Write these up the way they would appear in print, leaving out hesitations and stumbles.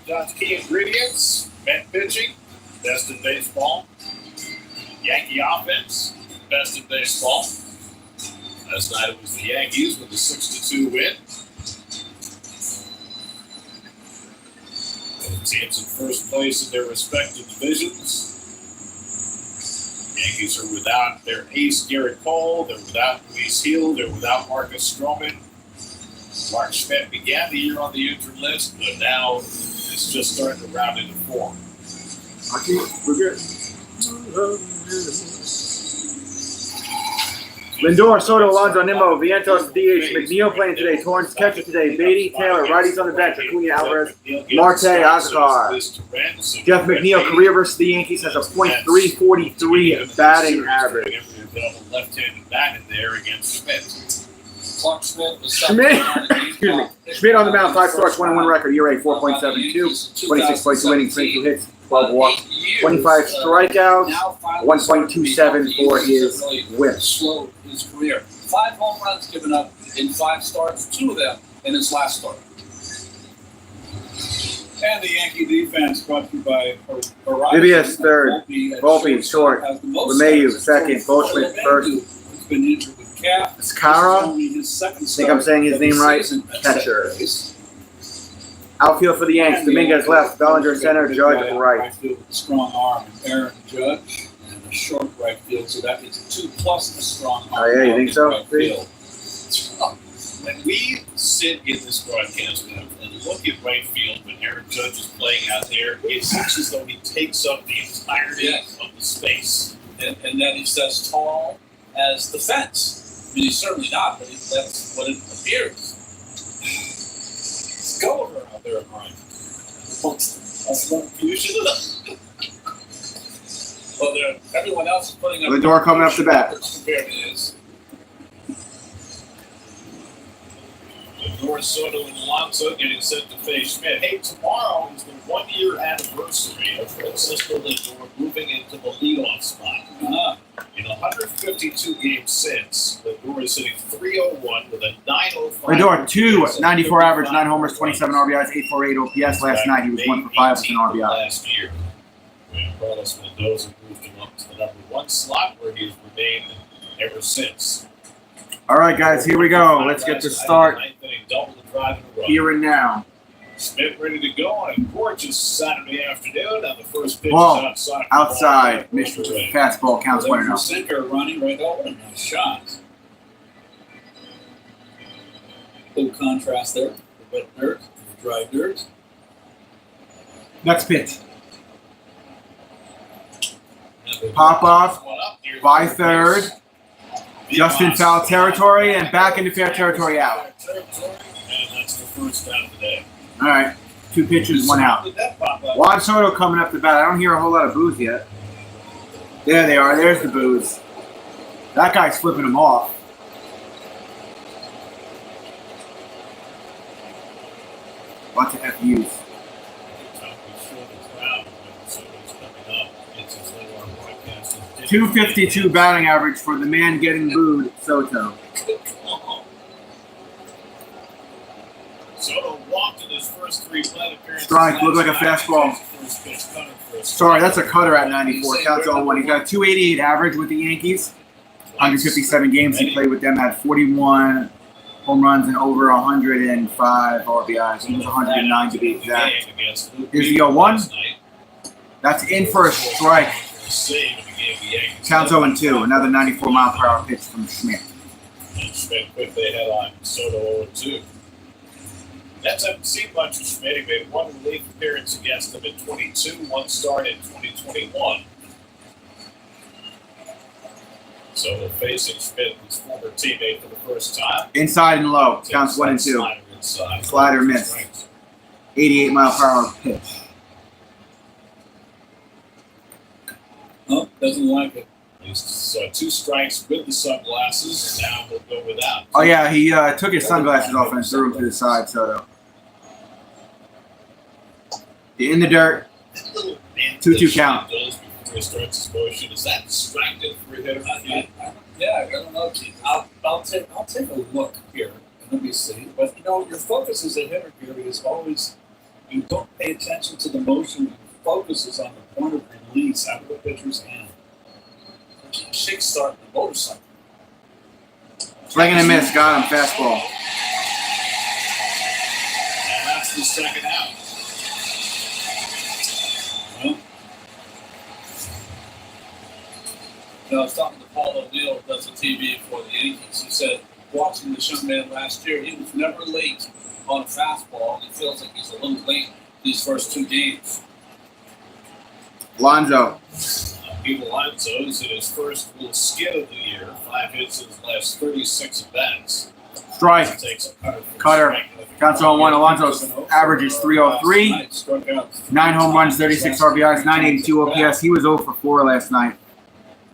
John's key ingredients: Met pitching, best in baseball. Yankee offense, best in baseball. Last night it was the Yankees with a 6-2 win. Both teams in first place in their respective divisions. Yankees are without their ace Garrett Cole. They're without Luis Hill. They're without Marcus Stroman. Mark Schmidt began the year on the injured list, but now it's just starting to round into form. Okay, we're good. Lindor, Soto, Alonso, Nimmo, Vientos, DH, McNeil playing today, Torrance catcher today, Beatty, Taylor, righties on the bench, Acuna, Alvarez, Marte, Oscar. Jeff McNeil, career versus the Yankees, has a .343 batting average. Left-handed bat in there against Schmidt. Schmidt on the mound, 5 starts, 1-1 record, ERA 4.72, 26 points winning, 22 hits, 12 walks, 25 strikeouts, 1.27 for his whip. His career. 5 home runs given up in 5 starts, 2 of them in his last start. And the Yankee defense brought to you by Horizon. Vivius third, Volpe short, LeMahieu second, Goldschmidt first. He's been injured with calf. Skara, I think I'm saying his name right, catcher. Outfield for the Yanks, Dominguez left, Bellinger center, Judge right. Right field with a strong arm, and Aaron Judge, and a short right field, so that is 2 plus a strong arm. Oh yeah, you think so? Right field. When we sit in this broadcast and look at right field when Aaron Judge is playing out there, it seems as though he takes up the entirety of the space. And then he's as tall as the fence. I mean, he's certainly not, but that's what it appears. It's Gulliver out there at right. That's one fusion. Well, everyone else is putting up. Lindor coming up the bat. Compared to his. Lindor, Soto, and Alonso getting set to face Schmidt. Hey, tomorrow is the 1-year anniversary of Francisco Lindor moving into the leadoff spot. In 152 games since, Lindor is hitting .301 with a .905. Lindor, 294 average, 9 homers, 27 RBIs, 848 OPS. Last night he was 1 for 5 with an RBI. Last year, when Carlos Mendoza moved him up to the number 1 slot, where he has remained ever since. All right, guys, here we go. Let's get this start here and now. Schmidt ready to go on a gorgeous Saturday afternoon. On the first pitch Ball is outside. Missed with the fastball. Counts 1-0. Sinker running right over. Nice shot. Little contrast there. The wet dirt and the dry dirt. Next pitch. Pop off by third. Just in foul territory and back into fair territory out. And that's the first out of the day. All right. 2 pitches, 1 out. Juan Soto coming up the bat. I don't hear a whole lot of boos yet. There they are. There's the boos. That guy's flipping them off. Lots of FUs. 252 batting average for the man getting booed, Soto. Soto walked in his first 3 plate appearances. Strike, looked like a fastball. Sorry, that's a cutter at 94. Counts 0-1. He's got a 288 average with the Yankees. 157 games he played with them, had 41 home runs and over 105 RBIs. He was 109 to be exact. Here's the 0-1. That's in for a strike. Counts 0-2. Another 94-mile-per-hour pitch from Schmidt. And Schmidt quickly head on Soto 0-2. Nets haven't seen much of Schmidt. He made 1 relief appearance against them in 22, 1 start in 2021. Soto facing Schmidt, his former teammate, for the first time. Inside and low. Counts 1-2. Slider missed. 88-mile-per-hour pitch. Oh, doesn't like it. He's 2 strikes with the sunglasses, and now he'll go without. Oh, yeah, he took his sunglasses off and threw them to the side, Soto. In the dirt. 2-2 count. Before he starts his motion. Is that distracting for a hitter? Yeah, I don't know, Keith. I'll take a look here. Let me see. But, your focus as a hitter here is always, You don't pay attention to the motion. It focuses on the point of release out of the pitcher's hand. Chick starting the motorcycle. Swing and a miss. Got him. Fastball. And that's the second out. Well, I was talking to Paul O'Neill, who does the TV for the Yankees. He said, watching this young man last year, he was never late on a fastball. He feels like he's a little late these first 2 games. Lonzo. Pete Alonso is in his first full skid of the year. 5 hits in his last 36 at-bats. Strike. Takes a cutter. Cutter. Counts on 1. Alonso's average is 303. 9 home runs, 36 RBIs, 982 OPS. He was 0 for 4 last night.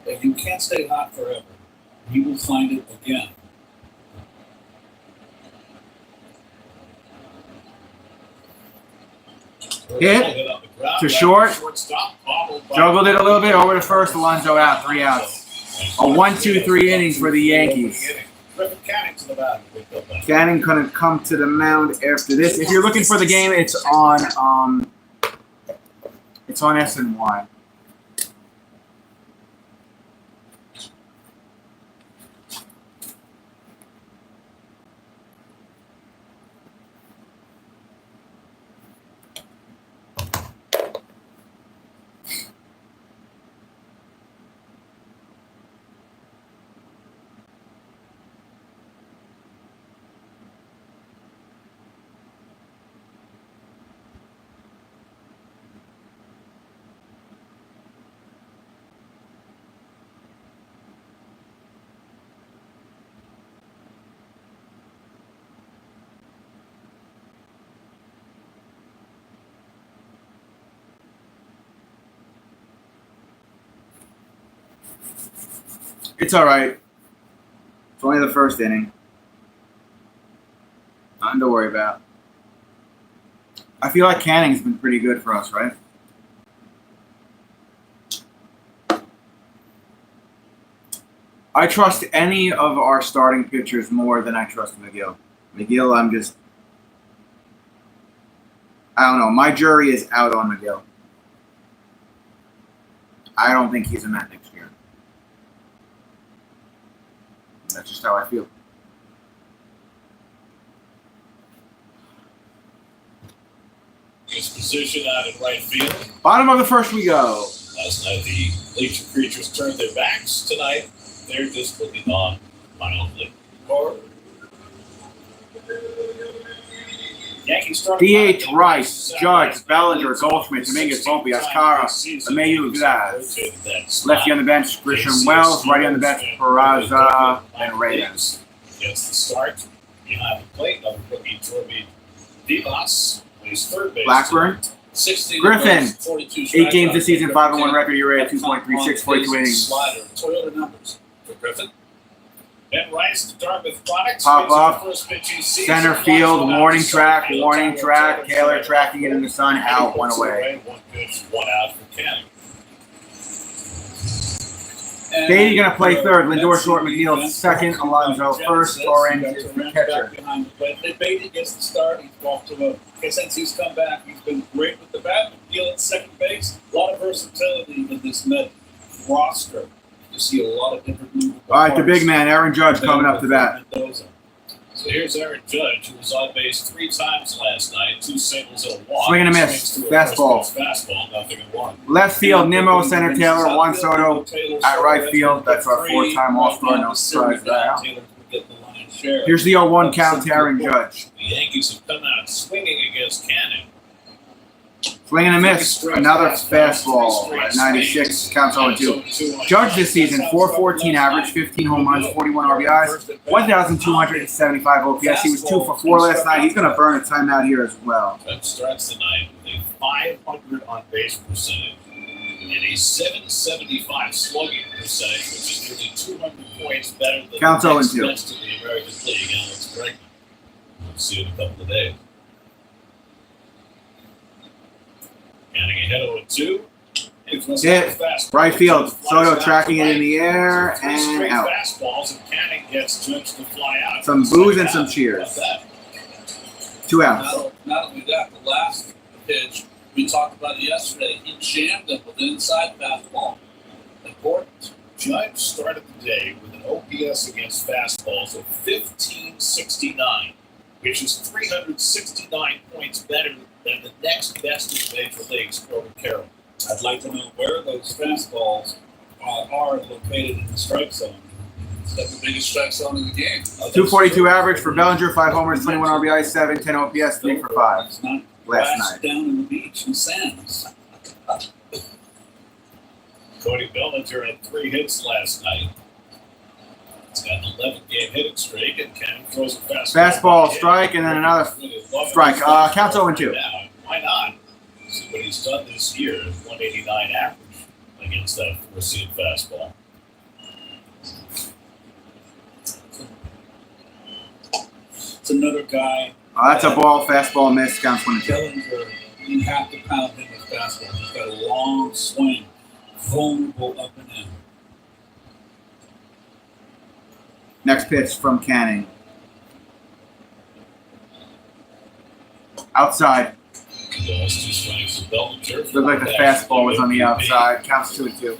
If you can't stay hot forever, you will find it again. Hit to short. Juggled it a little bit over to first. Alonso out. 3 outs. A 1-2-3 innings for the Yankees. Canning gonna come to the mound after this. If you're looking for the game, it's on SNY. It's all right. It's only the first inning. Nothing to worry about. I feel like Canning's been pretty good for us, right? I trust any of our starting pitchers more than I trust McGill. McGill, I don't know. My jury is out on McGill. I don't think he's a Met next year. That's just how I feel. His position out in right field. Bottom of the first we go. Last night, the Legion Creatures turned their backs. Tonight, they're just looking on mildly. Yankees starting DH, Rice, Judge, Bellinger, Goldschmidt, Dominguez, Volpe, Ascara, Ameyu, Glass. Lefty on the bench, Grisham, Wells. Righty on the bench, Peraza, and Reyes. Gets the start behind the plate of rookie Torby Dimas. He's third base. Blackburn. 16 Griffin, 42 8 games this season, 5-1 record, ERA 2.36, 42 innings. Slider, Toyota numbers for Griffin. Ben Rice, the Dartmouth Products. Pop up. Center field, warning track. Taylor tracking it in the sun, out, 1 away. 1 pitch, 1 out for Canning. Beatty going to play third. Lindor short, McNeil second. Alonso first. Orange is the catcher. If Beatty gets the start, he's off to a. Since he's come back, he's been great with the bat. McNeil at second base. A lot of versatility in this Met roster. You see a lot of different movement. All right, the big man, Aaron Judge, coming up to bat. So here's Aaron Judge, who was on base 3 times last night, 2 singles and a walk. Swing and a miss. Fastball. Fastball, nothing in 1. Left field, Nimmo, center Taylor, Juan Soto. At right field, that's our 4-time All-Star. No surprise there. Here's the 0-1 count to Aaron Judge. The Yankees have come out swinging against Canning. Swing and a miss. Another fastball at 96. Counts 0-2. Judge this season, 414 average, 15 home runs, 41 RBIs, 1,275 OPS. He was 2 for 4 last night. He's going to burn a timeout here as well. Judge starts the night with a 500 on-base percentage and a 775 slugging percentage, which is nearly 200 points better than Counts the next 0-2. best in the American League, Alex Bregman. We'll see you in a couple of days. Canning ahead 0-2. Hit. Right field. Soto tracking it in the air and out. Fastballs, and Canning gets Judge to fly out. Some boos and some cheers. 2 outs. Not only that, the pitch. We talked about it yesterday. He jammed him with an inside fastball. Important. Giants started the day with an OPS against fastballs of 1569, which is 369 points better than the next best in the major leagues, Corbin Carroll. I'd like to know where those fastballs are located in the strike zone. That's the biggest strike zone in the game. 242 average for Bellinger, 5 homers, 21 RBI, 710 OPS, 3 for 5 It's not last grass night. down in the beach in Sands. Cody Bellinger had 3 hits last night. He's got an 11-game hitting streak, and Cannon throws a Fastball, strike, and then another strike. Counts 0-2. Yeah, why not? See what he's done this year. 189 average against that four-seam fastball. It's another guy. That's a ball, fastball, miss, counts 1-2. Bellinger, you have to pound him with fastball. He's got a long swing, vulnerable up and in. Next pitch from Canning. Outside. Those 2 strikes to Bellinger. Looked like the fastball was on the outside. Counts 2-2.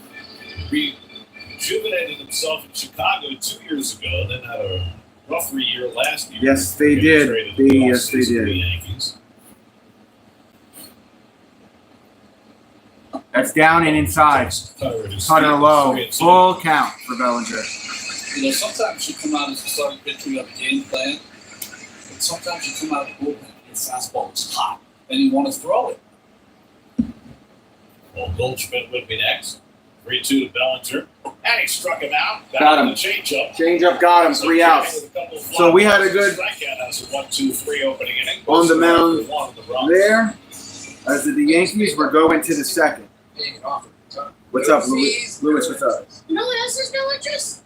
Rejuvenated himself in Chicago 2 years ago, then had a rougher year last year. Yes, they did. Yes, they did. The Yankees. That's down and inside. Cutter low. Full count for Bellinger. You know, sometimes you come out as a starting pitcher, you have a game plan, but sometimes you come out of the bullpen, your fastball is hot, and you want to throw it. Well, Goldschmidt would be next. 3-2 to Bellinger. And he struck him out. Got him. The changeup. Changeup got him. 3 outs. So we had a good strikeout as a 1-2-3 opening inning. on the mound There. there. As did the Yankees, we're going to the second. What's up, Lewis? Lewis, what's up? You know what else has no interest?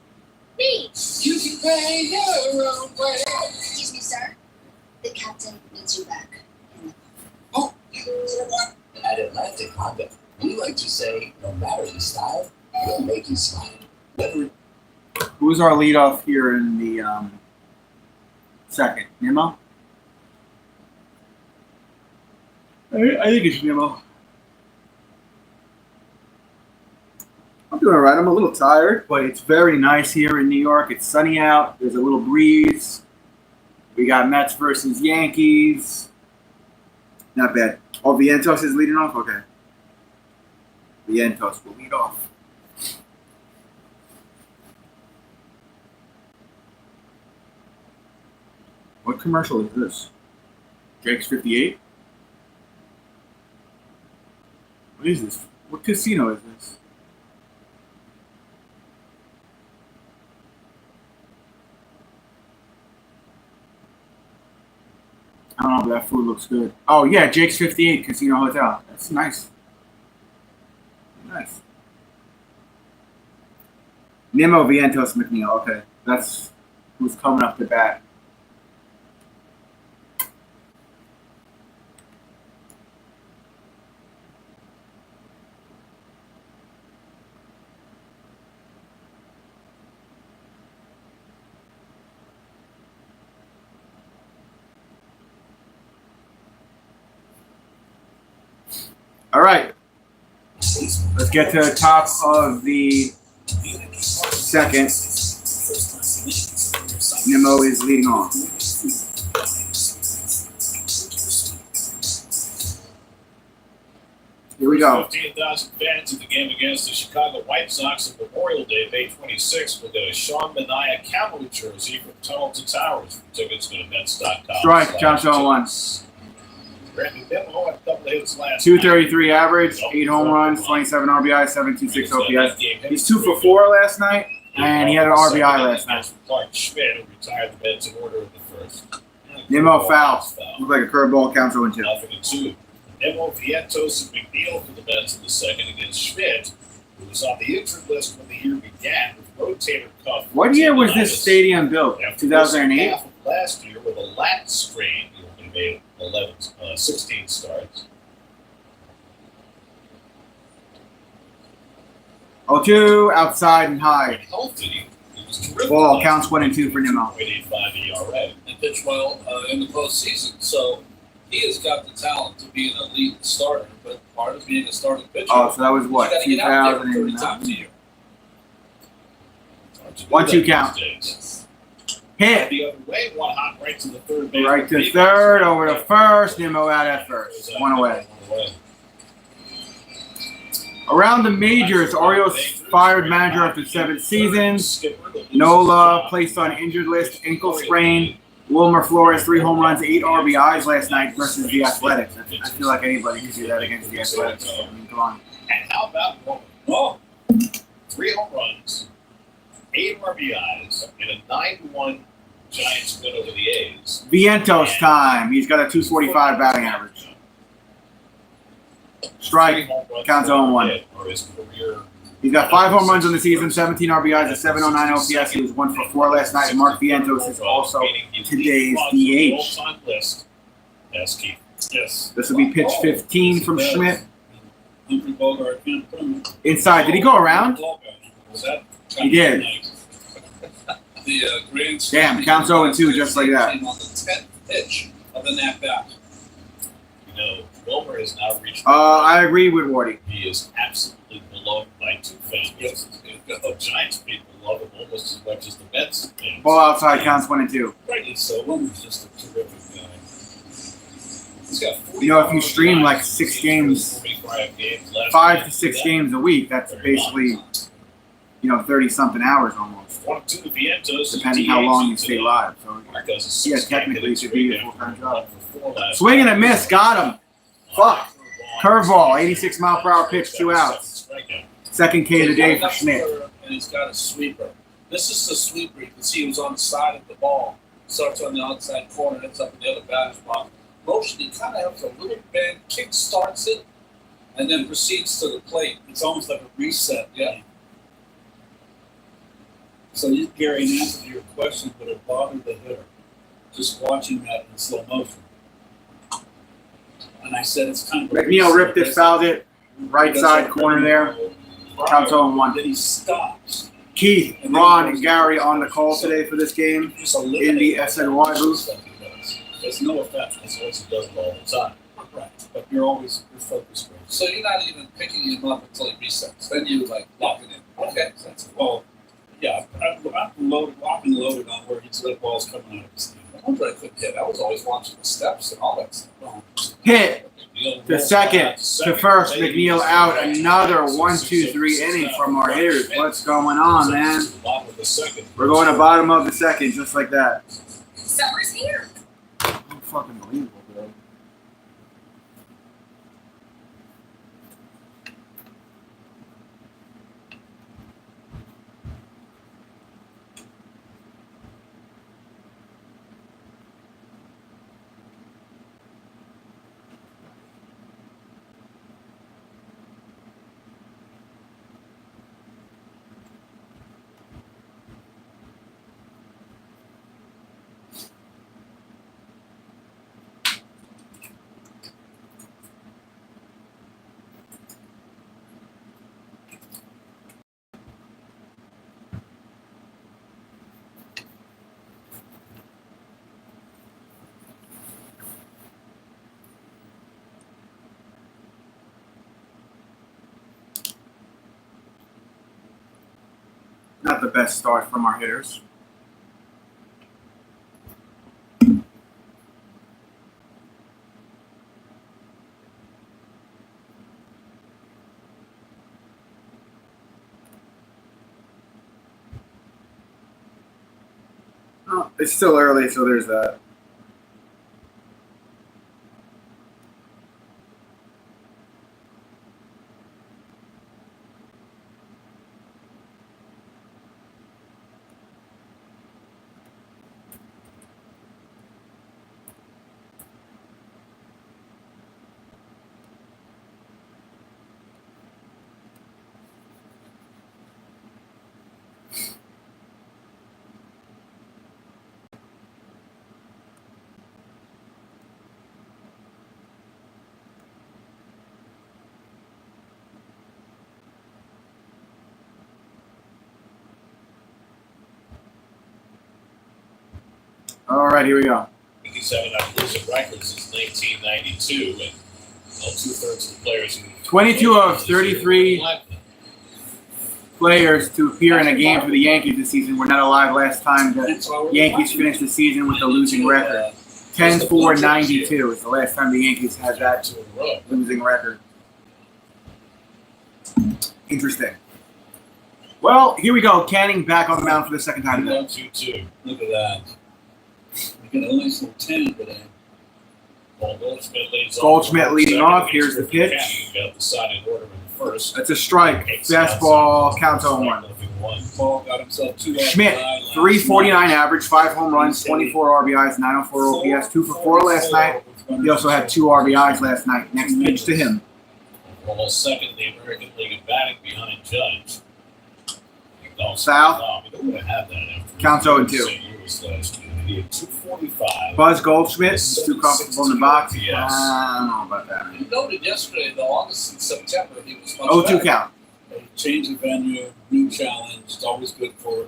Me. You can pay your own way. Excuse me, sir. The captain needs you back. At Atlantic Honda, we like to say, no matter the style, we'll make you smile. Whether Who's our leadoff here in the second? Nimmo? I think it's Nimmo. I'm doing all right. I'm a little tired, but it's very nice here in New York. It's sunny out. There's a little breeze. We got Mets versus Yankees. Not bad. Oh, Vientos is leading off? Okay. Vientos will lead off. What commercial is this? Jake's 58? What is this? What casino is this? I don't know, but that food looks good. Oh, yeah, Jake's 58 Casino Hotel. That's nice. Nice. Nemo Vientos McNeil. Okay, that's who's coming up to bat. All right, let's get to the top of the second. Nemo is leading off. Here we go. 15,000 fans at the game against the Chicago White Sox on Memorial Day, May 26th, will get a Sean Manaea Cowboy jersey from Tunnel to Towers. Tickets go to Mets.com. Strike, Josh 0-1. Brandon Nimmo had a couple of hits last 233 average, 8 home runs, 27 RBI, 726 OPS. He's 2 for 4 last night, and he had an RBI last night. Clark Schmidt, who retired the Mets in order of the first. Nimmo foul. Looked like a curveball, counts 0-2. 0-2. Nimmo, Vientos, and McNeil for the Mets in the second against Schmidt, who was on the injured list when the year began with rotator cuff. What year was this stadium built? 2008? Half of last year with a lat strain. He made 16 starts. 0-2, outside and high. Healthy. He was terrific. Ball counts 1 and 2 for Nimmo. 0.85 ERA. And pitch well in the postseason. So He has got the talent to be an elite starter, but part of being a starting pitcher, Oh, so that was what, you got to get out there 30 times 2009? a year. 1-2 count. Hit. The other way, one hot right to the third base. Right to third, over to first, Nimmo out at first. One away. Around the majors, Orioles fired manager after 7 seasons. Nola placed on injured list, ankle sprain. Wilmer Flores, 3 home runs, 8 RBIs last night versus the Athletics. I feel like anybody can do that against the Athletics. I mean, come on. And how about Wilmer? 3 home runs, 8 RBIs, and a 9-1 Giants win over the A's. Vientos time. He's got a 245 batting average. Strike. Counts 0-1. He's got 5 home runs in the season, 17 RBIs, a 709 OPS. He was 1 for 4 last night. Mark Vientos is also today's DH. Yes, Keith. Yes. This will be pitch 15 from Schmidt. Humphrey Bogart can't put him Inside. Did he go around? He did. The grand Damn, counts 0-2 just like that. On the 10th pitch of the at-bat. You know, Wilmer has now reached. I agree with Wardy. He is absolutely beloved by 2 families. The Giants people love him almost as much as the Mets fans. Ball outside counts 1 and 2. Rightly so. Wilmer's just a terrific guy. He's got 40 You know, if you stream like 6 games, 5 to 6 games a week, that's basically, 30-something hours almost. Depending how long you stay live. So, yeah, technically it should be a full-time job. Swing and a miss, got him. Fuck. Curveball, 86 mile per hour pitch, 2 outs. Second K of the day for Schmidt. And he's got a sweeper. This is the sweeper. You can see he was on the side of the ball. Starts on the outside corner, ends up in the other batter's box. Motion, he kind of has a little bend, kick starts it, and then proceeds to the plate. It's almost like a reset, yeah. So you, Gary, in answer to your question, would it bother the hitter just watching that in slow motion? And I said it's kind of McNeil ripped it, fouled it. Right side corner there. Counts 0-1. Then he stops. Keith, Ron, and Gary on the call today for this game in the SNY booth. There's no effect. That's what he does all the time. Right. But you're always focused. So you're not even picking him up until he resets. Then you lock it in. Okay. So that's well, yeah. I'm locked and loaded on where he's let balls coming out of his hand. I wonder I couldn't hit. I was always watching the steps and all that stuff. Hit to second, to first. McNeil out. Another 1-2-3 inning from our hitters. What's going on, man? We're going to bottom of the second, just like that. Summer's here. Fucking believable, bro. Not the best start from our hitters. Oh, it's still early, so there's that. All right, here we go. Yankees haven't had a losing record since 1992, and two-thirds of the players who 22 of 33 players to appear in a game for the Yankees this season were not alive last time the Yankees finished the season with a losing record. 10-4-92 is the last time the Yankees had that losing record. Interesting. Well, here we go. Canning back on the mound for the second time today. 1-2-2. Look at that. We got a nice little 10 today. Goldschmidt leading off. Here's the pitch. That's a strike. Fastball counts 0-1. Paul got himself 2 Schmidt, 349 average, 5 home runs, 24 RBIs, 904 OPS, 2 for 4 last night. He also had 2 RBIs last night. Next pitch to him. Almost second in the American League in batting behind Judge. Foul. Counts 0-2. He had 245. Buzz Goldschmidt, too comfortable in the box. Yes. I don't know about that. You noted yesterday, though, August and September, he was much 0-2 better. count. Change of venue, new challenge. It's always good for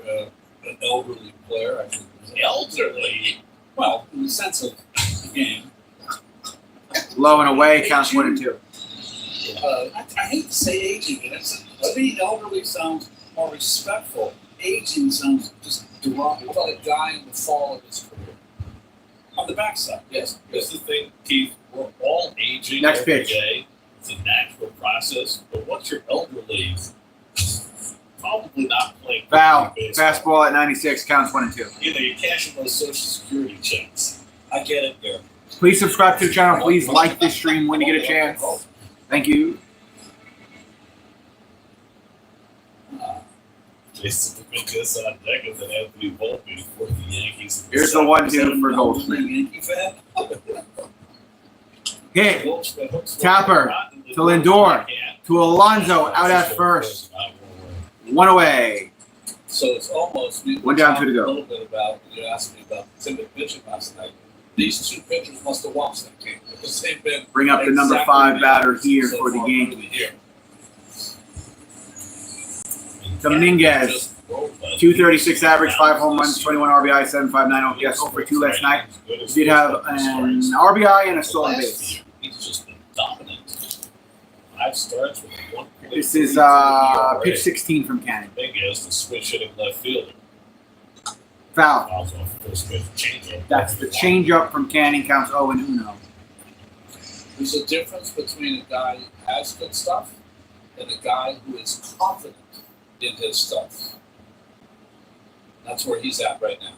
an elderly player. I think. Elderly? Well, in the sense of the game. Low and away, counts 1-2. I hate to say aging, but I think elderly sounds more respectful. Aging sounds just derogatory. About a guy in the fall of his career. On the backside, yes. Here's the thing, Keith. We're all aging Next every pitch. day. It's a natural process. But once you're elderly, probably not playing Foul. baseball. Fastball at 96, counts 1-2. You know, you're cashing those Social Security checks. I get it there. Please subscribe to the channel. Please like this stream when you get a chance. Thank you. Jason Dominguez on deck with an Anthony Volpe for the Yankees. Here's the 1-2 for Goldschmidt. Yankee fan? Hit. Tapper to Lindor. To Alonso out at first. 1 away. So it's almost we One down, talked 2 to go. A little bit about you asked me about the timid pitching last night. These 2 pitchers must have watched that game because they've been Bring up the number exactly 5 batter so here far for the through Yankees. year. Dominguez. 236 average, 5 home runs, 21 RBI, 759 OPS. 0 for 2 last night. He did have an RBI and a stolen base. He's just been dominant. 5 starts with 1. This is pitch 16 from Canning. Dominguez, the switch hitting left fielder. Foul. Fouls off the first pitch, changeup. That's the changeup from Canning, counts 0-1. There's a difference between a guy who has good stuff and a guy who is confident in his stuff. That's where he's at right now.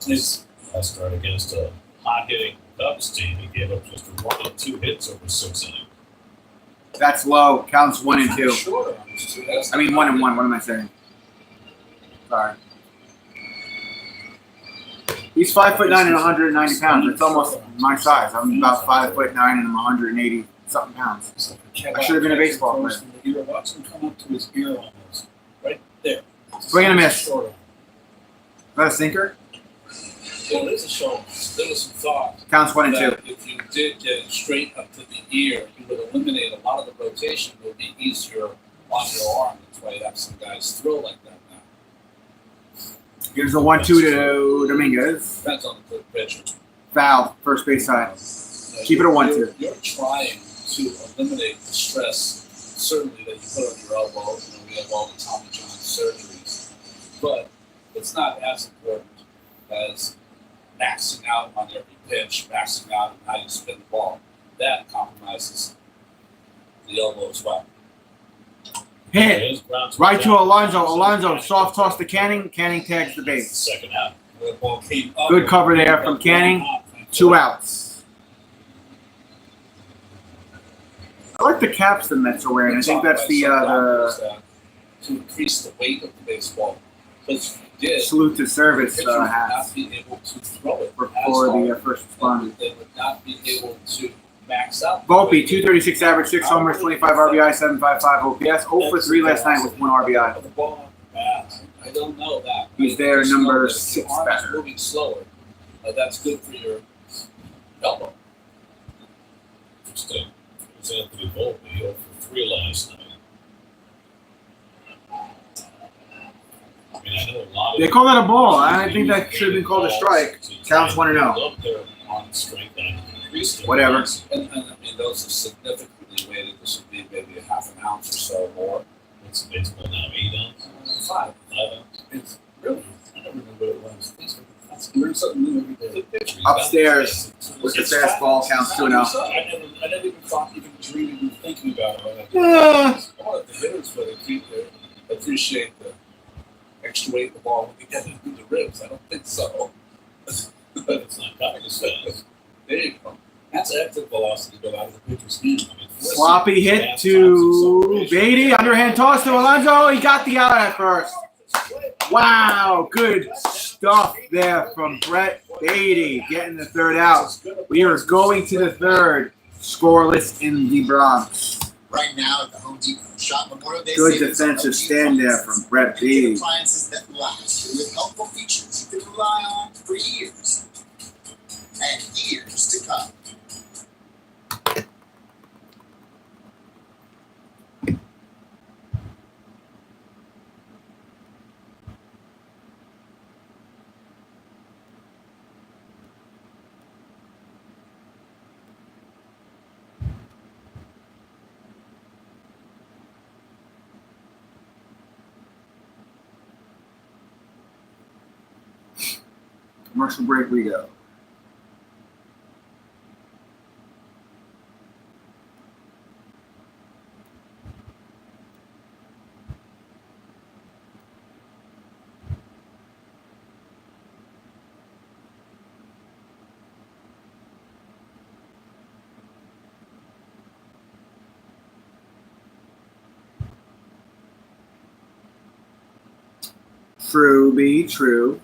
His last start against a hot-hitting Cubs team, he gave up just 1 and 2 hits over 6 innings. That's low, counts 1 and 2. Shorter on these 2. That's I mean 1 and 1. What am I saying? Sorry. He's 5'9" and 190 pounds. That's almost my size. I'm about 5'9" and I'm 180 something pounds. I should have been a baseball player. Watch him come up to his ear almost. Right there. Swing and a miss. Shorter. Is that a sinker? Well, it is a short. There was some thought Counts 1 and 2. that if you did get it straight up to the ear, you would eliminate a lot of the rotation. It would be easier on your arm. That's why you have some guys throw like that now. Here's the 1-2 to Dominguez. Depends on the pitcher. Foul, first base side. Keep it a 1-2. You're trying to eliminate the stress, certainly that you put on your elbow. You know, we have all the Tommy John surgeries, but it's not as important as maxing out on every pitch, maxing out on how you spin the ball. That compromises the elbow as well. Hit. Right to Alonso. Alonso, soft toss to Canning. Canning tags the base. Second out. The ball came up. Good cover there from Canning. 2 outs. I like the caps the Mets are wearing. I think that's the to increase the weight of the baseball. Because if you did, salute to service pitcher would hats not be able to throw it for as the hard. first responders. They would not be able to max out. Volpe, 236 average, 6 homers, 25 RBI, 755 OPS. 0 for 3 last night with 1 RBI. The ball on the bat. I don't know that. He's there, Just number know that if 6 your arm batter. is moving slower. That's good for your elbow. Interesting. It was Anthony Volpe, 0 for 3 last night. I mean, I know a lot of They call that a ball. I think that should have been called a strike. Counts 1-0. Up there on strength and increased. Whatever. And I mean, those are significantly weighted. This would be maybe a half an ounce or so more. It's baseball now, 8 ounces. 5. 5 ounces. It's really, I never knew what it was. That's learn something new every day. Good pitcher. Upstairs with the fastball counts 2-0. I never even thought, even dreaming, even thinking about it. Yeah. I want the hitters, but they appreciate the extra weight in the ball when they get it through the ribs. I don't think so. But it's not coming as fast. There you go. That's exit velocity go out of the pitcher's hand. I mean, Sloppy hit to Beatty. Underhand toss to Alonso. He got the out at first. Wow, good stuff there from Brett Beatty getting the third out. We are going to the third, scoreless in the Bronx. Right now at the Home Depot Shop Memorial Day Good savings defensive on stand there from Brett Beatty. appliances that last with helpful features you can rely on for years and years to come. Commercial break we go. True be true.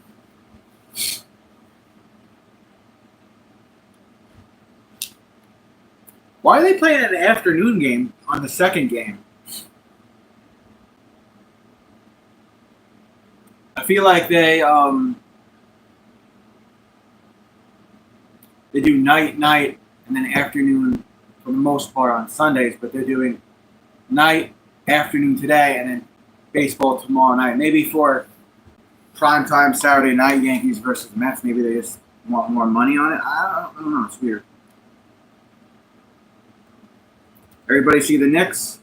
Why are they playing an afternoon game on the second game? I feel like they do night, and then afternoon for the most part on Sundays, but they're doing night, afternoon today, and then baseball tomorrow night. Maybe for primetime Saturday night Yankees versus Mets, maybe they just want more money on it. I don't know. It's weird. Everybody see the Knicks?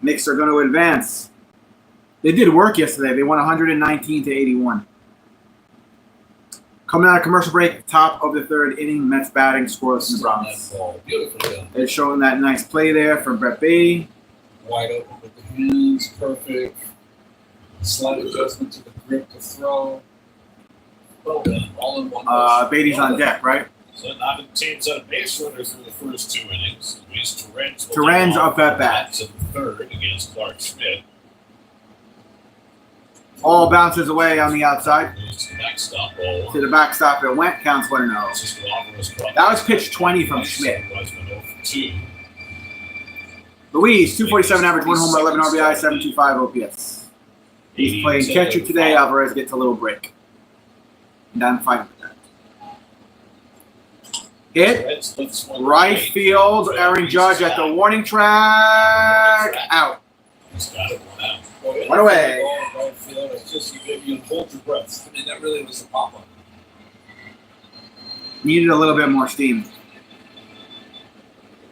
Knicks are going to advance. They did work yesterday. They won 119 to 81. Coming out of commercial break, top of the third inning, Mets batting, scoreless in the Bronx. Beautiful. They're showing that nice play there from Brett Beatty. Wide open with the hands, perfect. Slight adjustment to the grip to throw. Well done. All in one motion. Beatty's on deck, right? So now the team's on a base runner through the first 2 innings. Luis Torrens up at bat. To the third against Clark Schmidt. All bounces away on the outside. Moves to the backstop ball. To the backstop it went. Counts 1-0. That was pitch 20 from Schmidt. Luis, 247 average, 1 homer, 11 RBI, 725 OPS. He's playing catcher today. Alvarez gets a little break. And I'm fine with that. Hit. Right field. Aaron Judge at the warning track. Out. He's got it 1 out. One away. Right field. It's just you hold your breath. I mean, that really was a pop-up. Needed a little bit more steam.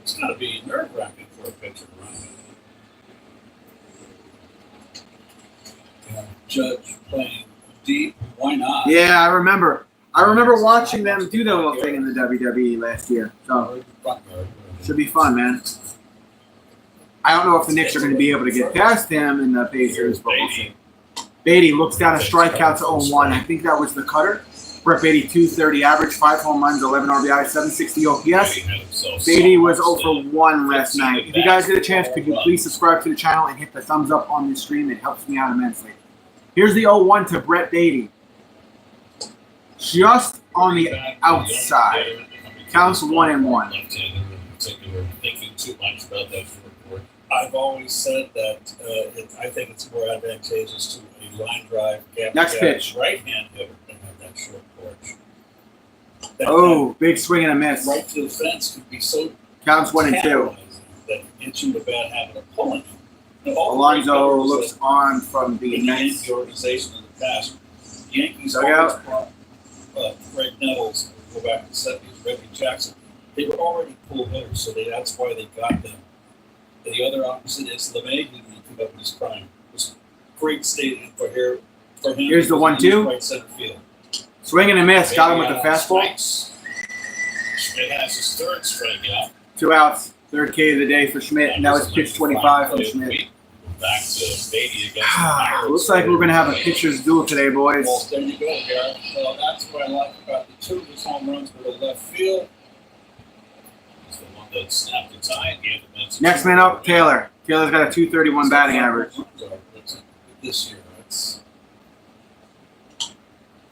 It's got to be nerve-wracking for a pitcher, right? Judge playing deep. Why not? Yeah, I remember. Watching them do the little thing in the WWE last year. So should be fun, man. I don't know if the Knicks are going to be able to get past him in the Pacers, but we'll see. Beatty looks down a strikeout to 0-1. I think that was the cutter. Brett Beatty, 230 average, 5 home runs, 11 RBI, 760 OPS. Beatty was 0 for 1 last night. If you guys get a chance, could you please subscribe to the channel and hit the thumbs up on the stream? It helps me out immensely. Here's the 0-1 to Brett Beatty. Just on the outside. Counts 1-1. Thinking too much about that report. I've always said that I think it's more advantageous to a line drive gap Next pitch. right-hand hitter than have that short porch. Big swing and a miss. Right to the fence could be so Counts 1-2. tantalizing that gets you the bad habit of pulling. Alonso looks on from the in the Mets. Yankee organization in the past. Yankees Dugout. always brought Greg Nettles, go back to the 70s, Reggie Jackson, they were already cool hitters, so that's why they got them. And the other opposite is LeMay, who took up in his prime. It was great stadium for him. Here's the 1-2. Right center field. Swing and a miss. Got him with the fastball. Schmidt has his third strikeout. 2 outs. Third K of the day for Schmidt. And that was pitch 25 from Schmidt. Back to Beatty against Looks like we're going to have a pitcher's duel today, boys. Well, there you go, Garrett. So that's what I like about the two of his home runs for the left field. He's the one that snapped the tie and gave the Mets. Next man up, Taylor. Taylor's got a 231 batting average. This year, that's.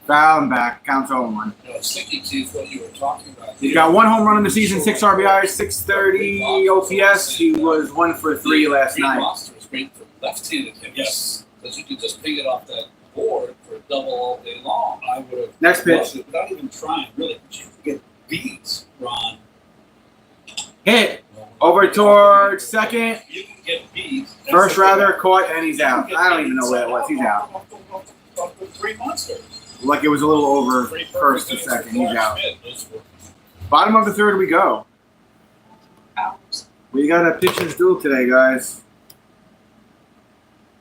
Foul and back. Counts 0-1. I was thinking, Keith, what you were talking about. He's got 1 home run in the season, 6 RBIs, 630 OPS. He was 1 for 3 last night. Roster is great for left-handed hitters. Yes. Because you can just ping it off that board for a double all day long. I would have. Next pitch. Without even trying, really. But you can get beat, Ron. Hit. Over towards second. You can get beat. First rather, caught, and he's out. I don't even know where it was. He's out. 3 monsters. Like it was a little over first to second. He's out. Bottom of the third we go. We got a pitcher's duel today, guys.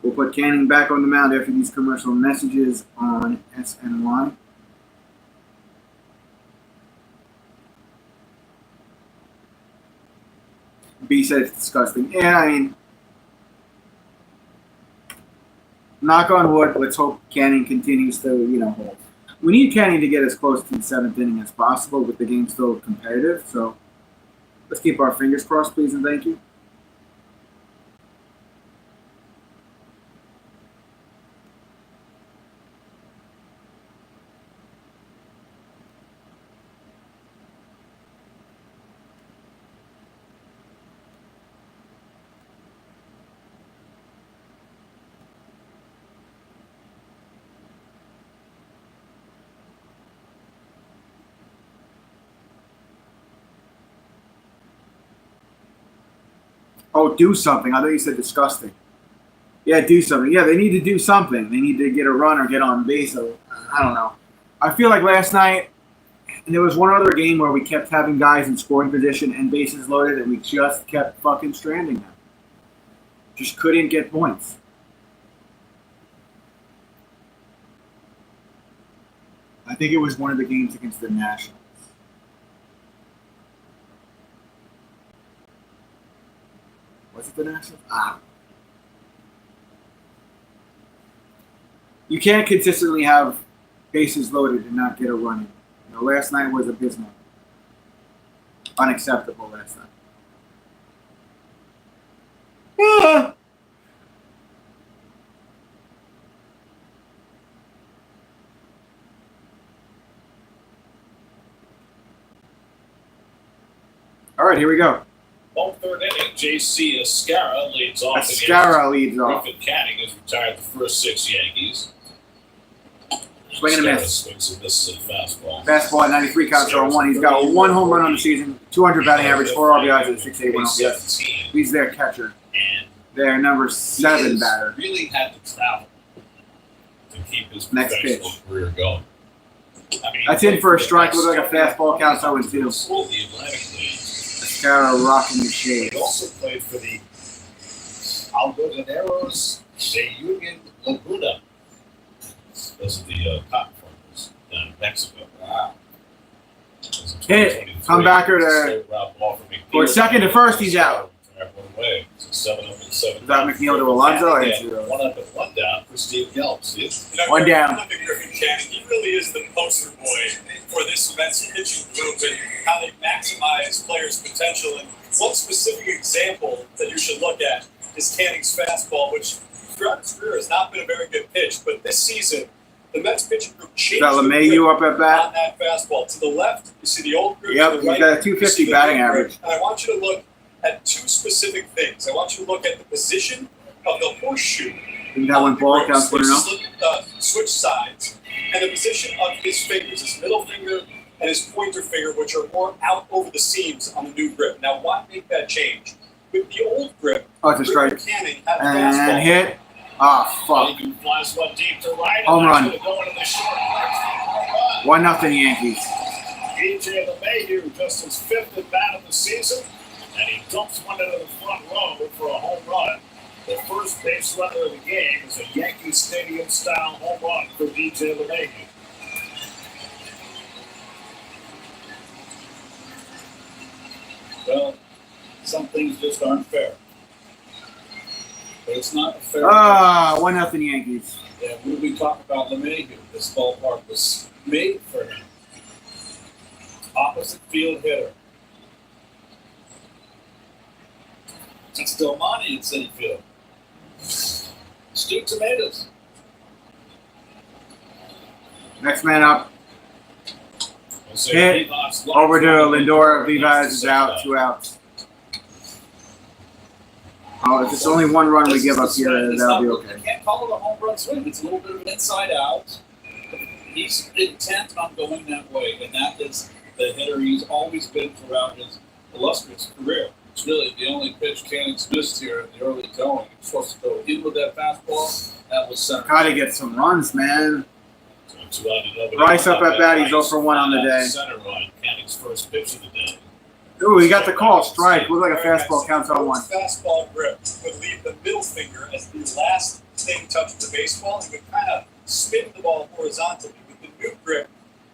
We'll put Canning back on the mound after these commercial messages on SNY. B said it's disgusting. Yeah, I mean, knock on wood. Let's hope Canning continues to, hold. We need Canning to get as close to the 7th inning as possible, with the game still competitive. So let's keep our fingers crossed, please, and thank you. Oh, do something. I thought you said disgusting. Yeah, do something. Yeah, they need to do something. They need to get a run or get on base. So, I don't know. I feel like last night, there was one other game where we kept having guys in scoring position and bases loaded, and we just kept fucking stranding them. Just couldn't get points. I think it was one of the games against the Nationals. Was it the Nationals? You can't consistently have bases loaded and not get a run in. Last night was abysmal. Unacceptable last night. All right, here we go. Third inning, J.C. Escara leads off. Escara leads off. Griffin Canning has retired the first 6 Yankees. Swing and a miss. Swings and misses a fastball. Fastball at 93 counts 0-1. He's got 1 home run on the season, 200 batting average, 4 RBIs, and 681 OPS. He's their catcher. And their number 7 batter. Really had to travel to keep his Next professional pitch. career going. That's in for a strike. Looks like a fastball. Counts 0-2. The Atlantic League. Escara rocking the shades. He also played for the Algodoneros de Union Laguna. Those are the cotton farmers down in Mexico. Wow. Hit. Comebacker to for second to first. He's out. Away. So 7 up and 7 Is that McNeil to Alonso? Yeah, 1 up and 1 down for Steve Gelbs. One down. Griffin Canning, he really is the poster boy for this Mets pitching group and how they maximize players' potential. And one specific example that you should look at is Canning's fastball, which throughout his career has not been a very good pitch. But this season, the Mets pitching group changed Is that LeMahieu up at bat? on that fastball. To the left, you see the old group. Yep, to the he's right, got a 250 you see the batting new group. average. And I want you to look at 2 specific things. I want you to look at the position of the horseshoe. Isn't that when ball counts 1-0? Switch sides, and the position of his fingers, his middle finger and his pointer finger, which are more out over the seams on the new grip. Now, why make that change? With the old grip, Oh, it's a strike. Griffin Canning had a And fastball. hit. Ah, fuck. Flies one deep to right. Home and run. that's gonna go into the short left. 1-0 Yankees. DJ LeMahieu, just his 5th at bat of the season, and he dumps one into the front row for a home run. The first base runner of the game is a Yankee Stadium-style home run for DJ LeMahieu. Well, some things just aren't fair. But it's not a fair. 1-0 Yankees. Yeah, when we talk about LeMahieu, this ballpark was made for him. Opposite field hitter. It's still money in City Field. Stewed tomatoes. Next man up. So Hit Levi's over to locked Lindor. Levi's is out. 2 outs. Oh, if it's only 1 run we give up here, that'll be okay. You can't call it a home run swing. It's a little bit of an inside out. He's intent on going that way, and that is the hitter he's always been throughout his illustrious career. It's really the only pitch Canning's missed here in the early going. He was supposed to go in with that fastball. That was center. Gotta get some runs, man. So 2 out and nobody. Rice up at bat. He's 0 for 1 on the day. Center line, Canning's first pitch of the day. Ooh, he got the call. Strike. Looks like a fastball. Counts on 1. Fastball grip would leave the middle finger as the last thing touching the baseball. He would kind of spin the ball horizontally. With the new grip,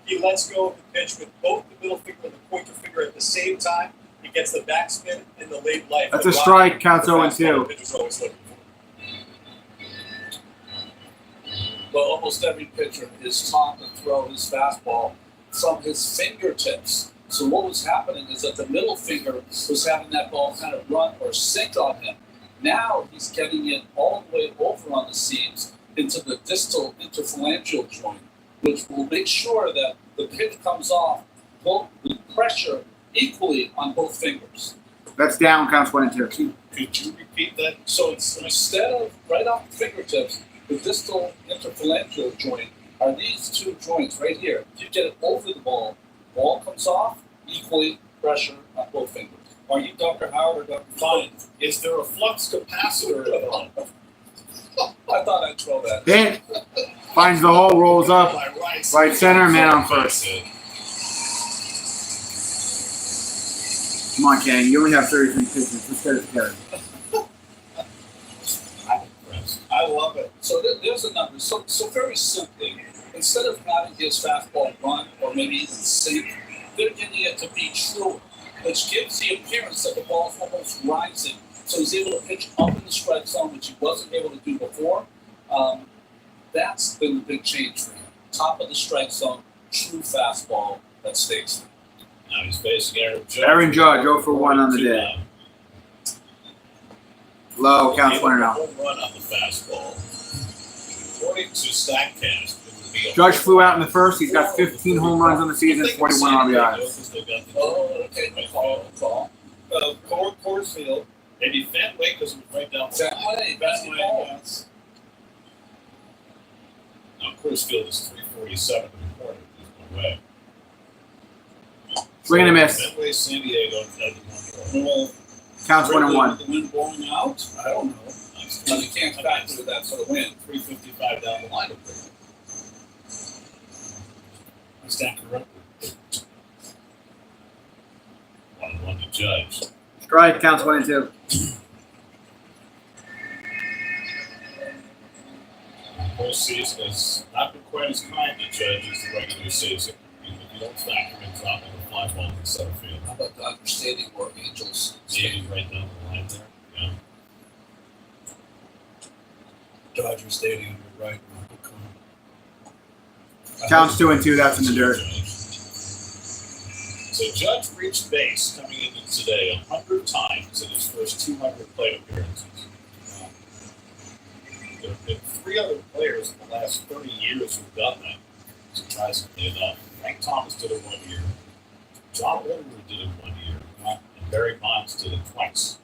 he lets go of the pitch with both the middle finger and the pointer finger at the same time. He gets the backspin and the late life. That's a strike. Counts 0-2. Pitcher's always looking for. Well, almost every pitcher is taught to throw his fastball from his fingertips. So what was happening is that the middle finger was having that ball kind of run or sink on him. Now he's getting it all the way over on the seams into the distal interphalangeal joint, which will make sure that the pitch comes off both with pressure equally on both fingers. That's down. Counts 1 and 2. Could you repeat that? So it's instead of right off the fingertips, the distal interphalangeal joint are these 2 joints right here. You get it over the ball comes off, equally pressure on both fingers. Are you Dr. Howard or Dr. Fine. Is there a flux capacitor involved? I thought I'd throw that. Hit. Finds the hole. Rolls up. By Rice. Right center. Man on first. Come on, Kenny. You only have 33 pitches. Let's get it together. I'm impressed. I love it. So there's a number. So very simply, instead of having his fastball run or maybe even sink, they're getting it to be true, which gives the appearance that the ball's almost rising. So he's able to pitch up in the strike zone, which he wasn't able to do before. That's been the big change for him. Top of the strike zone, true fastball that stays. Now he's facing Aaron Judge. Aaron Judge, 0 for 1 on the day. Low. Counts 1 and out. Home run on the fastball. According to StatCast, Judge flew out in the first. He's got 15 home runs on the season, 41 RBIs. Oh, okay. Call. Coors Field. Maybe Fenway because it was right down the Fenway, basketball. yes. Now, Coors Field is 347 in the corner. There's no way. Swing and a miss. Fenway, San Diego, Well, Counts 1 and 1. The wind blowing out? I don't know. But you can't factor that sort of wind. 355 down the line up there. I stand corrected. 1-1 to Judge. Strike. Counts 1 and 2. Postseason has not been quite as kind to Judge as the regular season. You don't factor in dropping the fly ball in center field. How about Dodger Stadium or Angels? Stadium right down the line there. Yeah. Dodger Stadium, you're right. Counts 2 and 2. That's in the dirt. So Judge reached base coming into today 100 times in his first 200 plate appearances. There have been 3 other players in the last 30 years who've done that. Surprisingly enough, Frank Thomas did it 1 year. John Woodward did it 1 year. And Barry Bonds did it twice.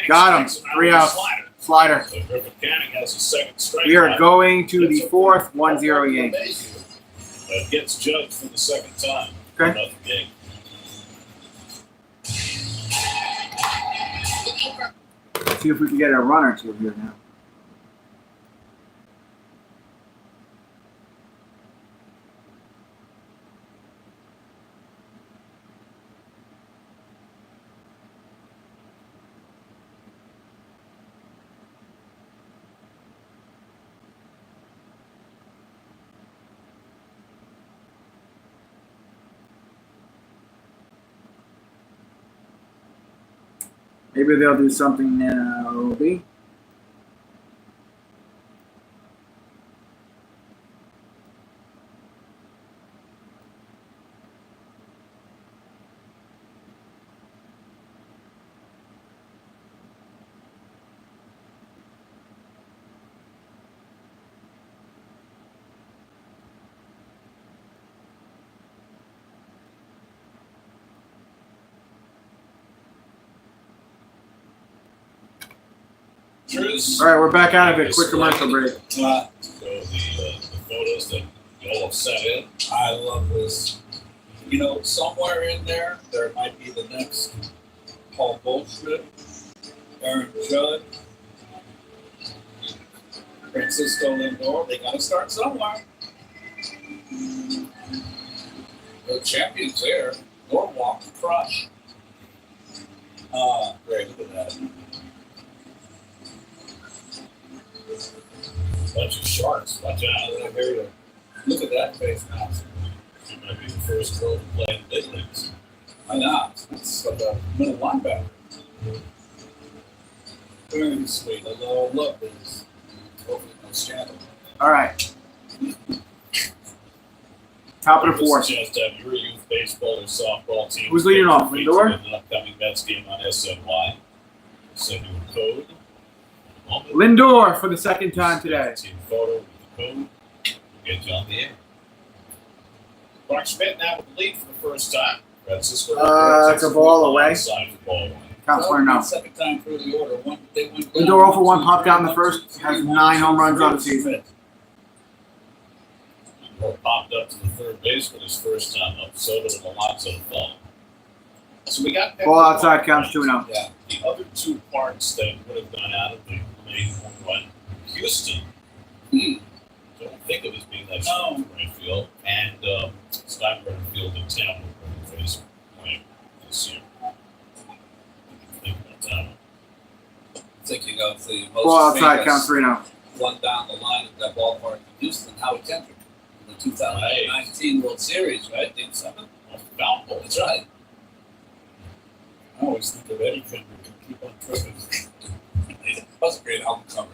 Got him. 3 outs. Slider. So Griffin Canning has his second strike. We are going to the 4th. 1-0 Yankees. Gets Judge for the second time. Okay. Another game. See if we can get a run or two here now. Maybe they'll do something now, Obi. Truce. All right, we're back out of it. Quick commercial break. So the photos that y'all have sent in. I love this. You know, somewhere in there might be the next Paul Goldschmidt, Aaron Judd, Francisco Lindor. They got to start somewhere. The champions there. Norwalk, crush. Great, look at that. Bunch of sharks. Watch out. Look at that face mask. She might be the first girl to play in the big leagues. Why not? It's like a middle linebacker. Very sweet. I love this. Hopefully no scandal. All right. Top of the fourth. Suggest have your youth baseball or softball team. Who's leading off? featured Lindor? in the upcoming Mets game on SNY. Send you a code. Lindor for the second time today. Team photo with the code. We'll get you on the air. Clark Schmidt now with the lead for the first time. Francisco. It's a ball away. Side for ball one. Counts for no. Second time through the order. They went Lindor 0 for 1, popped out in the first, has 9 home runs on the season. Lindor popped up to the third base for his first time up. So did Alonso to fall. So we got Ball outside, counts 2-0. Yeah. The other two parts that would have gone out of the main home run, Houston. Don't think of it as being that strong in right field. And Steinbrenner Field in Tampa where they face playing this year. Think about that one. Thinking of the most Ball outside, famous counts 3-0. one down the line at that ballpark in Houston, Howard Kendrick, in the 2019 World Series, right? Game 7? Foul ball. That's right. I always think of Eddie Kendrick and keep on tripping. That was a great album cover.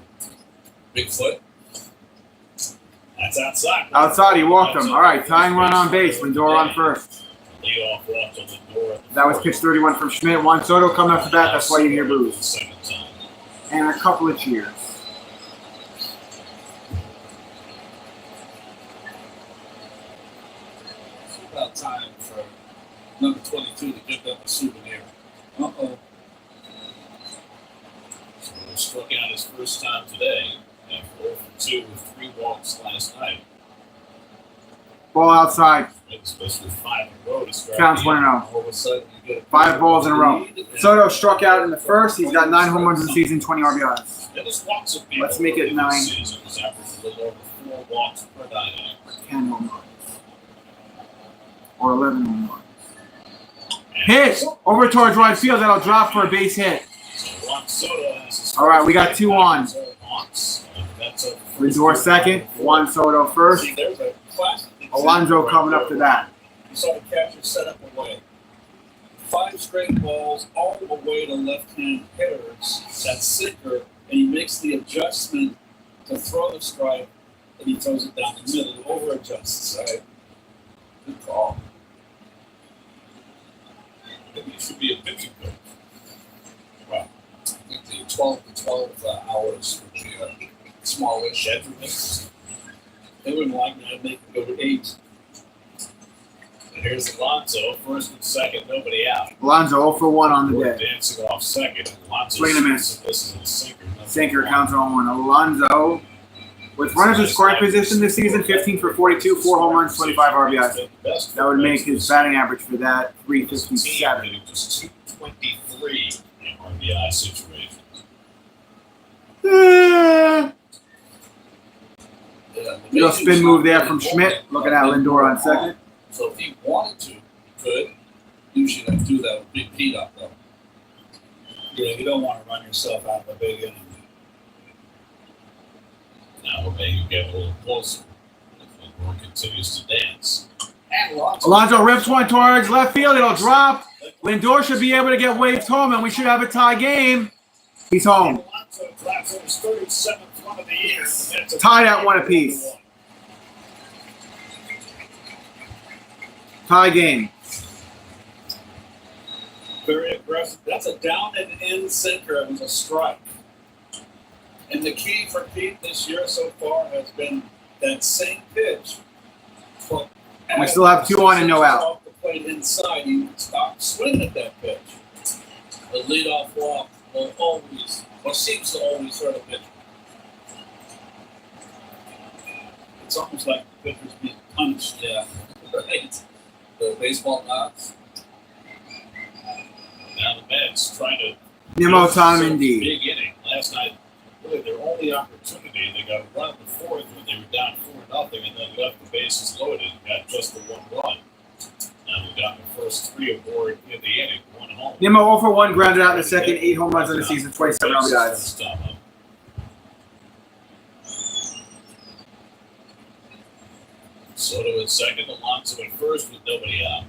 Bigfoot. That's outside. Outside, he walked him. All right, tying run on base. Lindor on first. Lead off walk to Lindor. That was pitch 31 from Schmidt. Juan Soto coming up to bat. That's why you hear The boos. second time. And a couple of cheers. It's about time for number 22 to give them a souvenir. Uh-oh. So he struck out his first time today. And 4 for 2 with 3 walks last night. Ball outside, It's supposed to be 5 in a row to start. counts the year. 1-0. All of a sudden, you get 5 balls in a row. lead, and Soto struck out in the first. He's got 9 home runs in the season, 20 RBIs. Dennis walks have been Let's make it over 9. this season. He's averaged a little over 4 walks per night. 10 home runs. Or 11 home runs. Hit! Over towards right field. That'll drop for a base hit. So Juan Soto has his All right, we got 2 on. Walks. That's a Lindor second. Juan Soto first. See, there's a classic example Alonso right coming up there. to that. You saw the catcher set up away. 5 straight balls all the way to left-hand hitters. That sinker, and he makes the adjustment to throw the strike, and he throws it down the middle, over adjusts. Right? Good call. Maybe he should be a pitching coach. Well, I think the 12 to 12 hours would be a smallish. They wouldn't like me to make him go to 8. And here's Alonso, first and second, nobody out. Alonso 0 for 1 on the We're day. dancing off second. Alonso Swing and a shoots, and this is a sinker. Sinker counts on 1. Alonso, with runners in scoring position this season, 15 for 42, 4 home runs, 25 RBIs. That would make his batting average for that 357. Just 223 in RBI situations. Little spin move there from Schmidt. Looking at Lindor on second. So if he wanted to, he could. Usually they do that with Big Pete up though. Yeah, you don't want to run yourself out of a big inning. Now maybe you get a little closer. Lindor continues to dance. And lots Alonso rips one towards left field. It'll drop. Lindor should be able to get waved home, and we should have a tie game. He's home. Alonso drives in his 37th run of the year. Tied at 1 apiece. Tie game. Very aggressive. That's a down and in sinker. It was a strike. And the key for Pete this year so far has been that same pitch. But We still have 2 on and no out. Off the plate inside, he would stop swinging at that pitch. The leadoff walk will always, or seems to always hurt a pitcher. It's almost like the pitcher's being punished. Yeah, right. The baseball knocks. Now the Mets trying to Nimmo time big indeed. inning. Last night, really their only opportunity, they got a run in the fourth when they were down 4-0 and then left the bases loaded and got just the 1 run. Now we got the first 3 aboard in the inning, 1 home. Nimmo 0 for 1, grounded out in the second, 8 home runs in the season, 27 RBIs. First time up. Soto at second, Alonso at first with nobody out.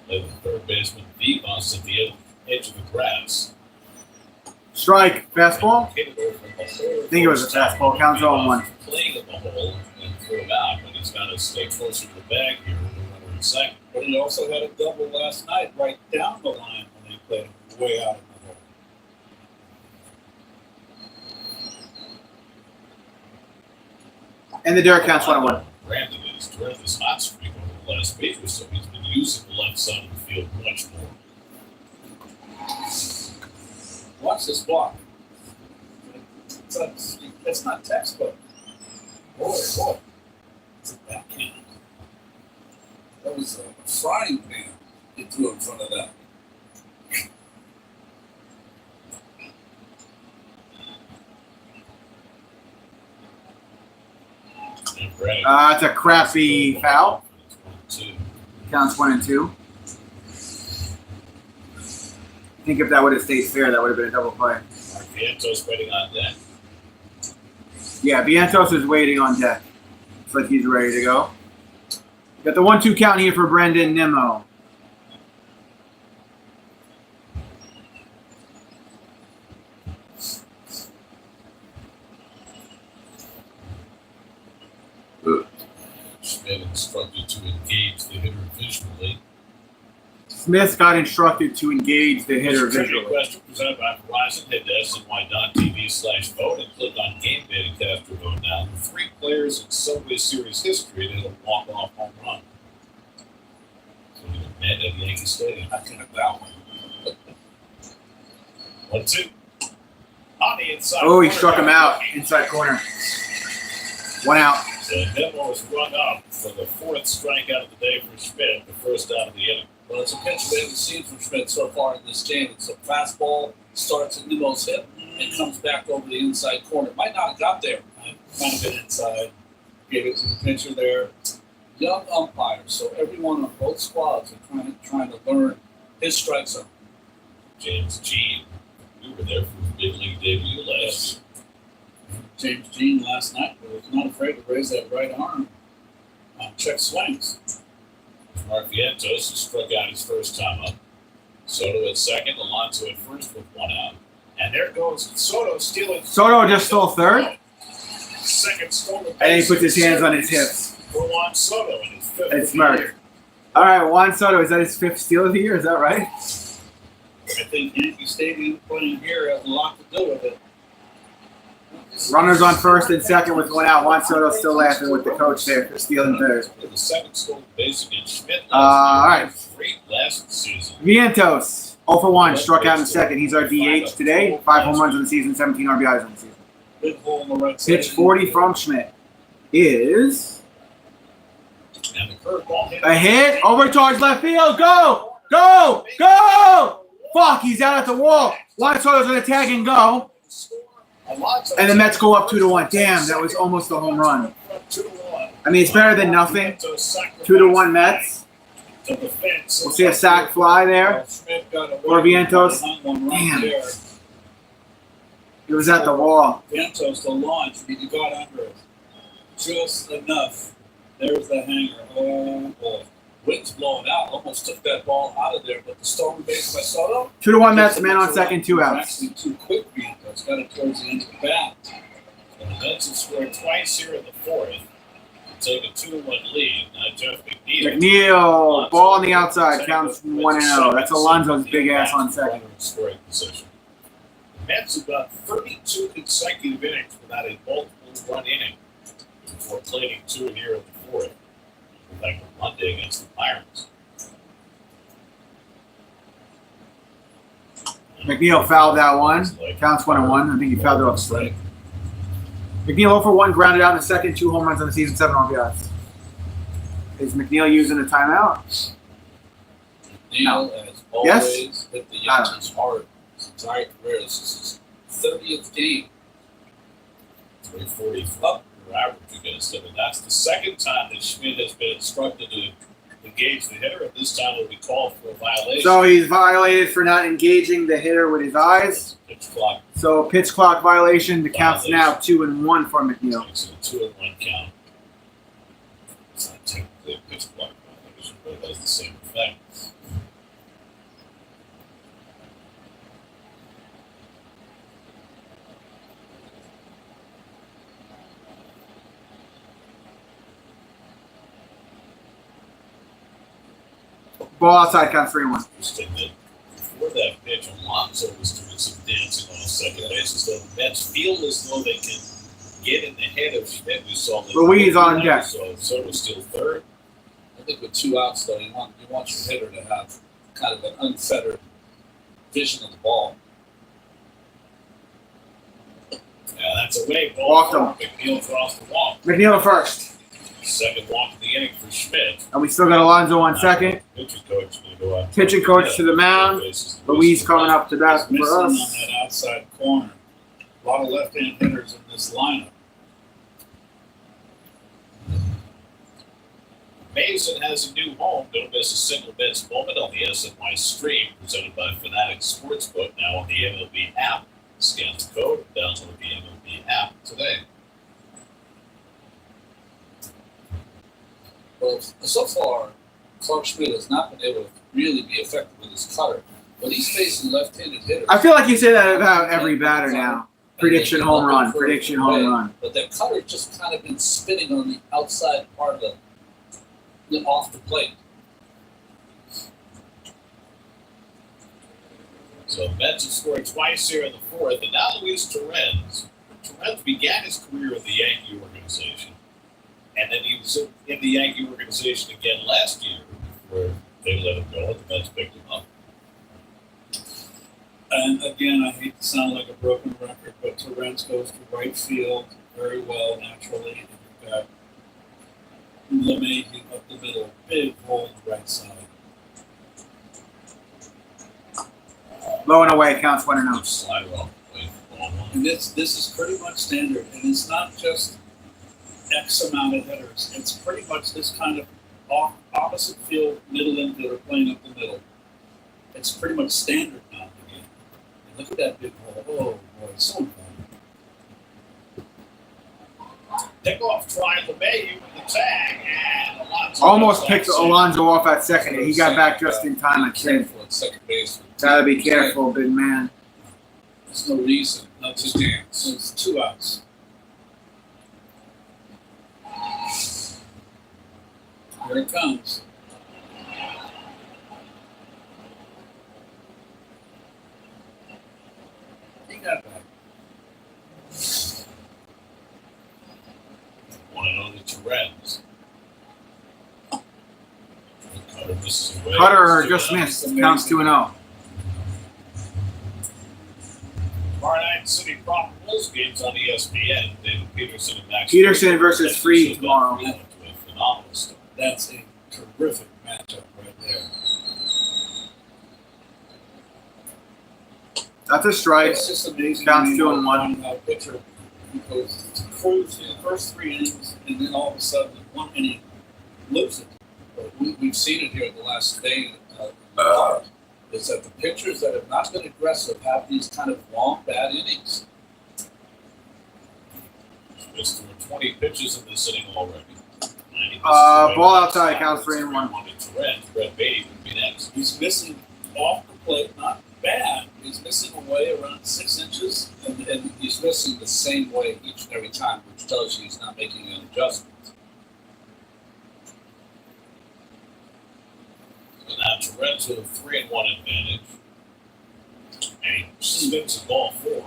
And the third baseman Vivas at the edge of the grass. Strike, fastball. Hit it over the whole I think it was a fastball. Counts 0-1. Playing in the hole and threw him out, but he's got to stay closer to the bag here with the runner in second. But he also had a double last night right down the line when they played him way out of the hole. And the Derek counts 1-1. Brandon is during this hot streak over the last week or so. He's been using the left side of the field much more. Watch this block. It's not textbook. Boy. It's a backhand. That was a frying pan he threw in front of that. It's a crappy foul. Counts 1 and 2. I think if that would have stayed fair, that would have been a double play. Vientos waiting on that. Yeah, Vientos is waiting on deck. Looks like he's ready to go. Got the 1-2 count here for Brendan Nimmo. Schmidt instructed to engage the hitter visually. Smith got instructed to engage the hitter Trivia visually. question presented by Verizon. Head to SNY.TV/vote and click on Game Day to cast your vote now. The 3 players in Subway Series history to hit a walk-off home run. So we met at Yankee Stadium. I think that one. 1-2. On the inside. Oh, he struck him out. Inside corner. 1 out. So Nimmo was run up for the 4th strikeout of the day for Schmidt, the first out of the inning. Well, it's a pitch we haven't seen from Schmidt so far in this game. It's a fastball, starts at Nimmo's hip, and comes back over the inside corner. Might not have got there. Might have been inside. Gave it to the pitcher there. Young umpire, so everyone on both squads are trying to learn his strike zone. James Jean, we were there for his big league debut last year. James Jean last night was not afraid to raise that right arm on check swings. Mark Vientos, who struck out his first time up. Soto at second, Alonso at first with 1 out. And there goes Soto stealing. Soto just stole third. Second stolen. And he puts his hands on his hips. For Juan Soto in his 5th. It's Merck. All right, Juan Soto, is that his 5th steal of the year? Is that right? I think Yankee Stadium playing here has a lot to do with it. Runners on first and second with 1 out. Juan Soto still laughing with the coach there for stealing third. The second stolen base against Schmidt. All right. 3 last season. Vientos, 0 for 1, struck out in second. He's our DH today. 5 home runs in the season, 17 RBIs in the season. Big hole in the right side. Pitch 40 from Schmidt is And the curveball hit. a hit over towards left field. Go! Go! Go! Fuck, he's out at the wall. Juan Soto's going to tag and go. And the Mets go up 2-1. Damn, that was almost a home run. I mean, it's better than nothing. 2-1 Mets. We'll see a sac fly there. Or Vientos. Damn. It was at the wall. Vientos to launch. He got under it. Just enough. There's the hanger. Oh, boy. Wind's blowing out. Almost took that ball out of there, but the stolen base by Soto. 2-1 Mets, man on second, 2 outs. Actually, too quick, Vientos. Got it towards the end of the bat. The Mets have scored twice here in the fourth to take a 2-1 lead. Now Jeff McNeil, ball on the outside, counts 1-0. That's Alonso's big ass on second. Scoring position. The Mets have got 32 consecutive innings without a multiple run inning before plating 2 here in the fourth. Back on Monday against the Pirates. McNeil fouled that one. Counts 1-1. I think he fouled it off strike. McNeil 0 for 1, grounded out in the second, 2 home runs on the season, 7 RBIs. Is McNeil using a timeout? McNeil, as always, hit the Yankees hard. His entire career. This is his 30th game. 340 up. Average against him, and that's the second time that Schmidt has been instructed to engage the hitter, and this time will be called for a violation. So he's violated for not engaging the hitter with his eyes. Pitch clock. So pitch clock violation. The count's now 2-1 for McNeil. It's a 2-1 count. It's not technically a pitch clock violation, but it has the same effect. Ball outside, counts 3-1. Interesting that before that pitch, Alonso was doing some dancing on second base as though the Mets feel as though they can get in the head of Schmidt. We saw that Luis on deck. So was still third. I think with 2 outs, though, you want your hitter to have kind of an unfettered vision of the ball. Yeah, that's a way. Walked him. McNeil crossed the walk. McNeil to first. Second walk of the inning for Schmidt. And we still got Alonso on second. Pitching coach going to go out. Pitching coach to the mound. Luis coming up to bat Missing for on us. that outside corner. A lot of left-hand hitters in this lineup. Mason has a new home. Don't miss a single Mets moment on the SNY stream presented by Fanatics Sportsbook, now on the MLB app. Scan the code and download the MLB app today. Well, so far, Clark Schmidt has not been able to really be effective with his cutter. But he's facing left-handed hitters. I feel like you say that about every batter now. Prediction home run. Prediction home run. But that cutter just kind of been spinning on the outside part of off the plate. So the Mets have scored twice here in the fourth, and now Luis Torrens. Torrens began his career in the Yankee organization. And then he was in the Yankee organization again last year before they let him go and the Mets picked him up. And again, I hate to sound like a broken record, but Torrens goes to right field very well naturally. And you've got LeMahieu up the middle, big hole on the right side. Low and away, counts 1-0. Slider off the plate, ball one. And this is pretty much standard. And it's not just X amount of hitters. It's pretty much this kind of opposite field, middle infielder playing up the middle. It's pretty much standard now in the game. And look at that big hole. Oh, boy, it's so fun. Pickoff try LeMahieu with the tag, and Alonso Almost picked Alonso off at second. He got back just in time, I think. Careful at second base. Gotta be careful, big man. There's no reason not to dance. It's 2 outs. Here it comes. He got back. 1-0 to Torrens. Cutter misses away. Cutter just missed. Counts 2-0. Tomorrow night, City Prop Bulls games on ESPN. David Peterson and Max. Peterson versus Freed tomorrow. Phenomenal stuff. That's a terrific matchup right there. That's a strike. It's just amazing. Counts to me 2-1. how pitcher goes cruise in the first 3 innings, and then all of a sudden, in 1 inning, lose it. But we've seen it here in the last day. Is that the pitchers that have not been aggressive have these kind of long, bad innings. Missed 20 pitches in this inning already. Ball outside, counts 3-1. Brett Beatty would be next. He's missing off the plate, not bad. He's missing away around 6 inches, and he's missing the same way each and every time, which tells you he's not making an adjustment. So now Torrens with a 3-1 advantage. And he spins the ball 4.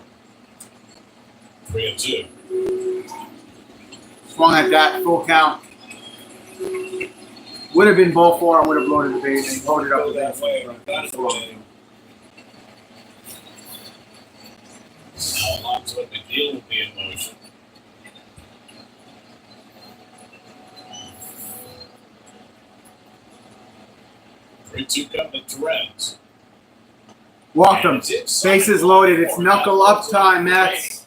3-2. Swung at that, full count. Would have been ball 4 and would have blown it the base and loaded up the That way, base. that's the way. Now Alonso McNeil will be in motion. Three-two coming to Torrens. Walked him. Bases loaded. It's knuckle up time, Mets.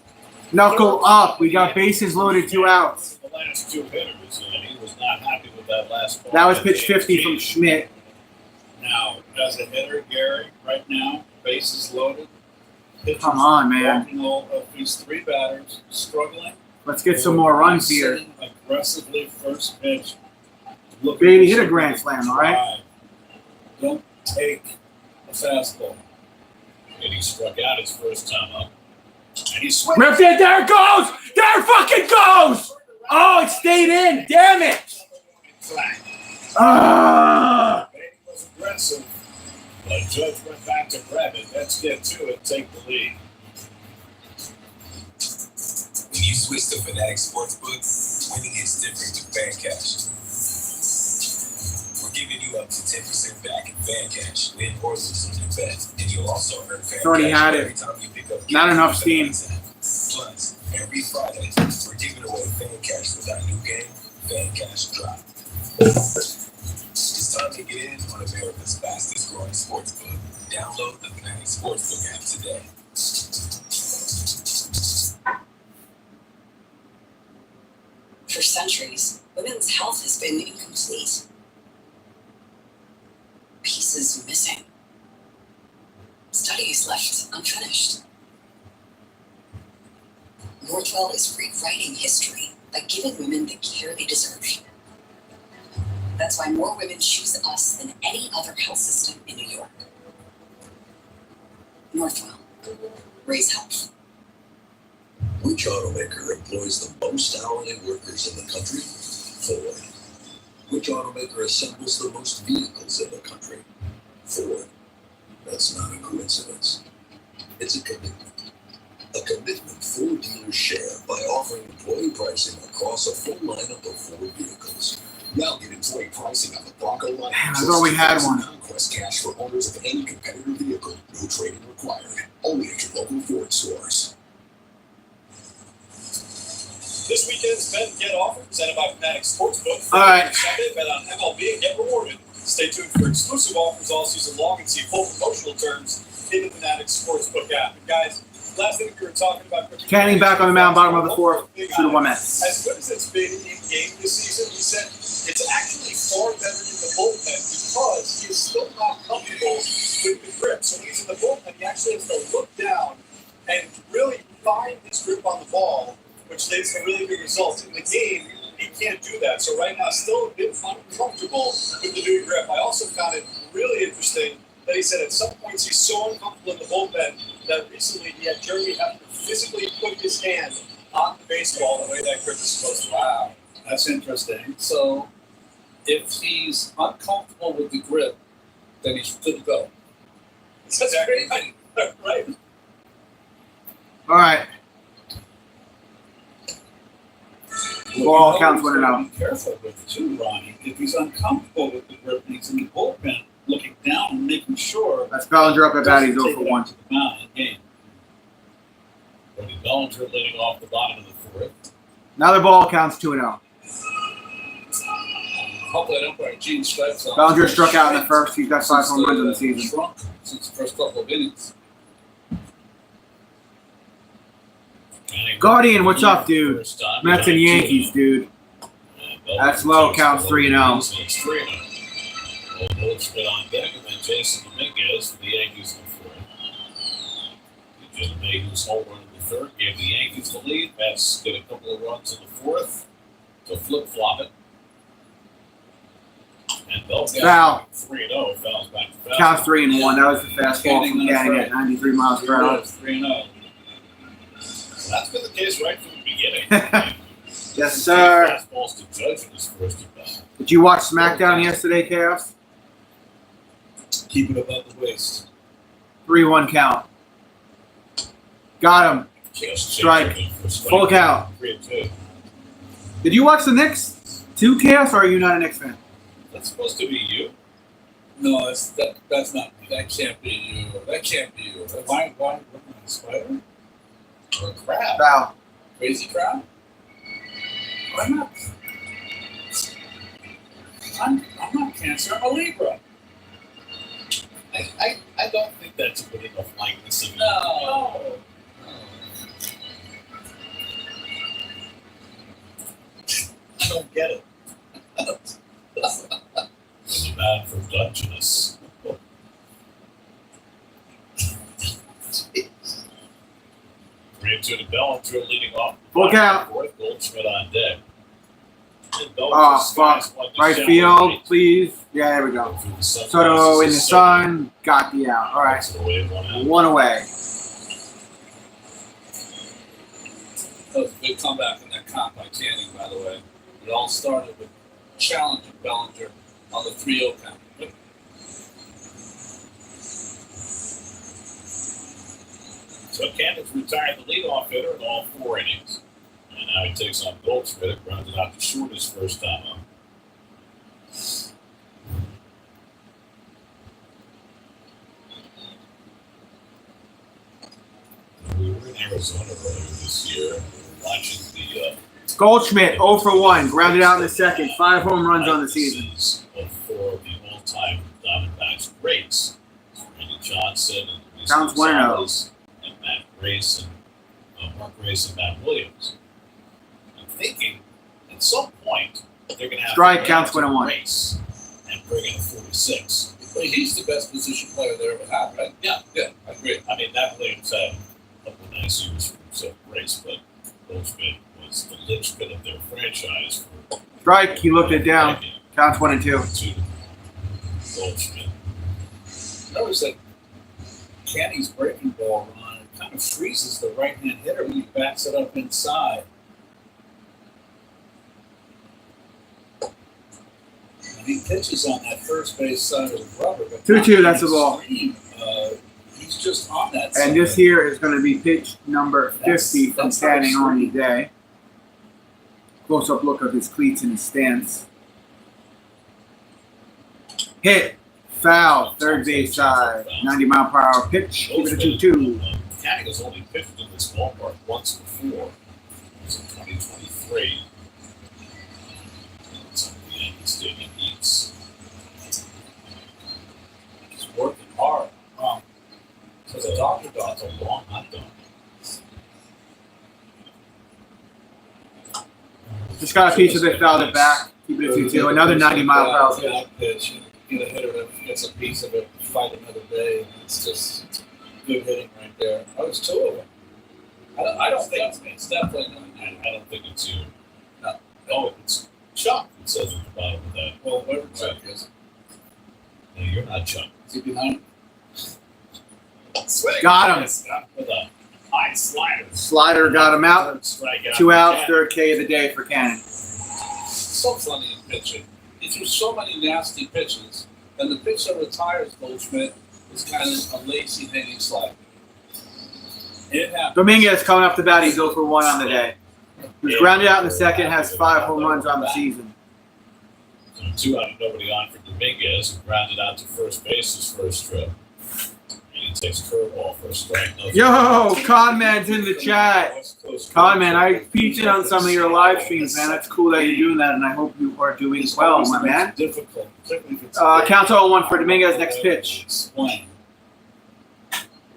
Knuckle up. We got bases loaded, 2 outs. The last 2 hitters, and he was not happy with that last ball. That was pitch 50 from Schmidt. Now, as a hitter, Gary, right now, bases loaded. Pitchers Come on, man. walking all of these 3 batters, struggling. Let's get some more runs here. Sitting aggressively, first pitch. Looking Baby, to hit a grand slam, all right? Don't take a fastball. And he struck out his first time up. And he swung. Ripped it. There it goes. There it fucking goes. Oh, it stayed in. Damn it. Ah. Bailey was aggressive, but Judge went back to grab it. Let's get to it. Take the lead. When you switch to Fanatic Sportsbook, winning is different to Fan Cash. We're giving you up to 10% back in Fan Cash, win or lose on your bet, and you'll also earn Fan Already Cash had every it. time you pick up. Not enough steam. Plus, every Friday, we're giving away Fan Cash with our new game, Fan Cash Drop. It's time to get in on America's fastest growing sportsbook. Download the Fanatic Sportsbook app today. For centuries, women's health has been incomplete. Pieces missing. Studies left unfinished. Northwell is rewriting history by giving women the care they deserve. That's why more women choose us than any other health system in New York. Northwell. Raise health. Which automaker employs the most hourly workers in the country? Ford. Which automaker assembles the most vehicles in the country? Ford. That's not a coincidence. It's a commitment. A commitment Ford dealers share by offering employee pricing across a full lineup of Ford vehicles. Now get employee pricing on the Bronco line. Damn, I thought we had one. Conquest cash for owners of any competitor vehicle. No trading required. Only at your local Ford stores. This weekend's Bet and Get offer presented by Fanatic Sportsbook. All right. Sunday, bet on MLB and get rewarded. Stay tuned for exclusive offers all season long and see full promotional terms in the Fanatic Sportsbook app. And guys, last thing we were talking about. Canning back on the mound, bottom of the 4th. 2-1 Mets. As good as it's been in game this season, he said it's actually far better in the bullpen because he is still not comfortable with the grip. So when he's in the bullpen, he actually has to look down and really find his grip on the ball, which leads to really good results. In the game, he can't do that. So right now, still a bit uncomfortable with the new grip. I also found it really interesting that he said at some points he's so uncomfortable in the bullpen that recently he had Jeremy have to physically put his hand on the baseball the way that grip is supposed to. Wow, that's interesting. So, if he's uncomfortable with the grip, then he's good to go. That's great, right? All right. Ball counts 1-0. Be careful with it too, Ronnie. If he's uncomfortable with the grip and he's in the bullpen, looking down and making sure. That's Bellinger up at bat. He's 0 take for it 1. out to the mound in game. Cody Bellinger leading off the bottom of the 4th. Another ball counts 2-0. Hopefully, I don't break Gene strikes on. Bellinger struck out in the 1st. He's got 5 home runs in the season. Shrunk since the first couple of innings. Guardian, what's up, dude? Mets and Yankees, dude. That's low. Counts 3-0. It's 3-0. Well, Goldschmidt on deck, and then Jason Dominguez for the Yankees in the fourth. Jim Mayhew's home run in the third gave the Yankees the lead. Mets get a couple of runs in the fourth to flip-flop it. And Foul. 3-0. Fouls back to foul. Counts 3-1. That was the fastball from Canning at 93 miles per hour. 3-0. That's been the case right from the beginning. Yes, sir. Fastballs to Judge in his first at bat. Did you watch SmackDown yesterday, Chaos? Keep it above the waist. 3-1 count. Got him. Just Strike. Full count. 3-2. Did you watch the Knicks too, Chaos, or are you not a Knicks fan? That's supposed to be you. No, that's not. That can't be you. That can't be you. Why? What? A spider? Or a crab. Foul. Crazy crowd? Why not? I'm not Cancer. I'm a Libra. I don't think that's a good enough likeness of you. No. I don't get it. It's a man from Dungeness. Three-2 to Bellinger leading off. Full count. Fourth, Goldschmidt on deck. Oh, fuck. Right field, please. Yeah, there we go. Soto in the sun. Got the out. All right. One away. That was a big comeback in that comp by Canning, by the way. It all started with challenging Bellinger on the 3-0 count. So Cannon's retired the leadoff hitter in all 4 innings. And now he takes on Goldschmidt, grounded out to short his first time up. We were in Arizona earlier this year, watching the Goldschmidt 0 for 1. Grounded out in the second. 5 home runs on the season. of 4 of the all-time Diamondbacks greats. Randy Johnson and Luis Sounds Gonzalez and Matt Grace and Mark Grace and Matt Williams. I'm thinking at some point they're going to have Strike to counts get to 1-1. Grace and bring in a 46. But he's the best position player they ever had, right? Yeah. I agree. I mean, Matt Williams had a couple of nice years for himself, Grace, but Goldschmidt was the linchpin of their franchise for Strike. He looked it down. Counts 1-2. Goldschmidt. Notice that Canning's breaking ball run kind of freezes the right-hand hitter when he backs it up inside. And he pitches on that first base side of the rubber. 2-2, that's the ball. He's just on that side. And this here is going to be pitch number 50 from That's Canning not on the day. Close-up look of his cleats and his stance. Hit. Foul. Third base side. 90-mile-per-hour pitch. Give it a 2-2. Canning has only pitched in this ballpark once before. It was in 2023. It's on the Yankee Stadium Eats. He's working hard. So the doctor That's a long hot dog. Just got a piece of it, fouled it back. Keep it a 2-2. Another 90-mile-per-hour pitch. That pitch. You get a hitter that gets a piece of it, fight another day. It's just good hitting right there. Oh, it's 2 of them. I don't think it's definitely not. I don't think it's you. No. Oh, it's Chuck. It says at the bottom of that. Well, whatever Chuck is. No, you're not Chuck. Is he behind? Swing. Got him. With a high slider. Slider got him out. Strike out. 2 outs. Third K of the day for Canning. So funny in pitching. He threw so many nasty pitches, and the pitch that retires Goldschmidt is kind of a lazy hanging slide. It happened. Dominguez coming up the bat. He's 0 for 1 on the day. He was grounded out in the second. Has 5 home runs on the season. So 2 out and nobody on for Dominguez, who grounded out to first base his first trip. And he takes a curveball for a strike. Yo, Conman's in the chat. Conman, I peeked in on some of your live streams, man. That's cool that you're doing that, and I hope you are doing well, my man. Difficult, particularly if it's Counts 0-1 for Dominguez. Next pitch. Explain.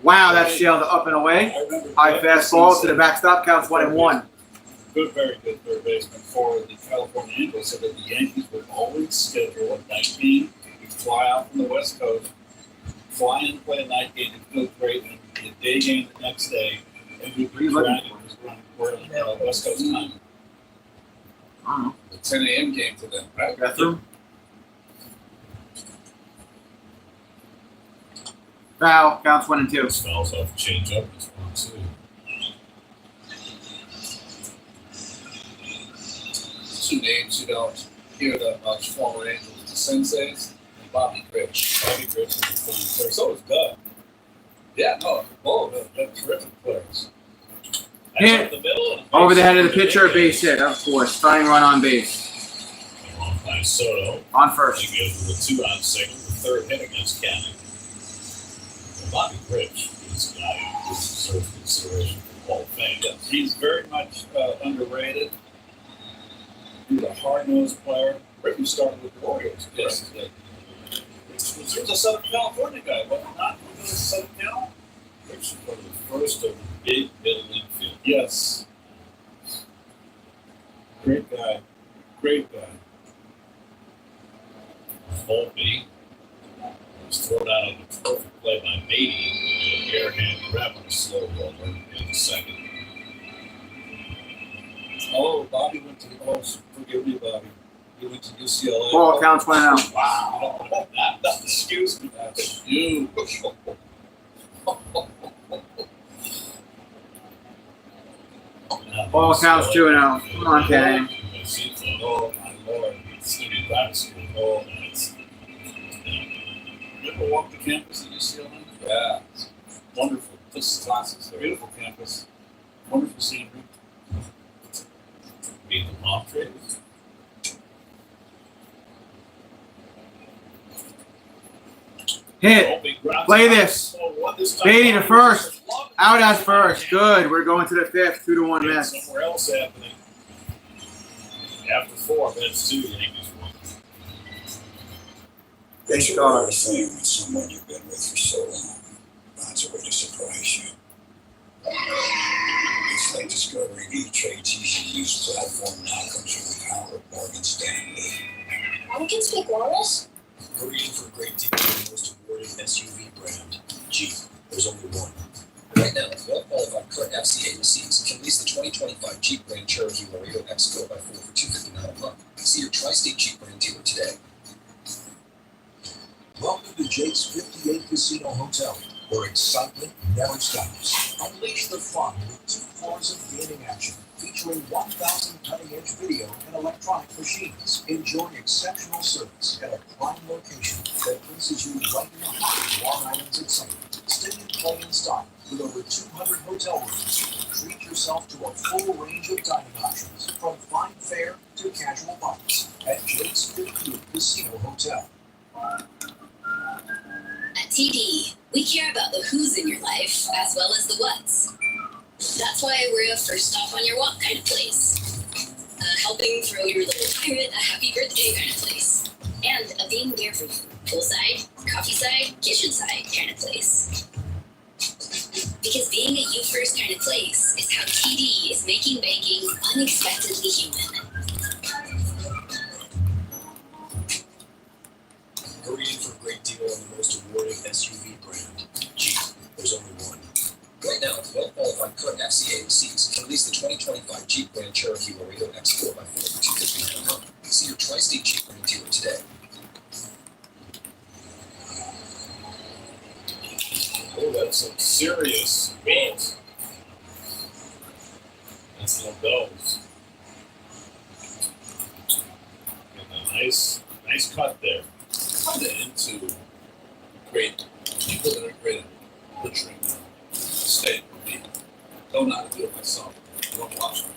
Wow, that sailed up and away. High fastball to the backstop. Counts 1-1. Good, very good third baseman for the California Angels. So that the Yankees would always schedule a night game. You fly out from the West Coast, fly in, play a night game, and feel great, and be a day game the next day. And we're West Coast time. I don't know. The 10 a.m. game for them, right? Bathroom. Foul. Counts 1-2. This fouls off change up. It's 1-2. 2 names you don't hear that much. Former Angels, the Senseis, and Bobby Grich. Bobby Grich is a fun player. So is Doug. Yeah, no, they're terrific players. Hit. Up the middle. Over the head of the pitcher, base hit, of course. Tying run on base. On by Soto. On first. He goes with a 2 on second. The third hit against Canning. Bobby Grich is a guy who deserves consideration for Hall of Fame. Yeah, he's very much underrated. He's a hard-nosed player. Ricky started with the Orioles. Yes, he did. He was a Southern California guy, was he not? He was a Southern Cal? Grich was one of the first of the big middle infield. Yes. Great guy. Great guy. Volpe was thrown out on the perfect play by Beatty. A bare-hand grab on a slow roller in the second. Oh, Bobby went to forgive me, Bobby. He went to UCLA. Ball counts 1-0. Wow. Excuse me. That's you. Ball counts 2-0. Come on, Canning. Oh, my Lord. It's going to be private school. Oh, that's. You ever walk the campus at UCLA? Yeah. It's wonderful. This classes. Beautiful campus. Wonderful scenery. Being the mock trade. Hit. Play this. Beatty to first. Out at first. Good. We're going to the fifth. 2-1 miss. Somewhere else happening. After 4 minutes, 2 Yankees won. There's a rare thing with someone you've been with for so long. Finds a way to surprise you. It's like discovering E-Trade's easy-to-use platform now comes with the power of Morgan Stanley. Mom can speak Walrus? Hurry in for a great deal on the most awarded SUV brand, Jeep. There's only one. Right now, well-qualified current FCA receipts can lease the 2025 Jeep Grand Cherokee Laredo X4x4 for $259 a month. See your Tri-State Jeep brand dealer today. Welcome to Jake's 58 Casino Hotel, where excitement never stops. Unleash the fun with 2 floors of gaming action, featuring 1,000 cutting-edge video and electronic machines. Enjoy exceptional service at a prime location that places you right in the heart of Long Island's excitement. Stay and play in style with over 200 hotel rooms. Treat yourself to a full range of dining options, from fine fare to casual bites, at Jake's 58 Casino Hotel. At TD, we care about the who's in your life as well as the what's. That's why we're a first stop on your walk kind of place. Helping throw your little pirate a happy birthday kind of place. And a being there for you. Poolside, coffee side, kitchen side kind of place. Because being a you first kind of place is how TD is making banking unexpectedly human. Hurry in for a great deal on the most awarded SUV brand, Jeep. There's only one. Right now, well-qualified current FCA receipts can lease the 2025 Jeep Grand Cherokee Laredo X4x4 for $259 a month. See your Tri-State Jeep brand dealer today. Oh, that's some serious beats. That's no those. And a nice cut there. Kind of into great people that are great at butchering steak with me. Don't know how to do it myself. I don't watch them.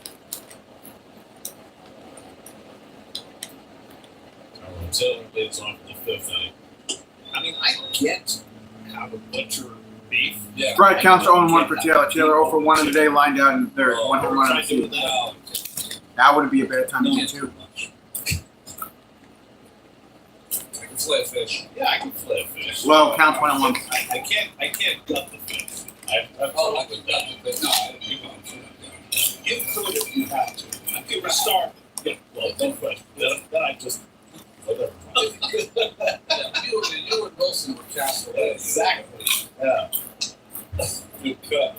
Taylor leads on for the 5th inning. I mean, I get how to butcher beef. Yeah. Strike counts 0-1 for Taylor. Taylor 0 for 1 in the day, line down in the third. 1 home run on the season. That wouldn't be a bad time to get 2. fillet fish. Yeah, I can flip fish. Low, counts 1 and 1. I can't gut the fish. I've Oh, I told could you gut the fish. No, I didn't think I'm sure. you could if you have to. I give it a start. Yeah, well, no question. Then I just whatever. Yeah, you and Wilson were cast away. Exactly. Yeah. Good cut.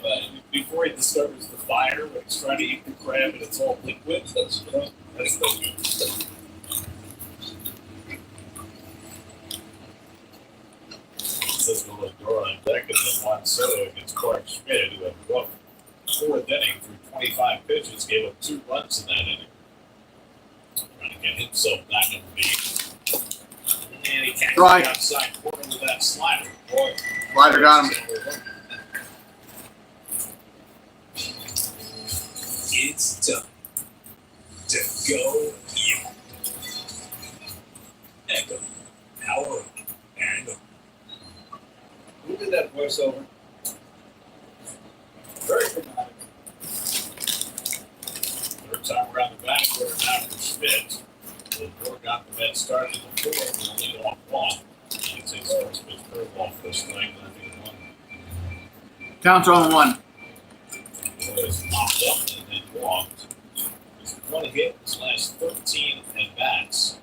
Before he discovers the fire, when he's trying to eat the crab and it's all liquid, that's no good. Says Lindor on deck, and then Juan Soto against Clark Schmidt, who had rough fourth inning through 25 pitches, gave up 2 runs in that inning. Trying to get himself back in the lead. And he catches Right. the outside corner with that slider. Boy, Slider got him. It's time to go yeah. Echo, power up, and Who did that voiceover? very dramatic. Third time around the back quarter now for Schmidt. Lindor got the Mets started in the fourth with a lead off walk. He takes first pitch curveball for a strike, and I think one. Counts 0 and 1. Was popped up and then walked. He's one hit in his last 13 at bats.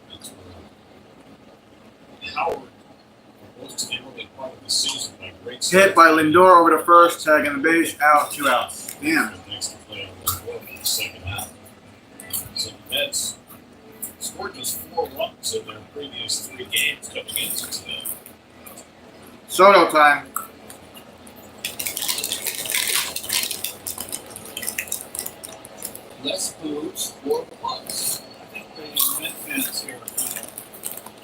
That's where Howard most in the early part of the season by great Hit by Lindor over to first, tagging the base, out, 2 outs. Damn. Next to play on Lindor for the second half. So the Mets scored just 4 runs in their previous 3 games coming into today. Soto time. Less booze, more butts. I think the Met fans here are kind of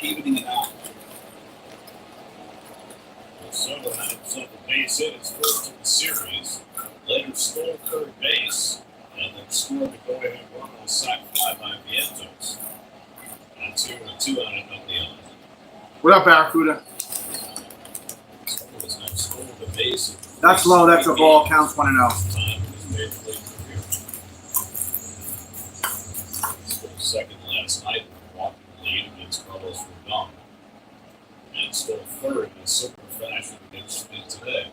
evening it out. Soto had himself a base hit, his first of the series. Later stole third base, and then scored the go-ahead run on a sac fly by Vientos. And 2 out of nothing. What up, Barracuda? Soto has now stolen the base. That's low, that's a ball, counts 1 and 0. Time in his major league career. Stole second last night, walking the lead against Carlos Rodon. And stole third in a similar fashion against Schmidt today.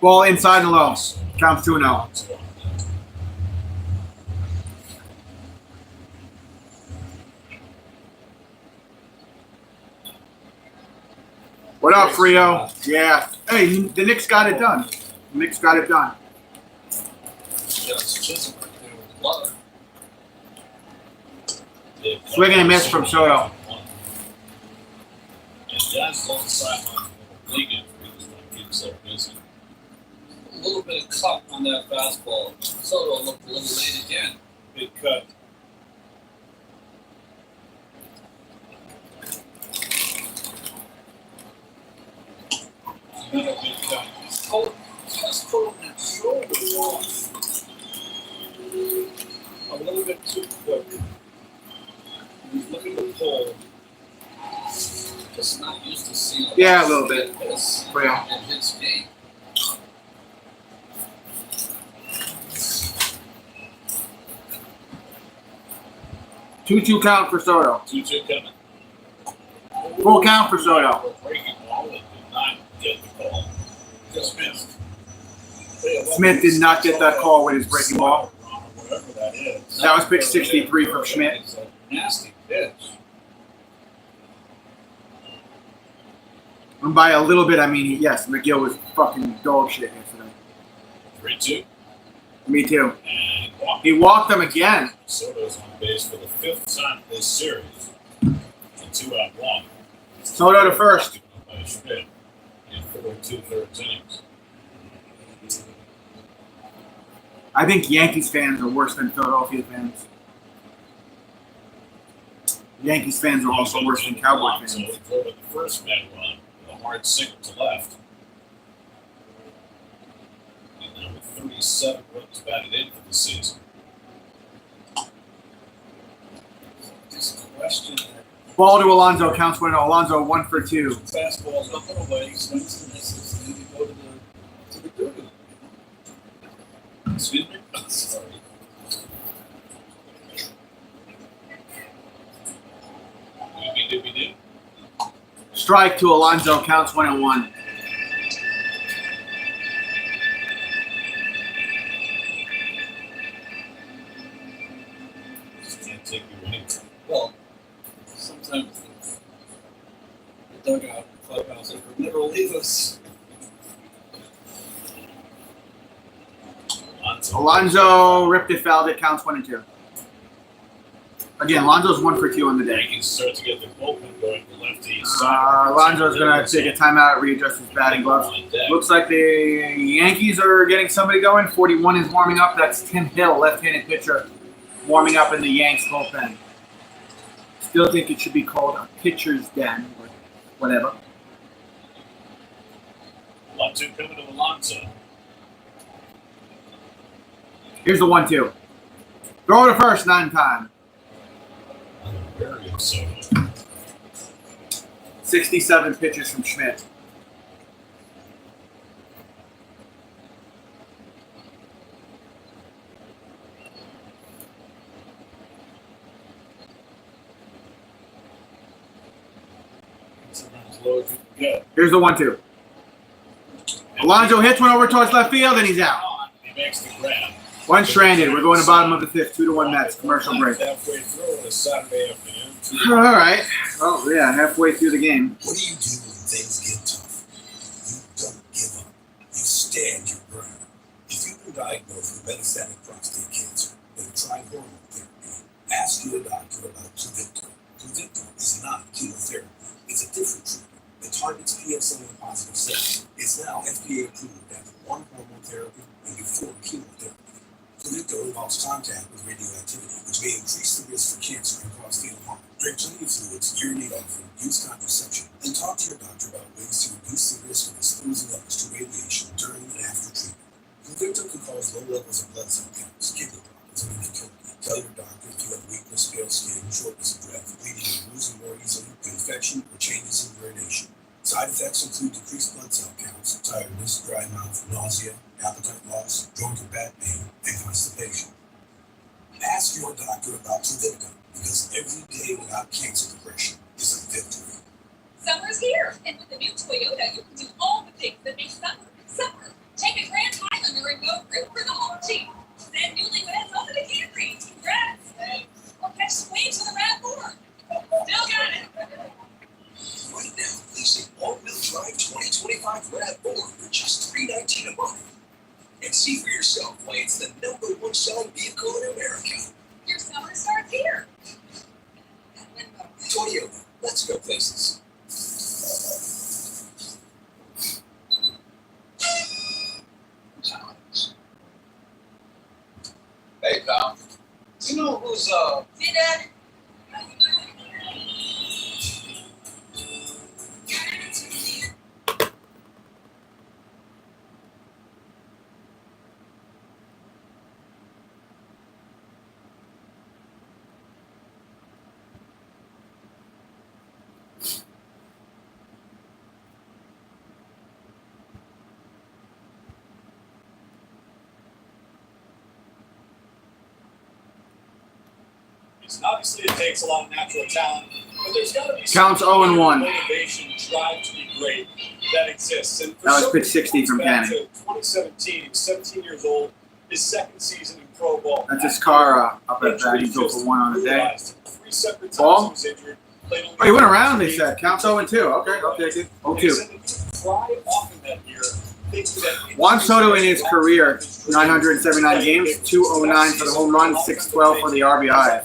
Ball inside and low. Counts 2 and 0. What up, Frio? Yeah. Hey, the Knicks got it done. The Knicks got it done. Just Chisholm right there with love. Swing and a miss from Soto. And Jazz on the sideline for the league injury. He's going to keep himself busy. A little bit of cut on that fastball. Soto looked a little late again. Big cut. Another big cut. Cold, just pulling that shoulder off. A little bit too quick. He's looking to pull. Just not used to seeing Yeah, a little bit. this Frio. in his game. Two count for Soto. 2-2 coming. Full count for Soto. Breaking ball and did not get the call. Just missed. Smith did not get that call with his breaking ball. Whatever that is. That was pitch 63 from Schmidt. It's a nasty pitch. And by a little bit, I mean, yes, McGill was fucking dog shit yesterday. 3-2. Me too. And walk. He walked him again. Soto's on base for the 5th time this series. A 2-out walk. Soto to first. Given up by Schmidt in 4 2/3 innings. I think Yankees fans are worse than Philadelphia fans. Yankees fans are also worse than Cowboy fans. So he drove at the first Met run with a hard single to left. And now with 37 runs batted in for the season. Just a question. Ball to Alonso, counts 1-0. Alonso 1 for 2. Fastball's up and away, swings and misses, and then you go to the doo-doo. Excuse me? Sorry. Doobie-doobie-doo. Strike to Alonso, counts 1-1. Just can't take you anywhere. Well, sometimes the dugout, the clubhouse, they would never leave us. Alonso ripped it, fouled it, counts 1-2. Again, Alonso's 1 for 2 on the day. Yankees start to get the bullpen going. The lefty. Alonso's going to take a timeout, readjust his batting gloves. Looks like the Yankees are getting somebody going. 41 is warming up. That's Tim Hill, left-handed pitcher, warming up in the Yanks bullpen. Still think it should be called a pitcher's den, or whatever. 1-2 coming to Alonso. Here's the 1-2. Throw to first, not in time. Very so. 67 pitches from Schmidt. Sometimes low as you can get. Here's the 1-2. Alonso hits one over towards left field, and he's out. He makes the grab. One stranded. We're going to bottom of the fifth. 2-1 Mets. Commercial break. Halfway through on a Saturday afternoon. All right. Oh, yeah, halfway through the game. What do you do when things get tough? You don't give up. You stand your ground. If you've been diagnosed with metastatic prostate cancer and tried hormone therapy, ask your doctor about Pluvicto. Pluvicto is not chemotherapy. It's a different treatment. It targets PSMA positive cells. It's now FDA approved after 1 hormone therapy and before chemotherapy. Pluvicto involves contact with radioactivity, which may increase the risk for cancer and cause fetal harm. Drink plenty of fluids, urinate often, use contraception, and talk to your doctor about ways to reduce the risk of exposing others to radiation during and after treatment. Pluvicto can cause low levels of blood cell counts, kidney problems, and infertility. Tell your doctor if you have weakness, pale skin, shortness of breath, bleeding and bruising more easily, infection, or changes in urination. Side effects include decreased blood cell counts, tiredness, dry mouth, nausea, appetite loss, joint and back pain, and constipation. Ask your doctor about Pluvicto, because every day without cancer depression is a victory. Summer's here, and with the new Toyota, you can do all the things that make summer summer. Take a Grand Highlander and go root for the home team. Send newlyweds off to the camping. Congrats! Or catch some waves on the RAV4. Still got it. Right now, leasing all-wheel drive 2025 RAV4 for just $319 a month. And see for yourself why it's the #1 selling vehicle in America. Your summer starts here. Toyota, let's go places. Hey, pal. You know who's, See, Dad? Obviously, it takes a lot of natural talent, but there's got to be Counts some 0-1. motivation, drive to be great that exists. And for That was some pitch 60 people, from back Cannon. to 2017, he was 17 years old, his second season in pro ball. That's his car up at bat. He's 0 for 1 on the day. 3 separate times Ball? he was injured. Played only Oh, he went around, they said. Counts 0-2. Okay, good. And he 0-2. said that he cried often that year, thinking that Juan Soto in his career, 979 games, 209 for the home run, 612 for the RBI.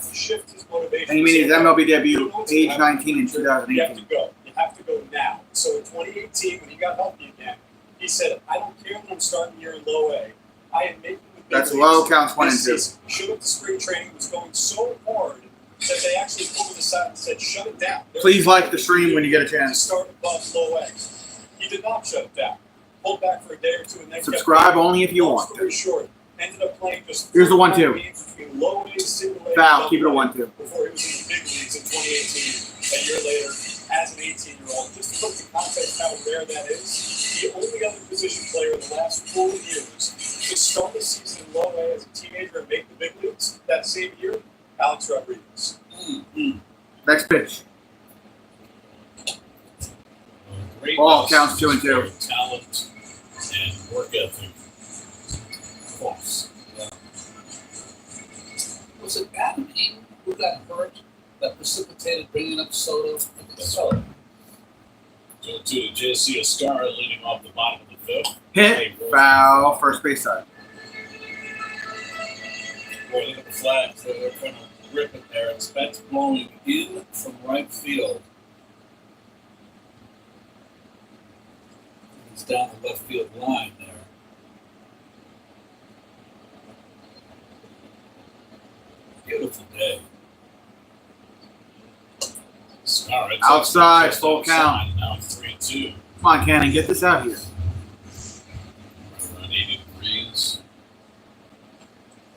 And he made his MLB debut age 19 in You have to 2018. go. You have to go now. So in 2018, when he got healthy again, he said, I don't care that I'm starting the year in low A. I am making the big That's leagues low, counts 1 and this 2. season." Showed up to spring training, was going so hard that they actually pulled him aside and said, shut it down. Please like the stream when you get a To chance. start above low A. He did not shut it down. Pulled back for a day or two and then Subscribe only if you Long want story to. short, ended up playing just Here's the 1-2. 39 games between low A, single A, Foul, and keep it a double 1-2. before he was in the big leagues in 2018, a year later, as an 18-year-old. Just to put the context how rare that is, the only other position player in the last 4 years to start a season in low A as a teenager and make the big leagues that same year? Alex Rodriguez. Next pitch. Great Ball ball counts 2-2. Talent and work ethic. False. Yeah. Was it Adam Eaton who got hurt that precipitated bringing up Soto? I think so. 2-2 to JC Escara leading off the bottom of the fifth. Hit. Foul. First base side. Boy, look at the flag. So they're trying to rip it there. It's That's blowing in from right field. It's down the left field line there. Beautiful day. Escara Outside, full count. Now it's 3-2. Come on, Cannon, get this out here. Around 80 degrees.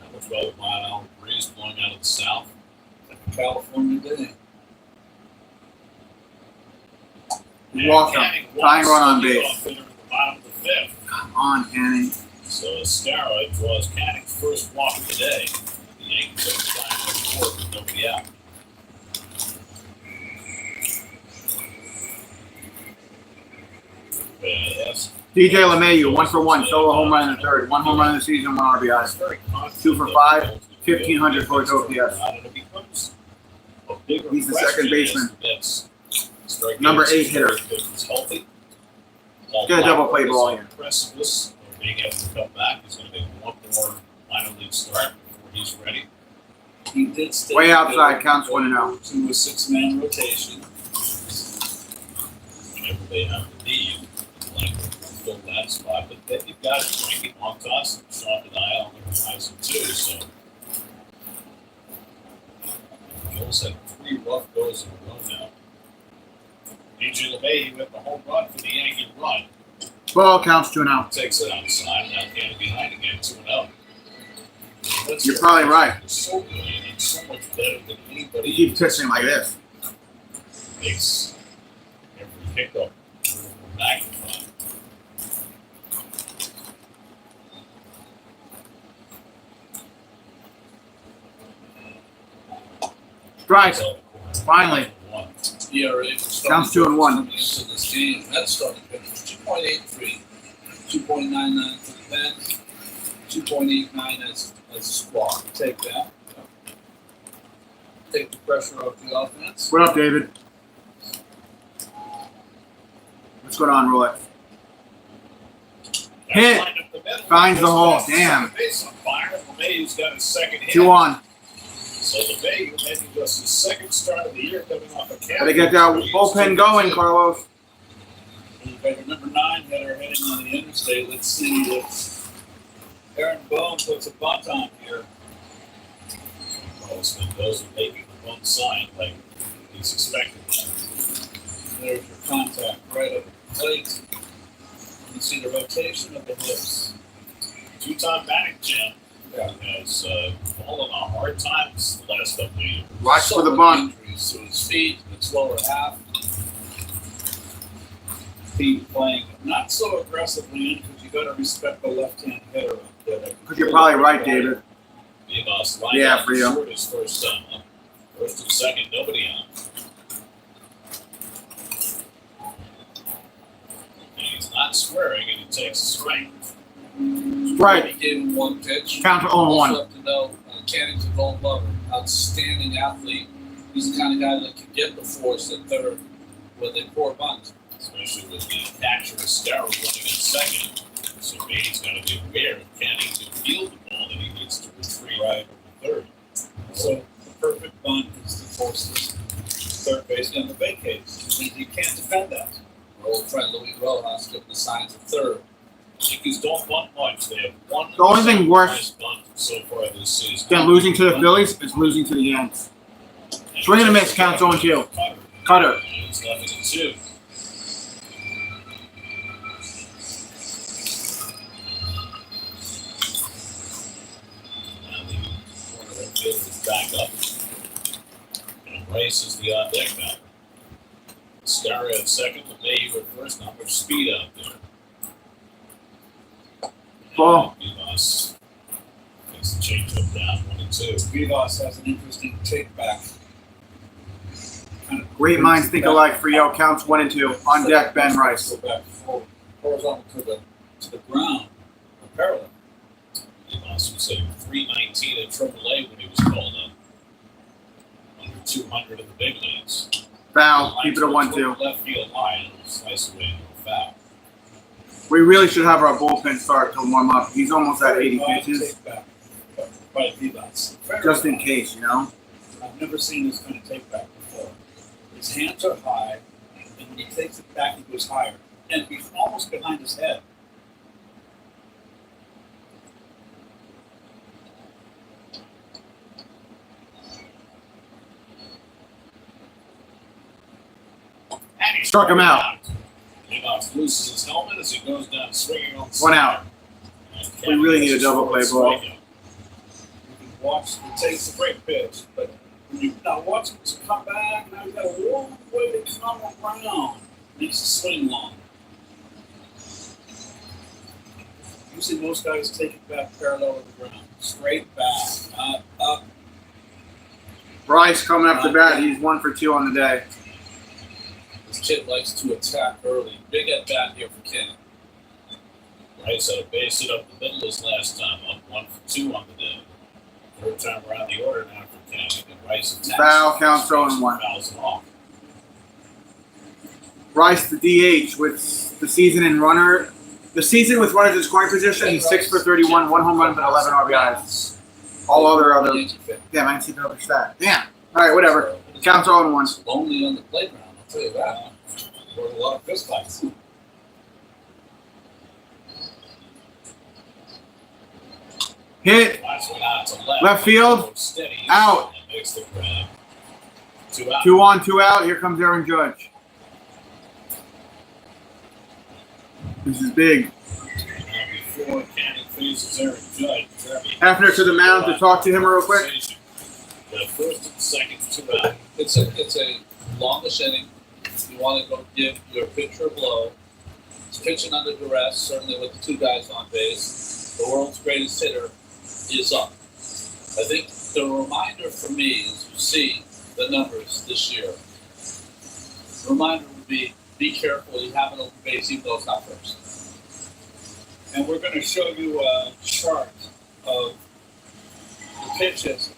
That was 12-mile-an-hour breeze blowing out of the south. Like a California day. Walk him. Tying run on base. Off into the bottom of the fifth. Come on, Cannon. So Escara draws Canning's first walk of the day. The Yankees are trying to score with nobody out. Yes. DJ LeMahieu, 1 for 1, solo home run in the third. 1 home run in the season, 1 RBI. 2 for 5, 1,500 for his OPS. He's the second baseman. Number 8 hitter. Get a double play ball here. Precipice of being able to come back. He's going to make one more minor league start before he's ready. He did stay Way outside, counts 1-0. to a 6-man rotation. Whenever they have the need, like to fill that spot. But then you've got Frankie Montas and Sean Denial on the horizon too. So the Bills had 3 rough goes in a row now. DJ LeMahieu with the home run for the Yankee run. Ball counts 2-0. Takes it outside. Now Cannon behind again, 2-0. You're probably right. They're so good and so much better than anybody. He keeps pitching like this. Makes every hiccup magnified. Strike. Finally. ERA Counts 2-1. into this game. That's starting pitch 2.83, 2.99 for the bench, 2.89 as a squad. Take that. Take the pressure off the offense. What up, David? What's going on, Roy? Hit. Finds the hole. Damn. LeMahieu's got his second hit. 2-1. So LeMahieu making just his second start of the year coming off a camp. Gotta get that bullpen going, Carlos. We've got your number 9 hitter heading on the interstate. Let's see if Aaron Boone puts a bunt on here. Carlos Mendoza making the bunt sign like he's expected. There's your contact right over the plate. You see the rotation of the hips. 2-time batting champ. Has fallen on hard times the last couple of years. Watch for the bunt. Injuries to his feet, its lower half. Feet playing not so aggressively because you got to respect the left-hand hitter. Because you're probably right, David. Emos Yeah, for you. short his first time up. First and second, nobody out. And he's not swearing, and he takes a strike. Strike. He gave him 1 pitch. Count to Also 0-1. have to know, Canning's a gold lover, outstanding athlete. He's the kind of guy that can get the force at third with a poor bunt. Especially with the catcher Escara running in second. So Beatty's got to be aware if Canning can field the ball, then he needs to retreat right over third. So the perfect bunt is to force this third baseman on the vacate. You can't defend that. Our old friend Louis Rojas took the signs of third. Yankees don't bunt much. They have one. The only thing worse bunt so far this season. than losing to the Phillies is losing to the Yankees. Swing and a miss, counts 0-2. Cutter. It's 0-2. Now the corner infielder is back up. And Rice is the on deck batter. Escara at second, LeMahieu at first. Not much speed out there. Ball. Emos Gets the changeup down 1-2. Vivas has an interesting take back. Great minds think alike for Yo. Counts 1-2. On deck, Ben Rice. Go back forward, horizontal to the ground, parallel. Vivas was hitting .319 in AAA when he was called up. Under 200 in the big leagues. Foul. Keep it a 1-2. Left field line. Slice away into a foul. We really should have our bullpen start to warm up. He's almost at 80 pitches. By Vivas. Just in case, you know? I've never seen this kind of take back before. His hands are high, and when he takes it back, he goes higher. And he's almost behind his head. And he Struck him out. Vivas loses his helmet as he goes down swinging on the 1 out. We really need a double play ball. You can watch, it takes a great pitch, but when you now watch him come back, now he's got a long way to come around. Needs to swing long. Usually most guys take it back parallel with the ground. Straight back, up. Bryce coming up the bat. He's 1 for 2 on the day. This kid likes to attack early. Big at bat here for Ken. Rice had a base hit up the middle his last time, up 1 for 2 on the day. Third time around the order now for Ken. And Rice attacks. Foul, count 0-1. Fouls him off. Rice, the DH, with the season in runner. The season with runners in scoring position, he's 6 for 31, 1 home run, but 11 RBIs. All other. Damn, I didn't see the other stat. Damn. All right, whatever. Counts 0-1. Lonely on the playground, I'll tell you that. There were a lot of fist fights. Hit. Left field. Out. 2 out. 2 on, 2 out. Here comes Aaron Judge. This is big. Before Cannon faces Aaron Judge, Hefner to the mound to talk to him real quick. The first and second 2 out. It's a longish inning. You want to go give your pitcher a blow. He's pitching under duress, certainly with the 2 guys on base. The world's greatest hitter is up. I think the reminder for me is you see the numbers this year. The reminder would be careful. You have an open base even though it's not first. And we're going to show you a chart of the pitches.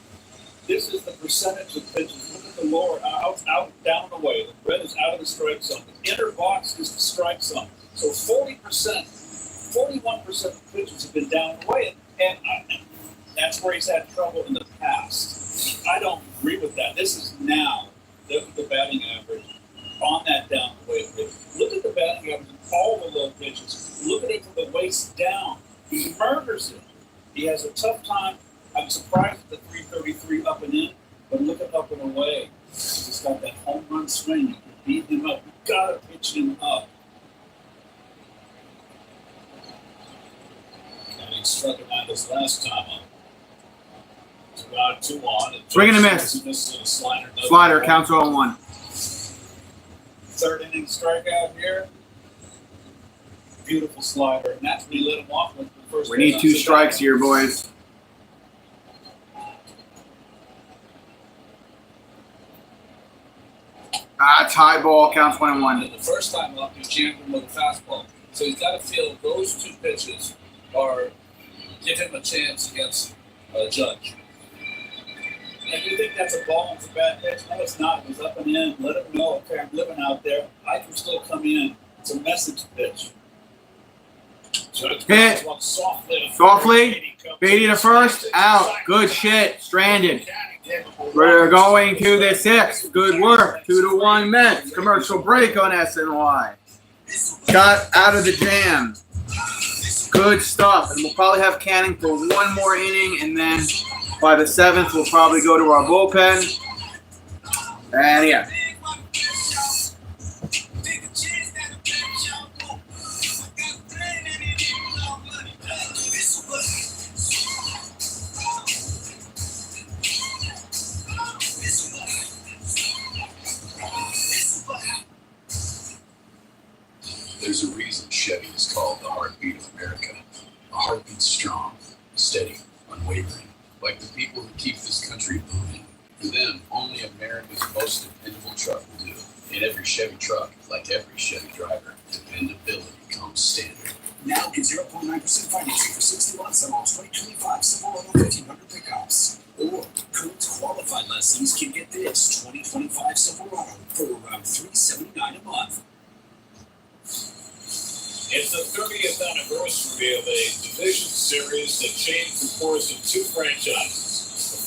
This is the percentage of pitches. Look at the lower, out, down and away. The red is out of the strike zone. The inner box is the strike zone. So 40%, 41% of pitches have been down and away. And that's where he's had trouble in the past. I don't agree with that. This is now the batting average on that down and away pitch. Look at the batting average of all the low pitches. Look at it from the waist down. He murders it. He has a tough time. I'm surprised at the 333 up and in, but look at up and away. He's got that home run swing. You can beat him up. You've got to pitch him up. And he struck him out his last time up. 2 out, 2 on. Swing and a miss. Slider, counts 0-1. Third inning strikeout here. Beautiful slider. And that's when he let him off with the first. We need 2 strikes here, boys. Tie ball, counts 1-1. And the first time up, you jammed him with a fastball. So he's got to feel those 2 pitches are give him a chance against Judge. And you think that's a ball and it's a bad pitch? No, it's not. It was up and in. Let him know, okay, I'm living out there. I can still come in. It's a message pitch. Hit. Softly. Beatty to first. Out. Good shit. Stranded. We're going to the 6th. Good work. 2-1 Mets. Commercial break on SNY. Got out of the jam. Good stuff. And we'll probably have Canning for 1 more inning, and then by the 7th, we'll probably go to our bullpen. And yeah. There's a reason Chevy is called the heartbeat of America. A heartbeat strong, steady, unbreakable. unwavering, like the people who keep this country moving. For them, only America's most dependable truck will do. In every Chevy truck, like every Chevy driver, dependability comes standard. Now get 0.9% financing for 60 months on all 2025 Silverado 1500 pickups. Or current qualified lessons can get this 2025 Silverado for around $379 a month. It's the 30th anniversary of a division series that changed the course of two franchises.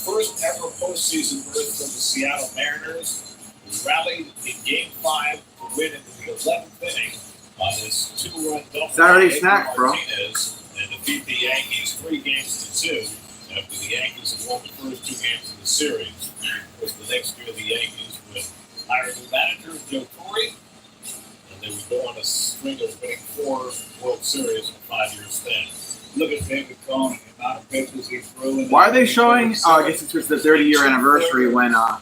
The first ever postseason berth for the Seattle Mariners, who rallied in Game 5 to win into the 11th inning on this two-run double Saturday by snack, bro. Martinez and defeat the Yankees 3-2 after the Yankees had won the first two games of the series. Of course, the next year the Yankees would hire new manager Joe Torre, and they would go on a string of winning 4 World Series in a 5-year span. Look at David Cohn, the amount of pitches he threw. Why are they showing? I guess it's just the 30-year anniversary when the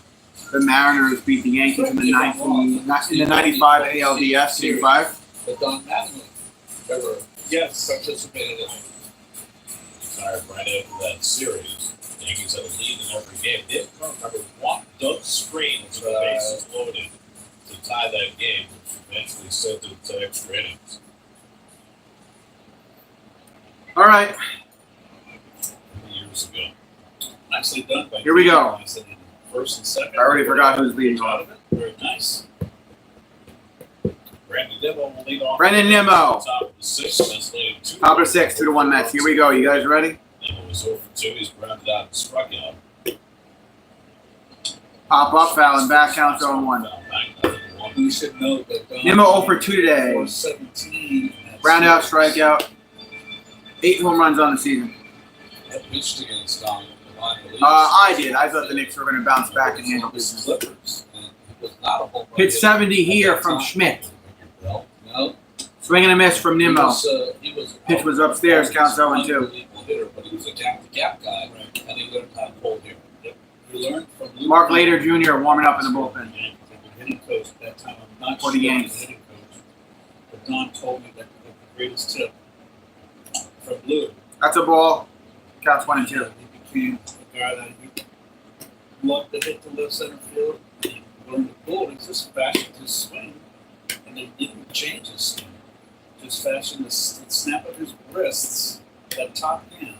Mariners beat the Yankees in the 95 ALDS Game 5. But Don Mattingly ever participated in it. Retired right after that series. The Yankees had a lead in every game. They remember one Doug Screen with the bases loaded to tie that game, which eventually sent it to extra innings. All right, Years ago. Nicely done by here we go. First and second. I already forgot who's leading off. Very nice. Brandon Nimmo will lead off. Brandon Nimmo. Top of the sixth. That's leading 2. Top of 6, 2-1 Mets. Here we go. You guys ready? Nimmo was 0 for 2. He's grounded out and struck out. Pop up, foul, and back count 0-1. You should know that Don Nimmo 0 for 2 today. 417. Ground out, strikeout. 8 home runs on the season. I pitched against Don. I did. I thought the Knicks were going to bounce back and handle business. Clippers. And it was not a home run Hit hit 70 here at that from time. Schmidt. Well, no. Swing and a miss from Nimmo. He was Pitch was upstairs, counts 0-2. unbelievable hitter, but he was a gap-to-gap guy, and he learned how to hold here. He learned from Luke Mark Later Jr. warming up in the bullpen. hitting coach at that time. I'm not For sure the he was Yankees. the hitting coach, but Don told me that the greatest tip from Lou. That's a ball. Counts 1 and 2. He became a guy that he loved to hit the left center field. He learned to pull. He just fashioned his swing, and he didn't change his swing. Just fashioned the snap of his wrists, that top hand,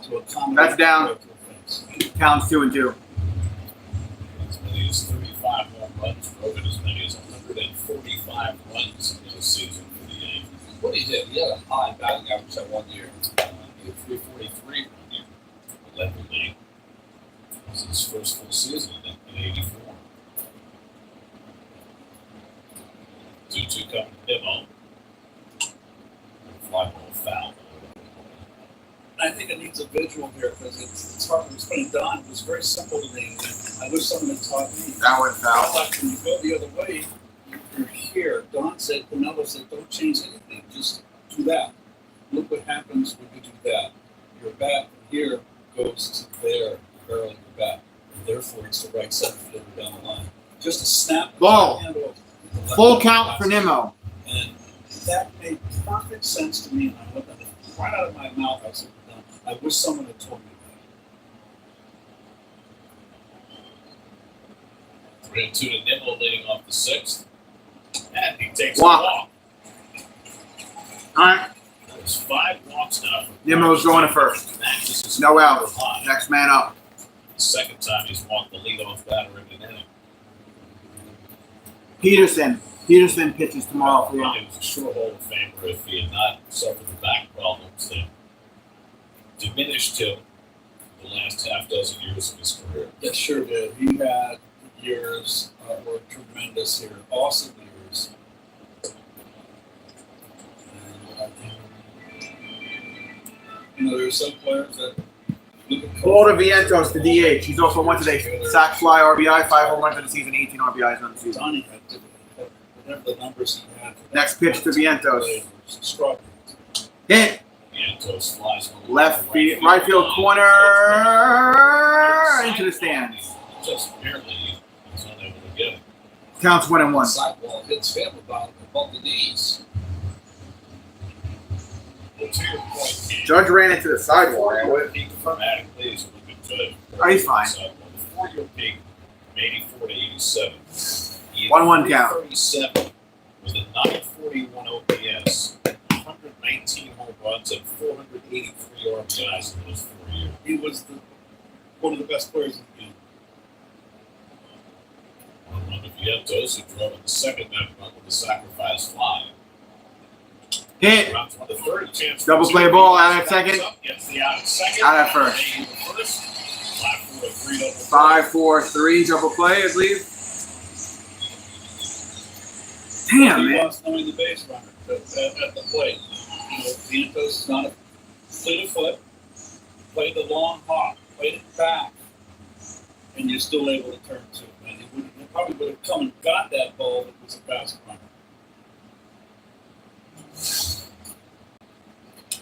to accommodate. That's down. the offense. Counts 2 and 2. As many as 35 home runs, drove in as many as 145 runs in the season for the Yankees. What he did, he had a high batting average that 1 year. He had 343 one year. Led the league. It was his first full season in 84. 2-2 coming to Nimmo. Fly ball foul. I think it needs a visual here because it's hard to explain. Don was very simple to me. I wish someone had taught me. That one I foul. thought when you go the other way, you're here. Don said, Pinello said, don't change anything. Just do that. Look what happens when you do that. Your bat from here goes to there, barrel of your bat. And therefore, it's the right center fielder down the line. Just a snap. Ball. Handle, Full count for Nimmo. And that made perfect sense to me. And I looked at it right out of my mouth. I said, I wish someone had told me that. 3-2 to Nimmo leading off the sixth. And he takes Walk. a walk. All right. There's 5 walks now. Nimmo's going to first. Matches his No career outs. high. Next man up. The second time he's walked the leadoff batter in an inning. Peterson. Peterson pitches tomorrow for He you. was a sure Hall of Famer if he had not suffered the back problems that diminished him the last half dozen years of his career. It sure did. He had years were tremendous here, awesome years. And, there's some players that look at Ball to Vientos, the DH. He's also won today. Sack, fly, RBI, 5 home runs in the season, 18 RBIs on the season. Donnie had whatever the numbers he had. Next pitch to Vientos. Extraordinary. Hit. Vientos flies on the Left field, right field corner into the stands. Just barely. He's unable to get it. Counts 1 and 1. Sidewall hits him above the knees. Well, to your point, Keith, Judge ran into the sidewalk. four-year peak dramatically is looking good. Oh, he's fine. The four-year peak, from 84 to 87. 1-1 count. 37 with a 941 OPS, 119 home runs, and 483 RBIs in those 4 years. He was one of the best players in the game. One of Vientos, who drove in the second that run with a sacrifice fly. Hit. Rounds one to third, a chance for Double two. play ball out at second. Gets the out at second. Out at first. 5-4-3 double play. 5-4-3 double play, I believe. Damn, He man. lost knowing the base runner at the plate. You know, Vientos is not a fleet of foot. Played the long hop, played it back, and you're still able to turn to it. And he probably would have come and got that ball if it was a fast runner.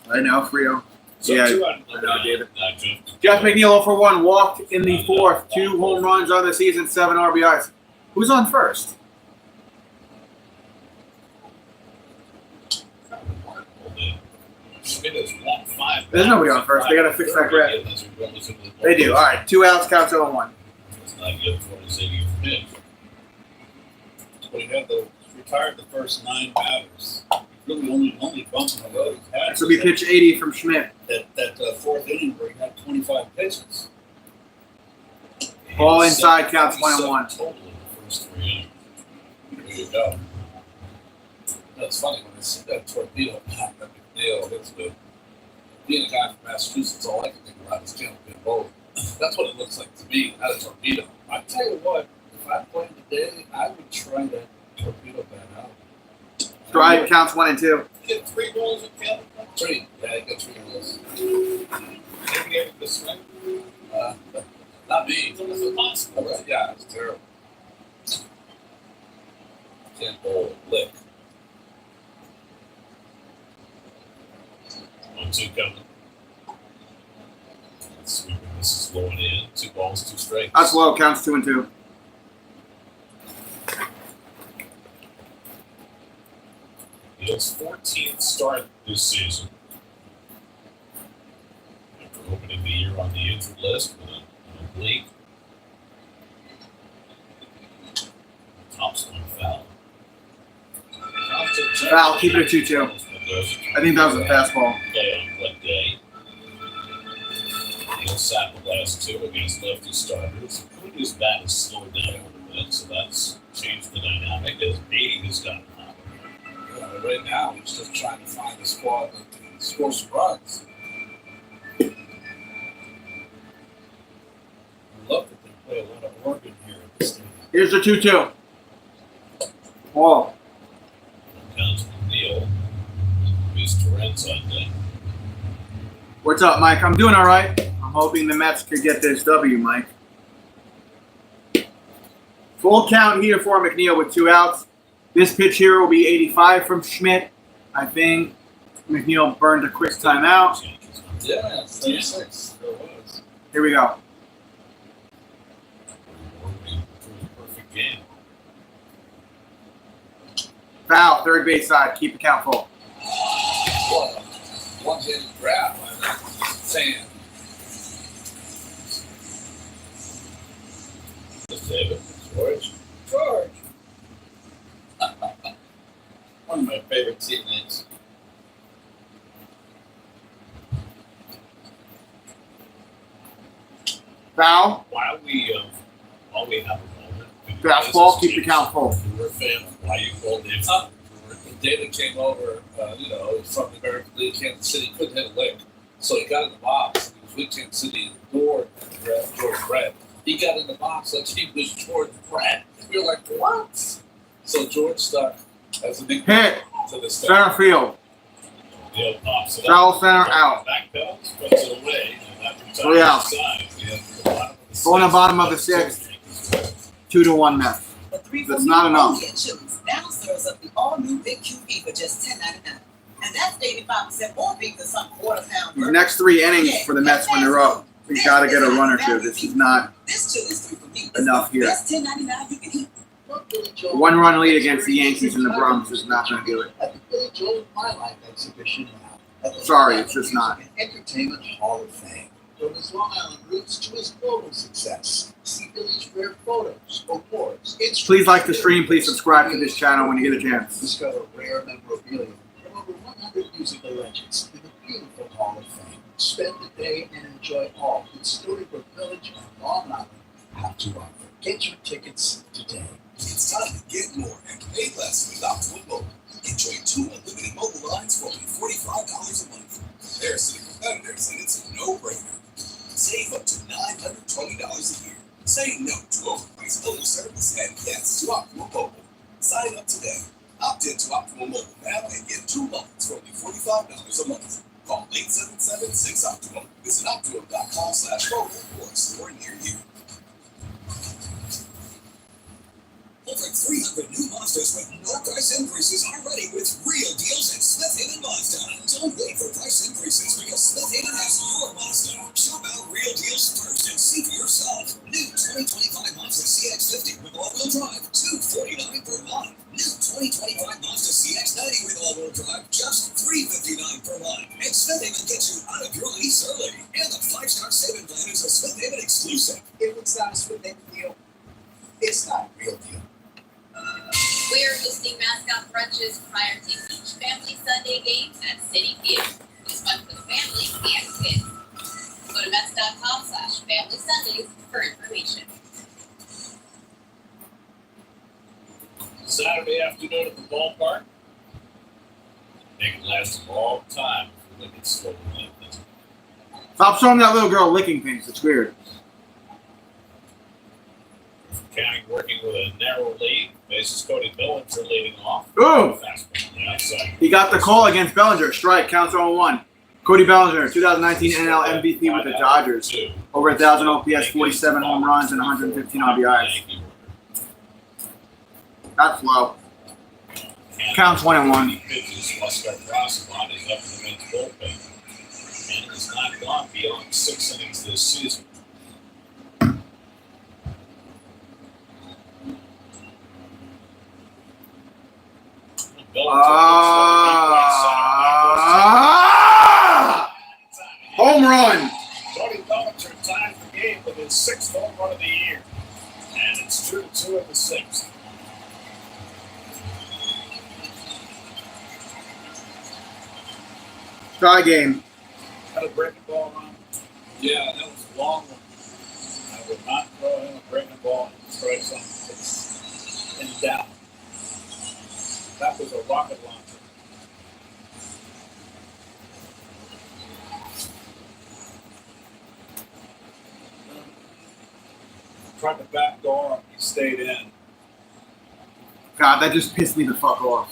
I know, Frio. So Yeah, 2 out of I know, David. Jeff. Jeff McNeil 0-for-1, walked in the fourth. 2 home runs on the season, 7 RBIs. Who's on first? There's nobody on first. They got to fix that grab. They do. All right, 2 outs, counts 0-1. It's not good for his 80th pitch. But he had retired the first 9 batters. Really only bumping the road. This will be pitch 80 from Schmidt. That fourth inning where he had 25 pitches. Ball inside, counts 1-1. Total in the first 3 innings. There you go. That's funny when they see that torpedo. That McNeil hits good. Being a guy from Massachusetts, all I can think about is Champion Bowl. That's what it looks like to me, not a torpedo. I tell you what, if I played today, I would try that torpedo bat out. Stride counts 1 and 2. Get 3 goals in Canada. 3. Yeah, he got 3 goals. Maybe get the swing. Not me. It's impossible. Yeah, it's terrible. Can't bowl, lick. 1-2 coming. Sweeping. This is low and in. 2 balls, 2 strikes. That's low, counts 2 and 2. His 14th start this season. After opening the year on the injured list with an oblique. Tops one foul. Foul, keep it at 2-2. I think that was a fastball. Day on what day? He'll sat the last 2 against lefty starters. Acuna's bat has slowed down a little bit, so that's changed the dynamic as Beatty has gotten hot. Right now, he's just trying to find a squad that can score some runs. I love that they play a lot of organ here at the stadium. Here's the 2-2. Ball. Counts McNeil. Luis Torrens on deck. What's up, Mike? I'm doing all right. I'm hoping the Mets could get this W, Mike. Full count here for McNeil with 2 outs. This pitch here will be 85 from Schmidt. I think McNeil burned a quick timeout. Yeah, 36. There was. Here we go. Perfect game. Foul, third base side. Keep the count full. What a one-handed grab by that fan. David. George. One of my favorite teammates. Foul. While we have a moment. Fastball, keep the count full. We're a fan of why you called him. When David came over, from the American League, Kansas City, couldn't hit a lick. So he got in the box. He was with Kansas City, adored George Brett. He got in the box like he was George Brett. We were like, what? So George stuck as a nickname Hit. to this day. Center field. Neil pops it Foul up. center out. Back pedals, puts it away. And that returns 3 out. inside. We have the bottom of the Going to sixth. bottom of the 6th. 2-1 Mets. That's not enough. Now serves up the all-new Big QP for just $10.99. And that's 85% more beef than some quarter-pound. These next 3 innings for the Mets when they're up, we got to get a run or 2. This is not This too is 3 for me. enough here. That's $10.99 you can eat. 1-run lead against the Yankees and the Bronx is not going to do it. At the Billy Joel My Life exhibition Sorry, it's just not. Entertainment Hall of Fame. From his Long Island roots to his global success. See Billy's rare photos, awards, Please like the stream. Please subscribe to this channel when you get a chance. Discover rare memorabilia from over 100 musical legends in the beautiful Hall of Fame. Spend the day and enjoy all that Storybook Village and Long Island have to offer. Get your tickets today. It's time to get more and pay less with Optimum Mobile. Enjoy 2 unlimited mobile lines for only $45 a month. There's the competitors, and it's a no-brainer. Save up to $920 a year. Say no to overpriced mobile service and yes to Optimum Mobile. Sign up today. Opt into Optimum Mobile now and get 2 lines for only $45 a month. Call 877-6-OPTIMUM. Visit Optimum.com/mobile or a store near you. Over 300 new Mazdas with no price increases already with real deals at Smith Haven Mazda. Don't wait for price increases because Smith Haven has your Mazda. Shop out real deals first and see for yourself. New 2025 Mazda CX-50 with all-wheel drive, $249 per month. New 2025 Mazda CX-90 with all-wheel drive, just $359 per month. And Smith Haven gets you out of your lease early. And the 5-star saving plan is a Smith Haven exclusive. If it's not a Smith Haven deal, it's not a real deal. We are hosting mascot brunches prior to each family Sunday games at City Field. It's fun for the family and kids. Go to Mets.com/Family Sundays for information. Saturday afternoon at the ballpark. They can last a long time if we get slow like this. Stop showing that little girl licking things. It's weird. County working with a narrow lead. Bases Cody Bellinger leading off. Ooh! Fastball on the outside. He got the call against Bellinger. Strike. Counts 0-1. Cody Bellinger, 2019 NL MVP with the Dodgers. Over 1,000 OPS, 47 home runs, and 115 RBIs. That's low. Counts 1-1. Pitches. Oscar Grasslot is up in the men's bullpen. And has not gone beyond 6 innings this season. Home run! Cody Bellinger ties the game with his 6th home run of the year. And it's 2-2 in the 6th. Tie game. Had a breaking ball on. Yeah, that was a long one. I would not throw him a breaking ball and strike something in doubt. That was a rocket launcher. Tried to back door, he stayed in. God, that just pissed me the fuck off.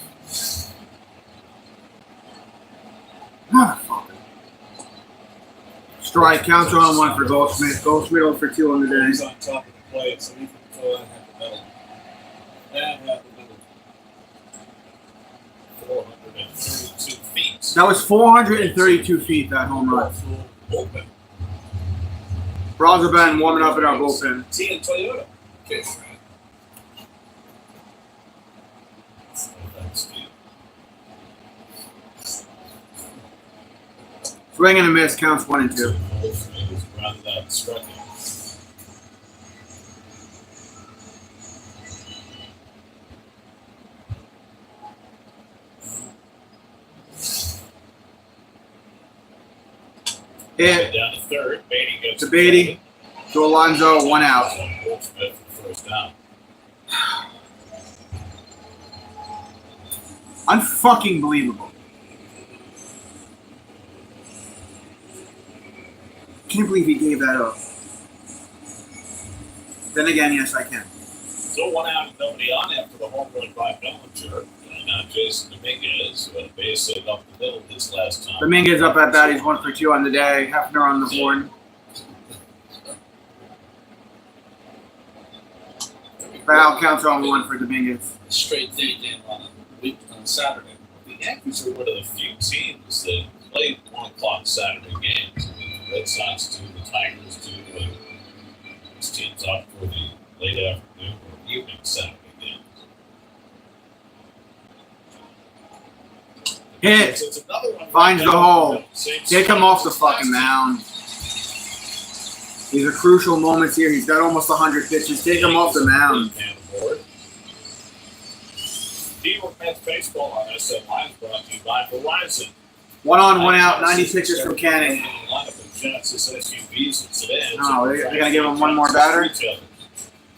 Motherfucker. Strike. Counts 1-1 for Goldschmidt. Goldschmidt 0 for 2 on the day. He's on top of the plate, so he can throw that at the middle. And at the middle. 432 feet. That was 432 feet, that home run. Open. Bras have been warming up in our bullpen. T and Toyota. Okay, Swing and a miss. Counts 1 and 2. Hit down to third. Beatty gets to Beatty. To Alonso. 1 out. First down. Unfucking believable. Can't believe he gave that up. Then again, yes, I can. So 1 out and nobody on after the home run by Bellinger. Now Jason Dominguez, base hit up the middle this last time. Dominguez up at bat. He's 1 for 2 on the day. Hefner on the horn. Foul. Counts 1 for Dominguez. Straight day game on Saturday. The Yankees are one of the few teams that played 1 o'clock Saturday games. The Red Sox do, the Tigers do, and these teams opt for the late afternoon or evening Saturday games. Hit. It's another one Finds right the now. hole. Same Take him off the fucking mound. These are crucial moments here. He's got almost 100 pitches. Take him off the mound. Teamwork Mets baseball on SM Live brought to you by Verizon. 1 on, 1 out, 90 pitches from Canning. Oh, they're going to give him one more batter?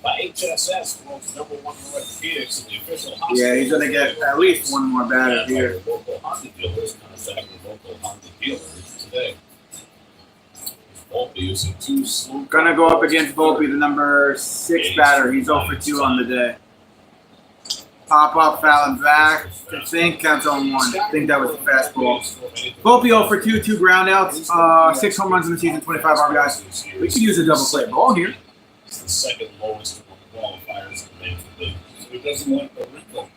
By HSS, world's #1 orthopedics and the official hospital. Yeah, he's going to get at least one more batter here. Local Honda dealers, contact with local Honda dealers today. Volpe using 2 slow. Going to go up against Volpe, the number 6 batter. He's 0 for 2 on the day. Pop up, foul and back. I think counts on 1. I think that was the fastball. Volpe 0 for 2, 2 ground outs, 6 home runs in the season, 25 RBIs. We could use a double play ball here. It's the second lowest among qualifiers in the Major League. So he doesn't want the wrinkle.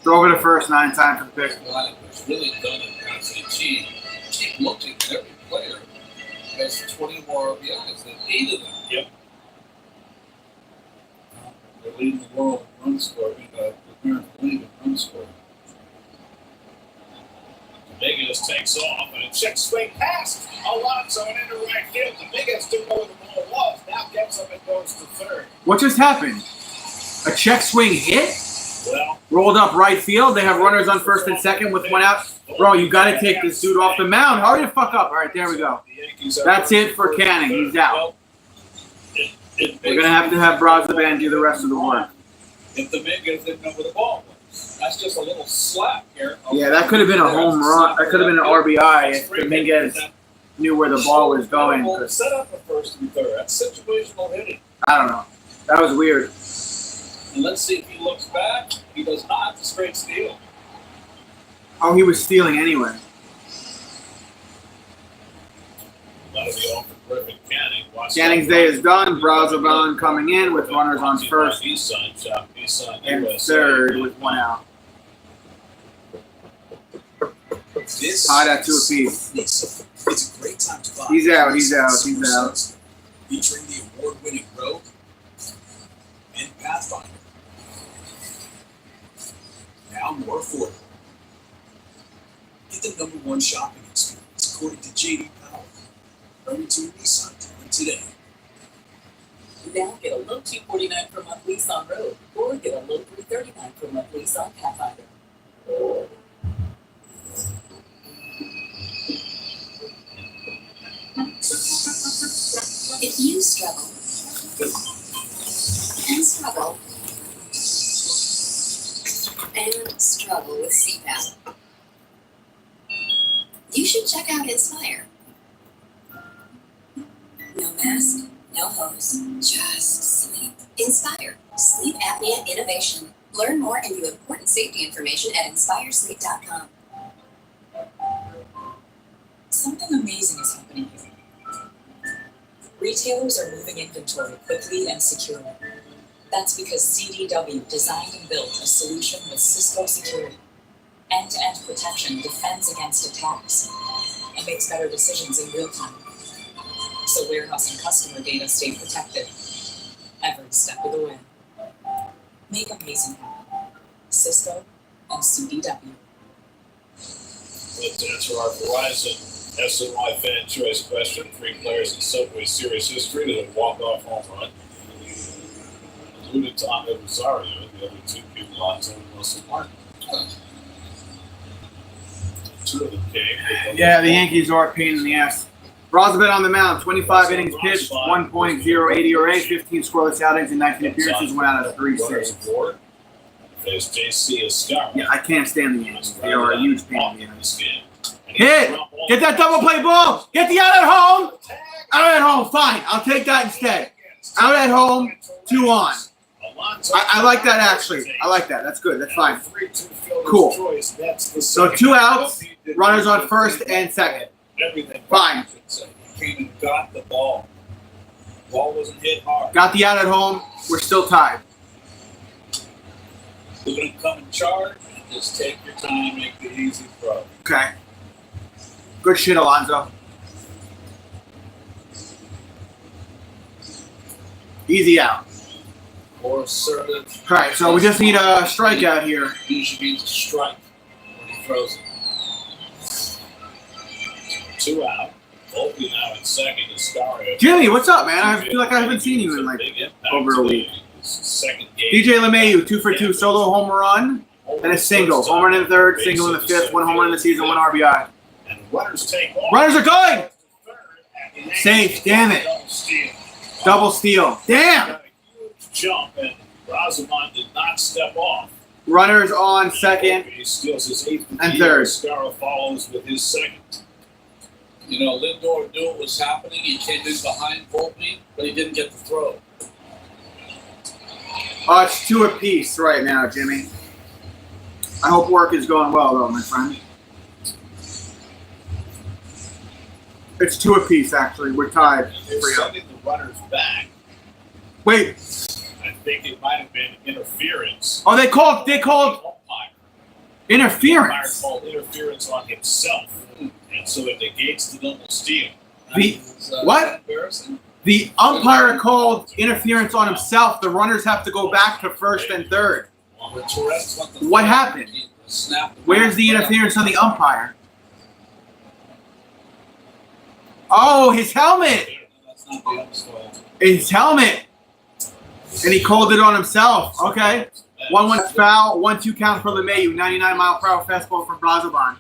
Throw over to first, 9 times for the pick. What's really done in SAT, keep looking at every player has 20 more RBIs than 8 of them. Yep. They're leading the world in run scoring, the American League in run scoring. Dominguez takes off and a check swing pass. Alonso and into right field. Dominguez didn't know where the ball was. Now gets up and goes to third. What just happened? A check swing hit? Well, Rolled up right field. They have runners on first and second with 1 out. Bro, you got to take this dude off the mound. Hurry the fuck up. All right, there we go. That's it for Canning. He's out. We're going to have Brazaban do the rest of the work. If Dominguez didn't know where the ball was, that's just a little slap here. Yeah, that could have been a home run. That could have been an RBI if Dominguez knew where the ball was going. Set up the first and third. That's situational hitting. I don't know. That was weird. And let's see if he looks back. He does not. It's a straight steal. Oh, he was stealing anyway. that'll be all for Griffin Canning. Canning's day is done. Brazaban coming in with runners on first and third with 1 out. Tied at 2 apiece. It's a great time to buy. He's out. Featuring the award-winning Rogue and Pathfinder. Now more affordable. Get the #1 shopping experience according to J.D. Power. Hurry to a Nissan dealer today. Now get a low $249 per month lease on Rogue, or get a low $339 per month lease on Pathfinder. If you struggle with CPAP, you should check out Inspire. No mask, no hose, just sleep. Inspire, sleep apnea innovation. Learn more and view important safety information at inspiresleep.com. Something amazing is happening here. Retailers are moving inventory quickly and securely. That's because CDW designed and built a solution with Cisco security. End-to-end protection defends against attacks and makes better decisions in real time. So warehouse and customer data stay protected every step of the way. Make amazing happen. Cisco and CDW. Let's answer our Verizon SNY fan choice question. 3 players in Subway Series history that have walked-off home run. Included Tommy Rosario, the other 2 people on Tony Russell Martin. 2 of them came. Yeah, the Yankees are a pain in the ass. Brazaban on the mound, 25 innings pitched, 1.08 ERA, 15 scoreless outings in 19 appearances, 1 out of 3 saves. There's JC Escarra. Yeah, I can't stand the Yankees. They are a huge pain in the ass. Hit! Get that double play ball! Get the out at home! Out at home, fine. I'll take that instead. Out at home, 2 on. I like that actually. I like that. That's good. That's fine. Cool. So 2 outs, runners on first and second. Fine. Came and got the ball. Ball wasn't hit hard. Got the out at home. We're still tied. We're going to come and charge and just take your time, make the easy throw. Okay. Good shit, Alonzo. Easy out. More assertive. All right, so we just need a strikeout here. Usually means a strike when he throws it. 2 out. Volpe now at second. Escario. Jimmy, what's up, man? I feel like I haven't seen you in like over a week. Second game. DJ LeMahieu, 2 for 2, solo home run and a single. Home run in the third, single in the fifth, 1 home run in the season, 1 RBI. And runners take off. Runners are going! Safe, damn it. Double steal. Damn! Got a huge jump, and Rosamond did not step off. Runners on second. He steals his 8th And third. Escario follows with his second. You know, Lindor knew what was happening. He came in behind Volpe, but he didn't get the throw. Oh, it's 2 apiece right now, Jimmy. I hope work is going well, though, my friend. It's 2 apiece, actually. We're tied. They're sending the runners back. Wait. I think it might have been interference. Oh, they called Umpire interference. called interference on himself, and so it negates the double steal. What? The umpire called interference on himself. The runners have to go back to first and third. What happened? Where's the interference on the umpire? Oh, his helmet. His helmet. And he called it on himself. Okay. 1-1 foul. 1-2 count for LeMahieu. 99-mile-per-hour fastball from Brazoban.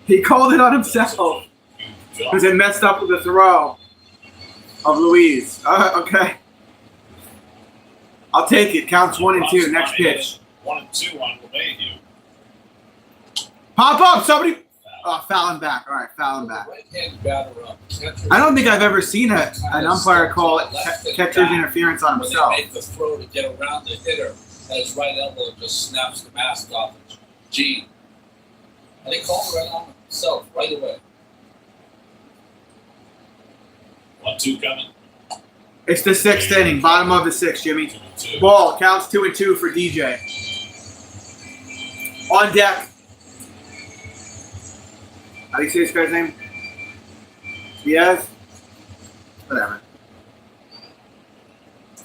He called it on himself because it messed up with the throw of Luis. Okay. I'll take it. Counts 1 and 2. Next pitch. 1 and 2 on LeMahieu. Pop up, somebody. Oh, foul him back. All right, foul him back. I don't think I've ever seen an umpire call catcher's interference on himself. When they make the throw to get around the hitter, and his right elbow just snaps the mask off of Gene. And they called it right on himself right away. 1-2 coming. It's the 6th inning, bottom of the 6th, Jimmy. Ball counts 2 and 2 for DJ. On deck. How do you say this guy's name? Diaz? Whatever.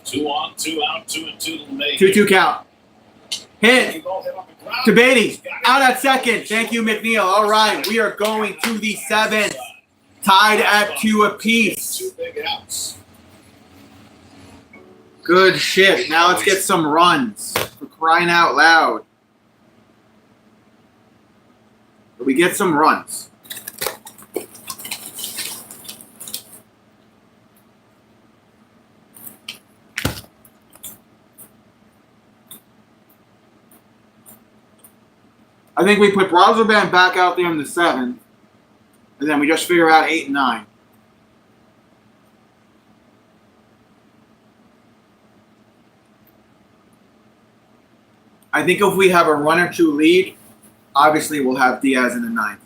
2 on, 2 out, 2 and 2 to LeMahieu. 2-2 count. Hit to Beatty. Out at second. Thank you, McNeil. All right, we are going to the 7th. Tied at 2 apiece. 2 big outs. Good shit. Now let's get some runs. For crying out loud. We get some runs. I think we put Brazoban back out there in the 7th, and then we just figure out 8 and 9. I think if we have a run or 2 lead, obviously we'll have Diaz in the 9th.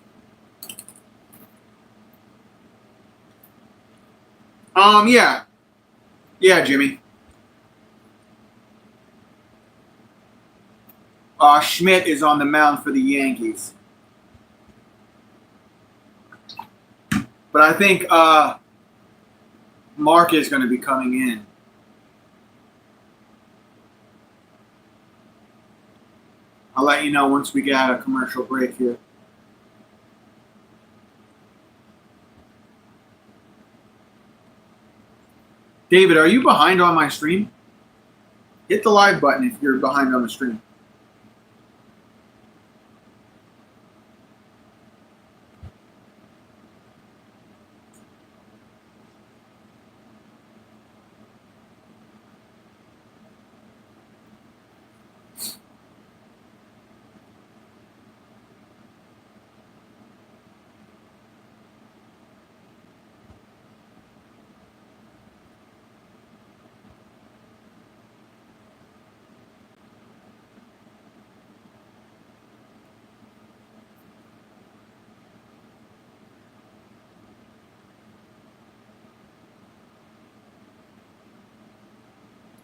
Yeah. Yeah, Jimmy. Schmidt is on the mound for the Yankees. But I think Mark is going to be coming in. I'll let you know once we get out of commercial break here. David, are you behind on my stream? Hit the live button if you're behind on the stream.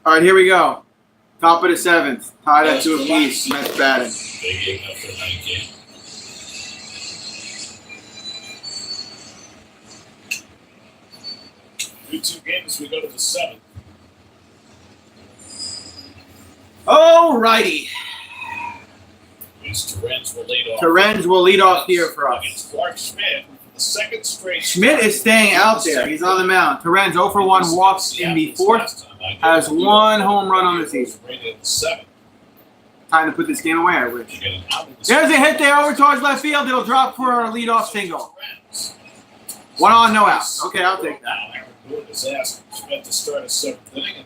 All right, here we go. Top of the 7th. Tied at 2 apiece. Mets batting. Big inning after 9 game. 2-2 games, we go to the 7th. All righty. Terrence will lead off. Terrence will lead off here for us. Against Clark Schmidt for the second straight. Schmidt is staying out there. He's on the mound. Terrence 0 for 1, walks in the 4th. Has 1 home run on the season. Time to put this game away, I wish. There's a hit there over towards left field. It'll drop for a leadoff single. 1 on, no out. Okay, I'll take that.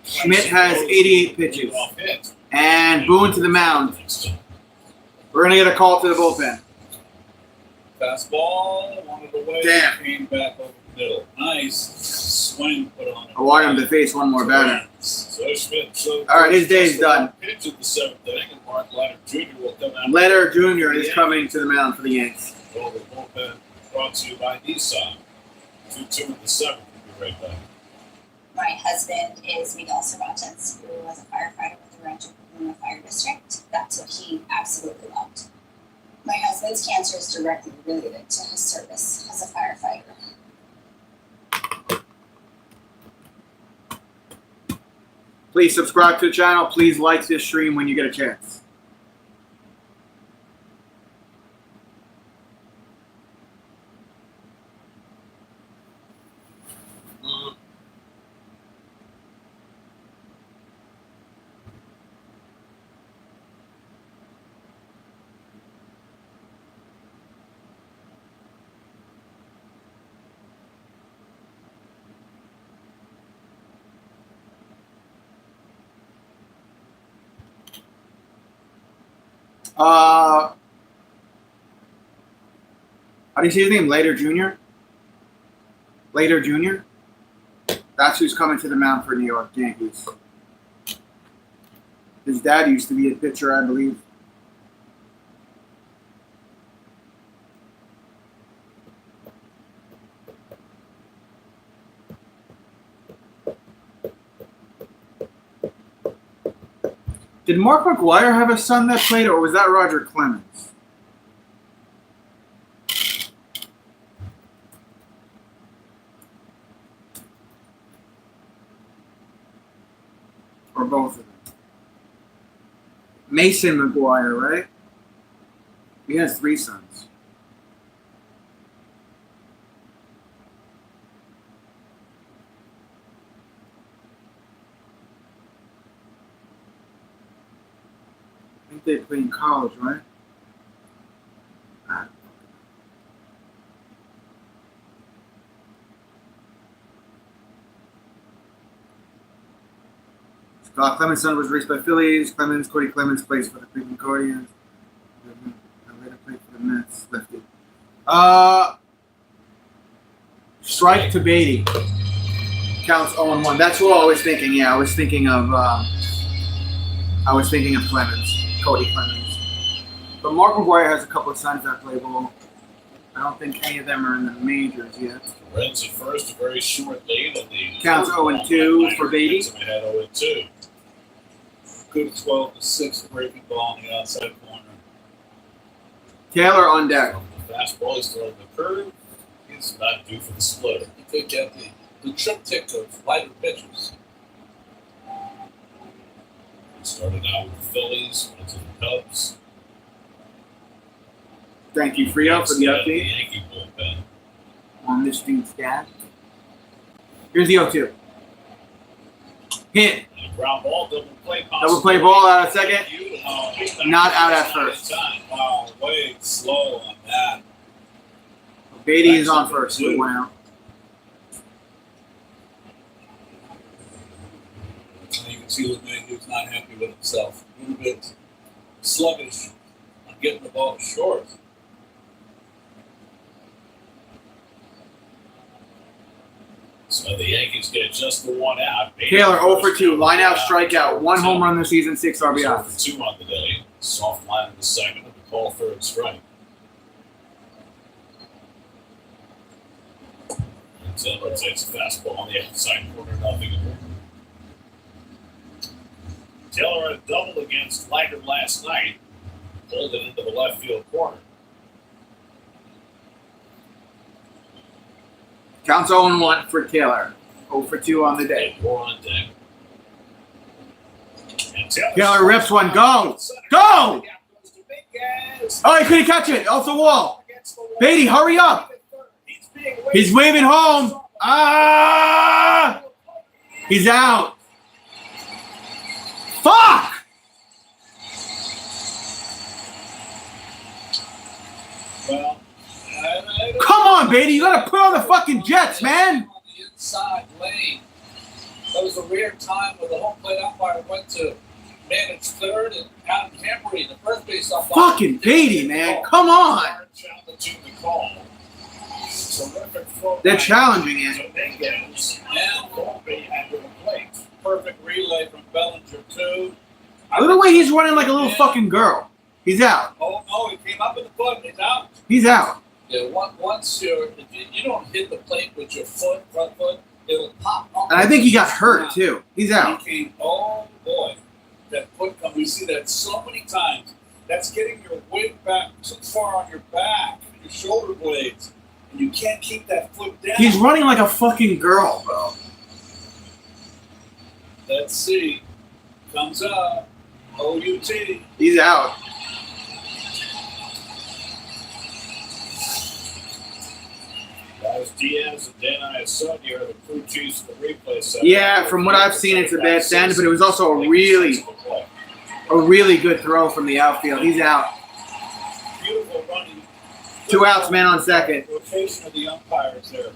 Schmidt has 88 pitches. And Boone to the mound. We're going to get a call to the bullpen. Fastball, wanted away. Damn. Came back over the middle. Nice swing put on it. I want him to face one more batter. So Schmidt, All right, his day's done. Pitch in the 7th inning, and Mark Leonard Jr. will come out. Leonard Jr. is coming to the mound for the Yankees. Well, the bullpen brought to you by Nissan. 2-2 in the 7th. We'll be right back. My husband is Miguel Cervantes, who was a firefighter with the Rancho Cordova Fire District. That's what he absolutely loved. My husband's cancer is directly related to his service as a firefighter. Please subscribe to the channel. Please like this stream when you get a chance. How do you say his name? Later Jr.? Later Jr.? That's who's coming to the mound for New York Yankees. His dad used to be a pitcher, I believe. Did Mark McGwire have a son that played, or was that Roger Clemens? Or both of them? Mason McGwire, right? He has 3 sons. I think they play in college, right? Scott Clemens' son was raised by Phillies. Cody Clemens plays for the Cleveland Guardians. Later played for the Mets. Lefty. Strike to Beatty. Counts 0-1. That's who I was thinking. Yeah, I was thinking of Clemens. Cody Clemens. But Mark McGwire has a couple of sons that play ball. I don't think any of them are in the majors yet. Reds at first, a very short lead. Counts 0-2 for Beatty. Had 0-2. Good 12-6 breaking ball on the outside corner. Taylor on deck. The fastball is throwing the curve. He's not due for the splitter. You could get the triptych of lighter pitchers. He started out with the Phillies, went to the Cubs. Thank you, Frio, for the The update Yankee bullpen. on this dude's dad. Here's the 0-2. Hit. And a ground ball, double play. Double play ball out at second. Not out at first. Wow, way slow on that. Beatty is on first. Good one out. You can see that he was not happy with himself. A little bit sluggish on getting the ball short. So the Yankees get just the 1 out. Taylor 0 for 2. Line out, strikeout. 1 home run this season, 6 0 RBI. for 2 on the day. Soft line in the second, and the call third strike. And Taylor takes a fastball on the outside corner, nothing. Taylor had a double against Flagler last night. Pulled it into the left field corner. Counts 0-1 for Taylor. 0 for 2 on the day. More on deck. Taylor rips one. Go! Go! Oh, he couldn't catch it. Off the wall. Beatty, hurry up. He's waving home. Ah! He's out. Fuck! Well, Come on, Beatty. You gotta put on the fucking Jets, man. On the inside lane. That was a rare time where the home plate umpire went to manage third and Adam Hembury, the first base umpire. Fucking Beatty, man. Come on. They're challenging it. And perfect relay from Bellinger, too. Look at the way he's running like a little fucking girl. He's out. Oh, no, he came up with the foot. He's out. He's out. Yeah, once if you don't hit the plate with your foot, front foot, it'll pop up. And I think he got hurt, too. He's out. He came, oh, boy. That foot come. We see that so many times. That's getting your weight back so far on your back, your shoulder blades. And you can't keep that foot down. He's running like a fucking girl, bro. Let's see. Comes up. OUT. He's out. Guys, Diaz and Dan Sonia are the crew chiefs for the replay set. Yeah, from what I've seen, it's a bad stand, but it was also a really good throw from the outfield. He's out. Beautiful running. 2 outs, man on second. Rotation of the umpires there.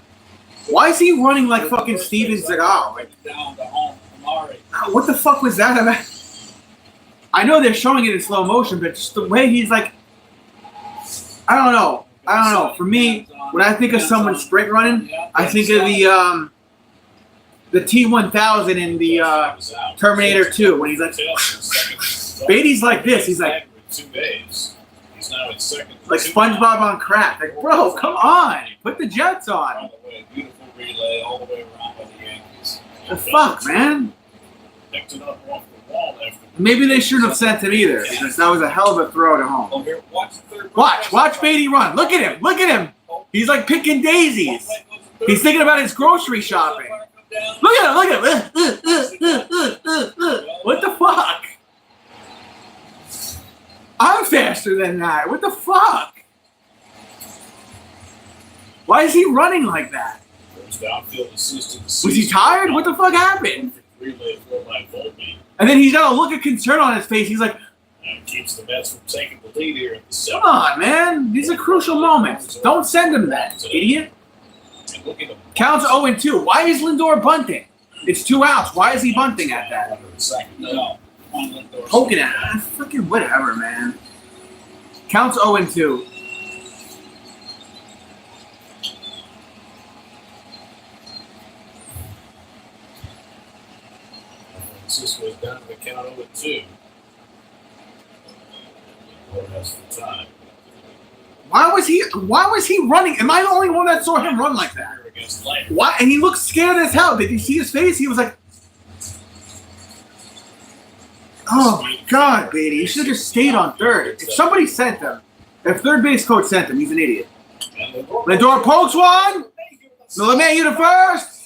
Why is he running like fucking Steven Seagal? Like, Down to home. Amari. what the fuck was that about? I know they're showing it in slow motion, but just the way he's like, I don't know. For me, when I think of someone sprint running, I think of the T-1000 in the Terminator 2 when he's like, Beatty's like this. He's like, He's now at second. like SpongeBob on crack. Like, bro, come on, put the Jets on. Beautiful relay all the way around by the Yankees. The fuck, man. Picked it up off the wall after. Maybe they shouldn't have sent him either, because that was a hell of a throw to home. Oh, here, watch the third. Watch Beatty run. Look at him. He's like picking daisies. He's thinking about his grocery shopping. Look at him. What the fuck? I'm faster than that. What the fuck? Why is he running like that? Was he tired? What the fuck happened? And then he's got a look of concern on his face. He's like, keeps the Mets from taking the lead here at the seventh. come on, man. These are crucial moments. Don't send him that, idiot. Counts 0-2. Why is Lindor bunting? It's 2 outs. Why is he bunting at that? No. Poking at it. Fucking whatever, man. Counts 0-2. Francisco is down to the count 0-2. Has the time. Why was he running? Am I the only one that saw him run like that? Why? And he looked scared as hell. Did you see his face? He was like, oh my God, Beatty. He should have just stayed on third. If somebody sent him, if third base coach sent him, he's an idiot. Lindor pokes one. LeMay, you the first.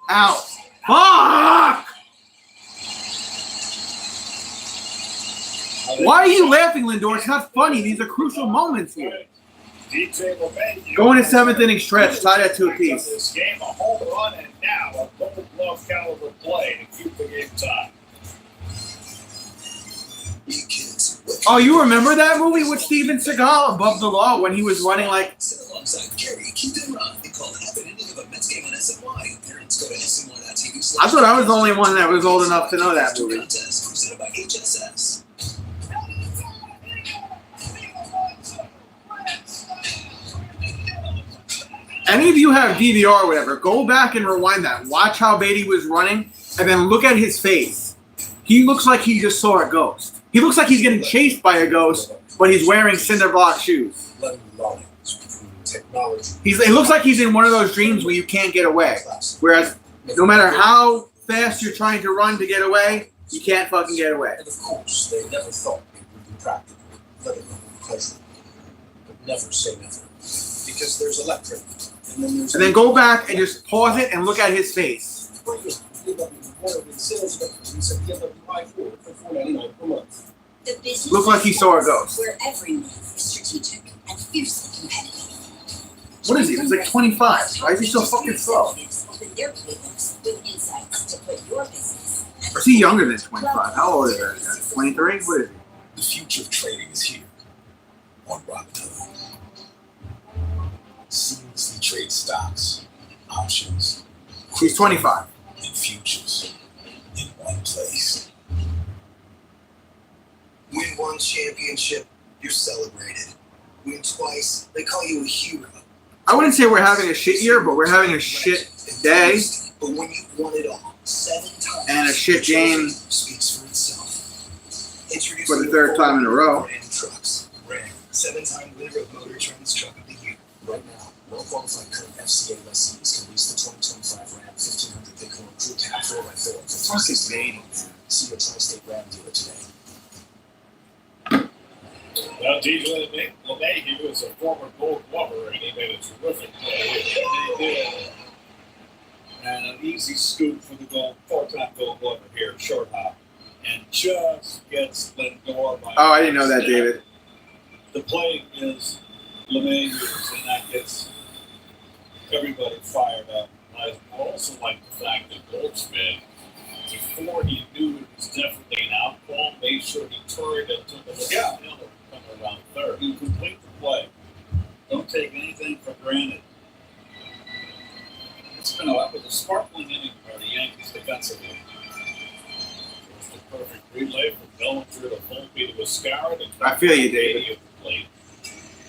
Out. Fuck. Why are you laughing, Lindor? It's not funny. These are crucial moments here. Going to 7th inning stretch, tied at 2 apiece. This game, a home run, and now a Gold Glove caliber play to keep the game tied. Oh, you remember that movie with Steven Seagal, Above the Law, when he was running like... I thought I was the only one that was old enough to know that movie. Any of you have DVR or whatever, go back and rewind that. Watch how Beatty was running, and then look at his face. He looks like he just saw a ghost. He looks like he's getting chased by a ghost, but he's wearing cinder block shoes. It looks like he's in one of those dreams where you can't get away. Whereas, no matter how fast you're trying to run to get away, you can't fucking get away. And of course, they never thought it would be practical, let alone pleasurable. But never say never. Because there's electric. And then go back and just pause it and look at his face. The business Looked like he saw a ghost. where every move is strategic and fiercely competitive. What is he? He's like 25. Why is he so fucking slow? Open their playbooks with insights to put your business. Or is he younger than 25? How old is that guy? 23? What is he? The future of trading is here on Robinhood. Seamlessly trade stocks, options, He's 25. and futures in one place. Win one championship, you're celebrated. Win twice, they call you a hero. I wouldn't say we're having a shit year, but we're having a shit day But when you've won it all 7 times, and a shit game speaks for itself. for the third time in a row. Ram trucks. Ram, 7-time winner of Motor Trend's Truck of the Year. Right now, well-qualified current FCA lessees can lease the 2025 Ram 1500 Bighorn Crew Cab 4x4 for $3,600. See your tri-state Ram dealer today. Well, DJ LeMahieu is a former Gold Glover, and he made a terrific play. He did. And an easy scoop for the four-time Gold Glover here, short hop, and just gets Lindor by. Oh, I didn't know that, David. The play is LeMahieu's, and that gets everybody fired up. I also like the fact that Goldschmidt, before he knew it was definitely an out ball, made sure he turned and took a look at the hill and come around third. You complete the play. Don't take anything for granted. It's been a sparkling inning for the Yankees defensively. It was the perfect relay from Bellinger to Volpe to Escara. I feel you, David. And then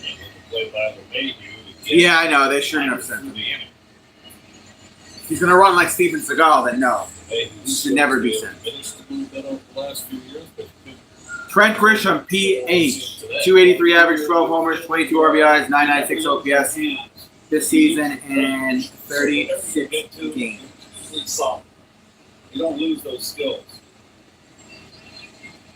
the play by LeMahieu to get Yeah, I know. They shouldn't have sent him. He's going to run like Steven Seagal, then no. He should never be sent. Trent Grisham, PH. 283 average, 12 homers, 22 RBIs, 996 OPS this season in 36 games. You don't lose those skills.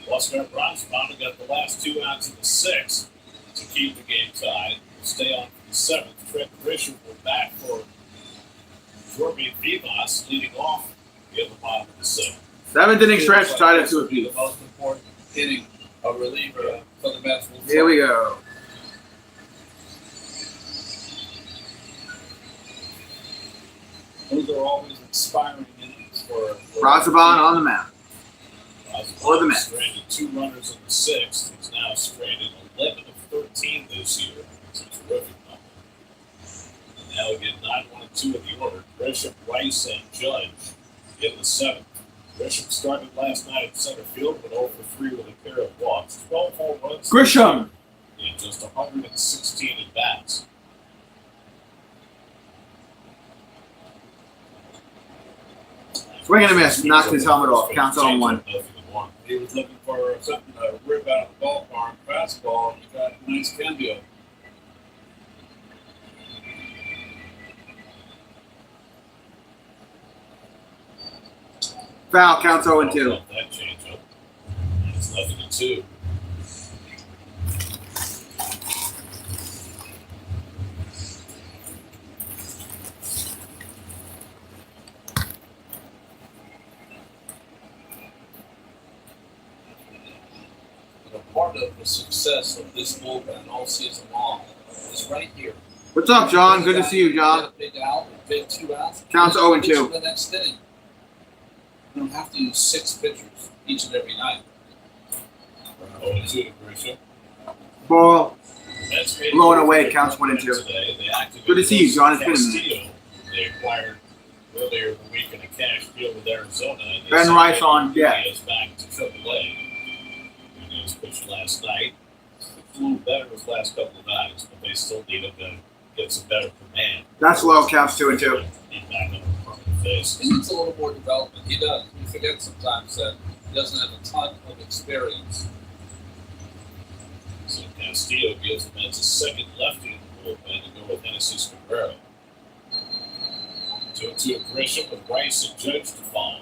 Oscar Bronzebond got the last 2 outs of the 6th to keep the game tied. Stay on for the 7th. Trent Grisham will back for Jorge Vivas leading off the other bottom of the 7th. 7th inning stretch tied it to a The piece. most important hitting a reliever for the Mets. Here we go. Those are always inspiring innings for Bronzebond on the mound. For the Mets. Stranded 2 runners in the 6th. He's now stranded 11 of 13 this year. It's a terrific number. And now again, 9, 1, and 2 in the order. Grisham, Rice, and Judge in the 7th. Grisham started last night at center field, but 0 for 3 with a pair of walks. 12 home runs. Grisham. In just 116 at bats. Swing and a miss. Knocked his helmet off. Counts on 1. He was looking for something to rip out of the ballpark, fastball, and he got a nice cambio. Foul. Counts 0 and 2. That change up. It's 0 and 2. Part of the success of this bullpen all season long is right here. What's up, John? Good to see you, John. Big out, big 2 outs. Counts 0 and 2. The next inning. You don't have to use 6 pitchers each and every night. 0 and 2 to Grisham. Ball. Mets made Blowing a away, big counts run 1 and 2. today. They activated Good to see you, John. It's been a minute. Castillo. They acquired earlier in the week in a cash deal with Arizona. And they Ben sent Rice on deck. Diaz back to AAA. He was pitched last night. It's a little better his last couple of outings, but they still need him to get some better command. That's low. Counts 2 and 2. Get back on the permanent basis. He needs a little more development. He does. You forget sometimes that he doesn't have a ton of experience. So Castillo gives the Mets a second lefty in the bullpen to go with Hennessy Cabrera. 2-2 Grisham with Rice and Judge to follow.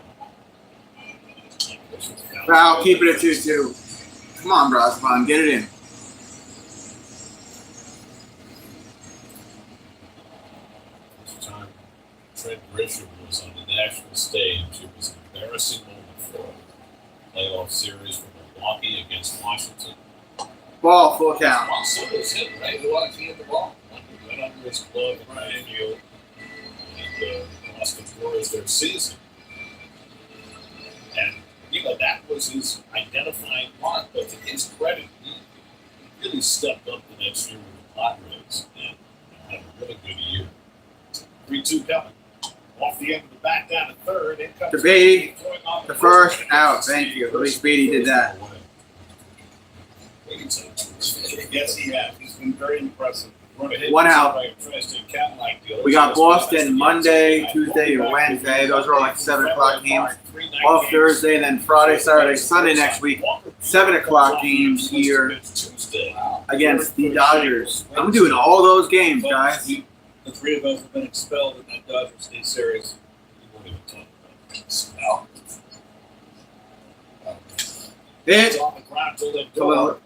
Foul. Keep it at 2-2. Come on, Bronzebond. Get it in. This time, Trent Grisham was on the national stage. It was an embarrassing moment for him. Playoff series from Milwaukee against Washington. Ball, full count. Monso's hit, right? Who wanted to get the ball? Went under his glove and right field, and cost the Brewers their season. And that was his identifying mark. But to his credit, he really stepped up the next year with the Padres and had a really good year. 3-2 coming. Off the end of the bat down to third. In comes Beatty, the first out. Thank you. At least Beatty did that. Yes, he has. He's been very impressive. One out. We got Boston Monday, Tuesday, and Wednesday. Those are all like 7 o'clock games. Off Thursday, and then Friday, Saturday, Sunday next week. 7 o'clock games here against the Dodgers. I'm doing all those games, guys. The three of us have been expelled in that Dodgers State series. Hit to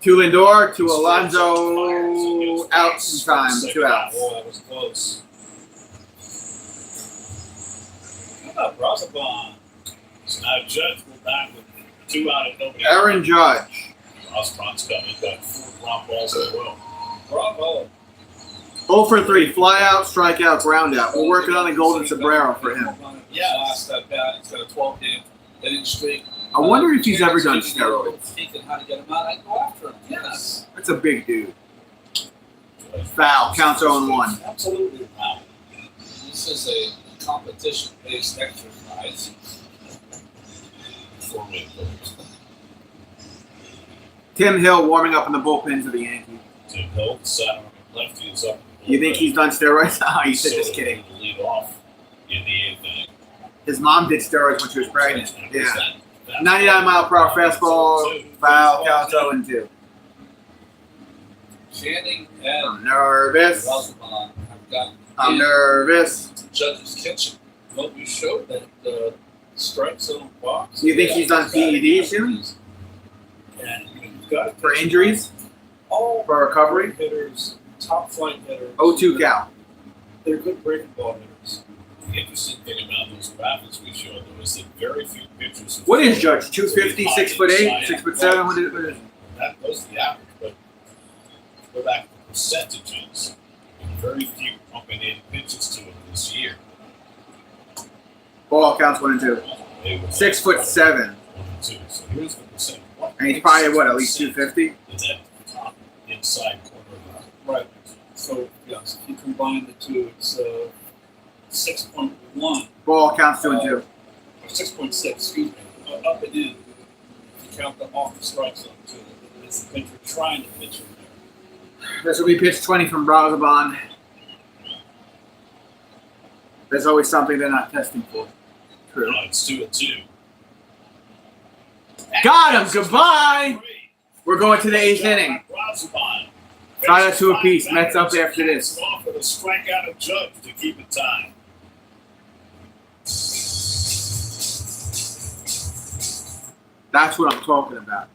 Lindor, to Alonso, out in time, 2 outs. Oh, that was close. How about Rosabon? So now Judge will back with 2 out and nobody. Aaron Judge. Rosabon's coming, got 4 ground balls as well. Bravo. 0 for 3, fly out, strikeout, ground out. We're working on a golden sombrero for him. Yeah, last at bat. He's got a 12-game hitting streak. I wonder if he's ever done steroids. Thinking how to get him out. I go after him. Yes. That's a big dude. Foul, counts 0-1. Absolutely foul. This is a competition-based exercise. Tim Hill warming up in the bullpens of the Yankees. Tim Hill, sat on the left, he was up. You think he's done steroids? Oh, you said just kidding. Lead off in the 8th inning. His mom did steroids when she was pregnant. Yeah. 99-mile-per-hour fastball, foul, counts 0-2. Channing and I'm nervous. Rosabon have gotten I'm nervous. Judge's kitchen. Well, we showed that strike zone box. Do you think he's done PED soon? And you've got For injuries? all For recovery? hitters, top flight hitters. 0-2 count. They're good breaking ball hitters. The interesting thing about those graphics we showed them is that very few pitchers. What is Judge? 250, 6'8", 6'7"? What is it? That was the average, but go back to the percentages. Very few pumping in pitches to him this year. Ball counts 1-2. 6'7". 1-2. So here's the percentage. And he's probably, what, at least 250? In that top inside corner of the Right. So, yes, if you combine the two, it's 6.1. Ball counts 2-2. Or 6.6, excuse me. Up and in. If you count the off the strike zone, too. It's the pitcher trying to pitch in there. This will be pitch 20 from Brosabon. There's always something they're not testing for. True. It's 2-2. Got him. Goodbye. We're going to the 8th inning. Tied up 2 apiece. Mets up after this. Off with a strikeout of Judge to keep it tied. That's what I'm talking about.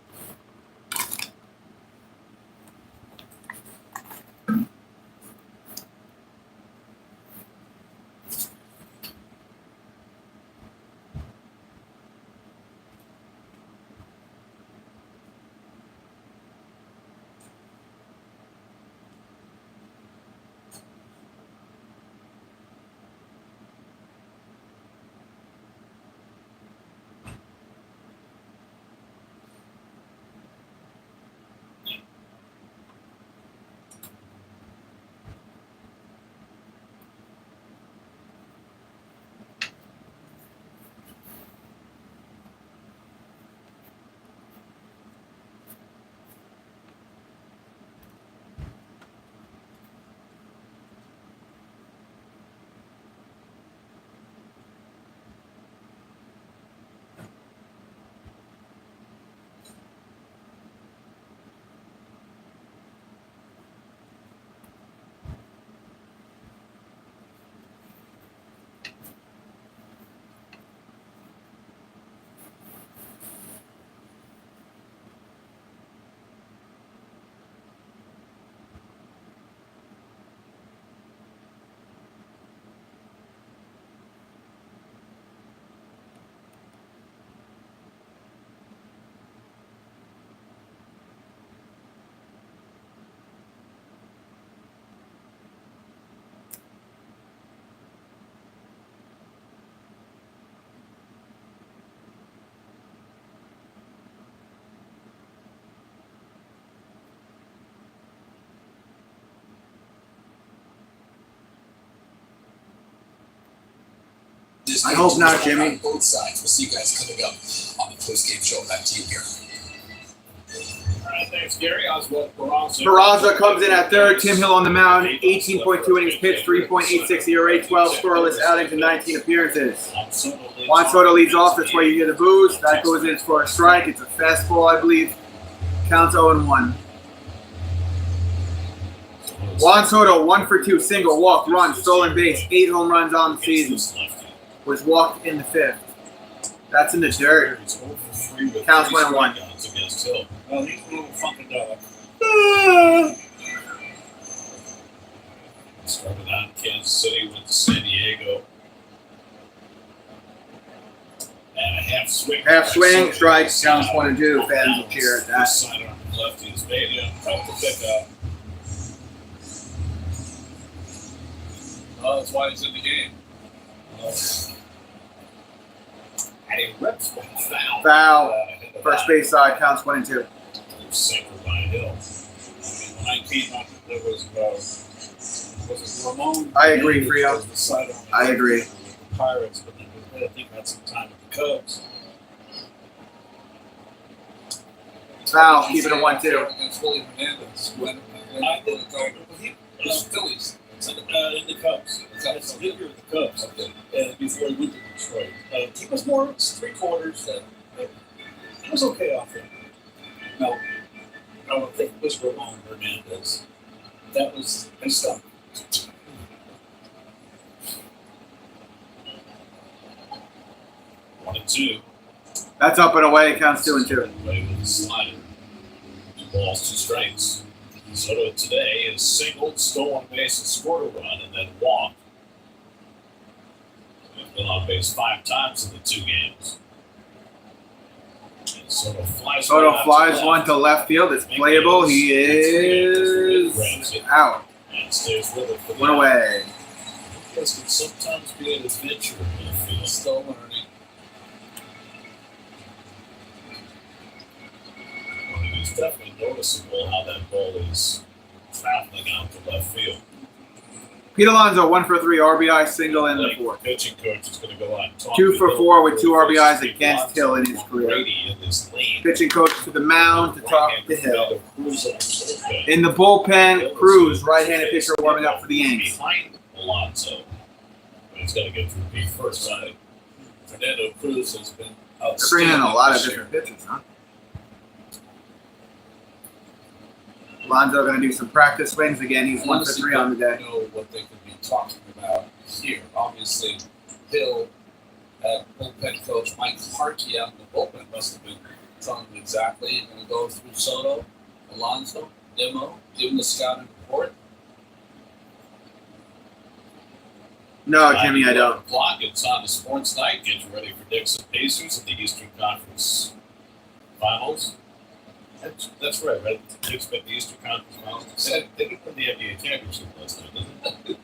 This I game hope is not, on Jimmy. Both sides. We'll see you guys coming up on the post-game show. Back to you, Gary. All right, thanks, Gary. Oswald Peraza. Peraza comes in at third. Tim Hill on the mound. 18.2 innings pitched, 3.86 ERA, 12 scoreless outings, and 19 appearances. Juan Soto leads off. That's why you hear the boos. That goes in for a strike. It's a fastball, I believe. Counts 0-1. Juan Soto, 1 for 2, single, walk, run, stolen base, 8 home runs on the season. Was walked in the 5th. That's in the dirt. Counts 1-1. Well, he's a little funky dog. Started out in Kansas City, went to San Diego. And a half swing. Half swing, strike, counts 1-2. Fans will cheer at that. Sidearm lefty is Mania. Tough to pick up. Oh, that's why he's in the game. And he rips one foul. Foul. First base side, counts 1-2. Sinker by Hill. I mean, when I came up, there was it Ramon? I agree, Frio. Was the sidearm I agree. with the Pirates, but then I think had some time with the Cubs. Foul, keep it a 1-2. Against Willie Hernandez. When he was Phillies. In the Cubs. It's the leader of the Cubs. Before he went to Detroit. He was more three-quarters. He was okay off it. No, I don't think it was Ramon Hernandez. That was his stuff. 1-2. That's up and away, counts 2-2. Away with the slider. 2 balls, 2 strikes. Soto today is singled, stolen base, and scored a run, and then walked. He's been on base 5 times in the 2 games. And Soto flies one to left field. It's playable. He is out. And stays with it for the 1 away. This can sometimes be an adventure in the field. Still learning. It's definitely noticeable how that ball is traveling out to left field. Pete Alonso, 1 for 3, RBI single in the 4th. Pitching coach is going to go out and talk 2 to for Hill 4 with 2 before RBIs Steve against Alonso Hill in his career. Brady in this lane. Pitching coach to the mound to talk to Hill. Cruz on the bullpen. In the bullpen, Cruz, right-handed pitcher, warming up for the Yankees. Behind Alonso. But he's got to get through Pete first. Right. Fernando Cruz has been They're outstanding. bringing in a lot of this year. different pitchers, huh? Alonso going to do some practice swings again. He's 1 for 3 on the day. I don't know what they could be talking about here. Obviously, Hill, bullpen coach Mike Harkey out in the bullpen must have been telling him exactly you're going to go through Soto, Alonso, Demo, give him the scouting report. No, Jimmy, I don't. Clock. It's on the Sports Night. Get you ready for Dixon Pacers in the Eastern Conference Finals. That's right, right? You expect the Eastern Conference Finals. They didn't win the NBA championship last night, didn't they?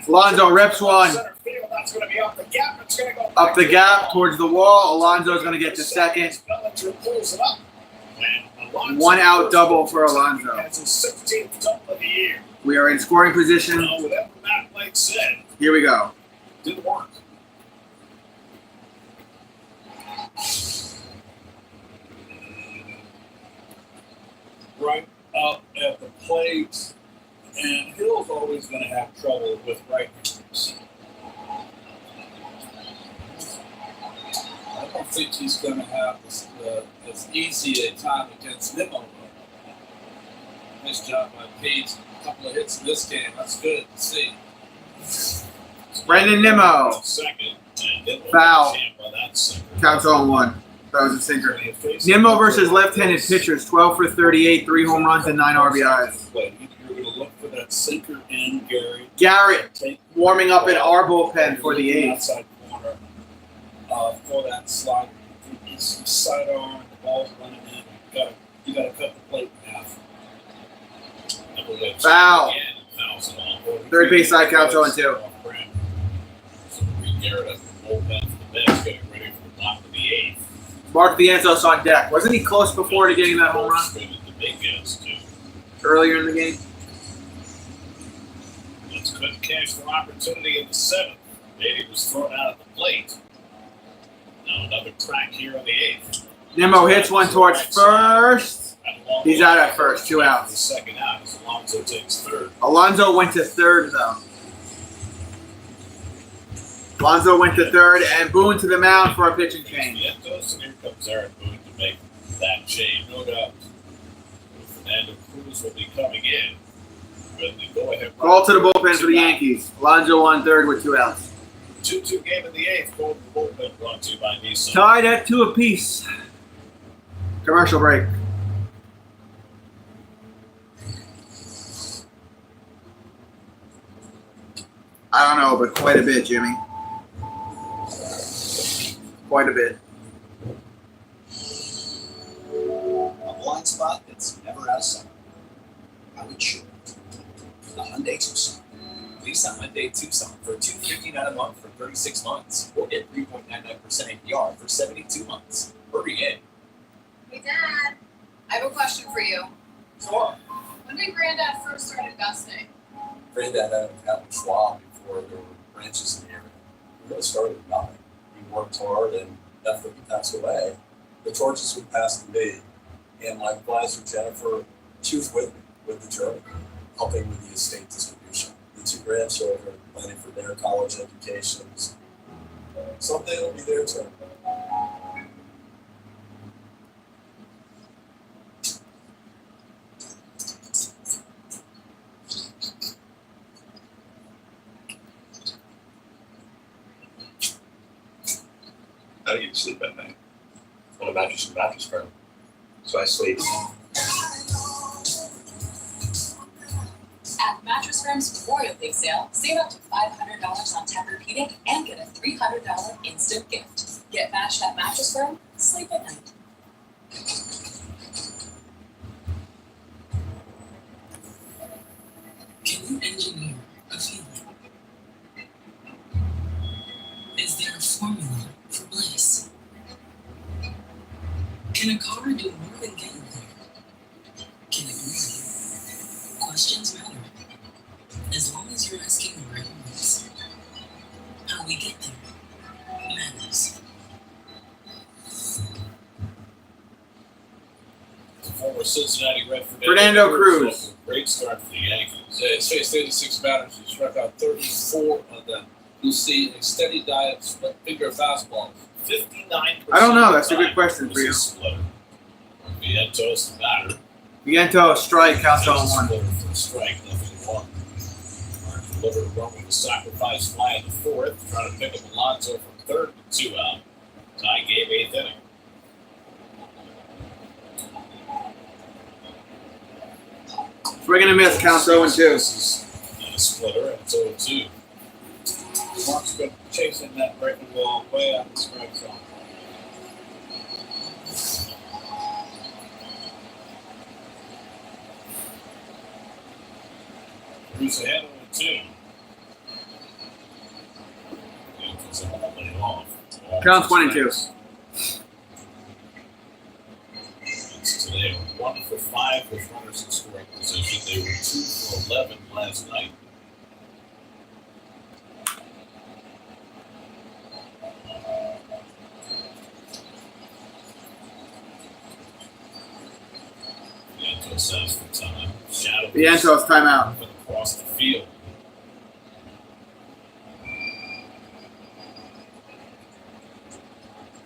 Alonso rips one. Center field. That's going to be up the gap. It's going to go Up the gap towards the wall. Alonso's going to get to second. Bellinger pulls it up. And Alonso 1 out double for Alonso. has his 16th double of the year. We are in scoring position. Well, whatever Matt Blake said, Here we go. didn't work. Right up at the plate, and Hill's always going to have trouble with right-handers. I don't think he's going to have as easy a time against Nimmo. Nice job by Pete. A couple of hits in this game. That's good to see. Brandon Nimmo. Second, and Nimmo Foul. got jammed by that sinker. Counts 0-1. That was a sinker. Nimmo versus left-handed pitchers, 12 for 38, 3 home runs and 9 RBIs. You're going to look for that sinker in, Gary. Garrett warming up in our bullpen for the 8th. Outside corner for that slide. It's sidearm, the ball's running in. You got to cut the plate in half. Foul. Again, fouls it off. Third base side counts 0-2. So Reed Garrett has the bullpen for the bench, getting ready for the top of the 8th. Mark Vientos on deck. Wasn't he close before to getting that home run The big guys, too. earlier in the game? Let's couldn't cash for opportunity in the 7th. Beatty was thrown out at the plate. Now another crack here in the 8th. Nimmo hits one towards first. He's out at first, 2 The outs. second out as Alonso takes third. Alonso went to third, though. Alonso went to third, and Boone to the mound for a pitching change. Vientos, and here comes Aaron Boone to make that change. No doubt Fernando Cruz will be coming in. With the go-ahead Call to the bullpen for the Yankees. Alonso on third with 2 outs. 2-2 game in the 8th. Going to the bullpen brought to you by Nissan. Tied at 2 apiece. Commercial break. I don't know, but quite a bit, Jimmy. Quite a bit. A blind spot that's never out of sight. How it should. The Hyundai Tucson. Lease a Hyundai Tucson for $259 a month for 36 months, or get 3.99% APR for 72 months. Hurry in. Hey, Dad. I have a question for you. Sure. When did Granddad first start investing? Granddad had a Schwab before there were branches in the area. He really started with nothing. He worked hard, and after he passed away, the torches would pass to me. And my advisor, Jennifer, she was with me, with the journey, helping with the estate distribution. The 2 grandchildren, planning for their college educations. Someday it'll be their turn. How do you sleep at night? On a mattress and Mattress Firm. So I sleep. At Mattress Firm's Memorial Day sale, save up to $500 on Tempur-Pedic and get a $300 instant gift. Get matched at Mattress Firm, sleep at night. Can you engineer a feeling? Is there a formula for bliss? Can a car do more than get you there? Can it move you? Questions matter. As long as you're asking the right ones. How we get there matters. The former Cincinnati Red Fernando Cruz. Great start for the Yankees. Yeah, he's faced 86 batters. He struck out 34 of them. You'll see a steady diet of split finger fastballs. 59%. I don't know. That's a good question for you. Vientos, the batter. Viento, strike, counts on 1. For a strike, nothing wrong. Delivered a run with a sacrifice fly in the 4th, trying to pick up Alonso from 3rd with 2 out. Tie game, 8th inning. Swing and a miss, counts 0-2. And a splitter, and it's 0-2. Mark's been chasing that breaking ball way out the strike zone. Cruz ahead of 2. Yankees are going to lay off. Counts 1 and 2. Today were 1 for 5 with runners in scoring position. They were 2 for 11 last night. Vientos out for time. Shadow Vientos, timeout. across the field.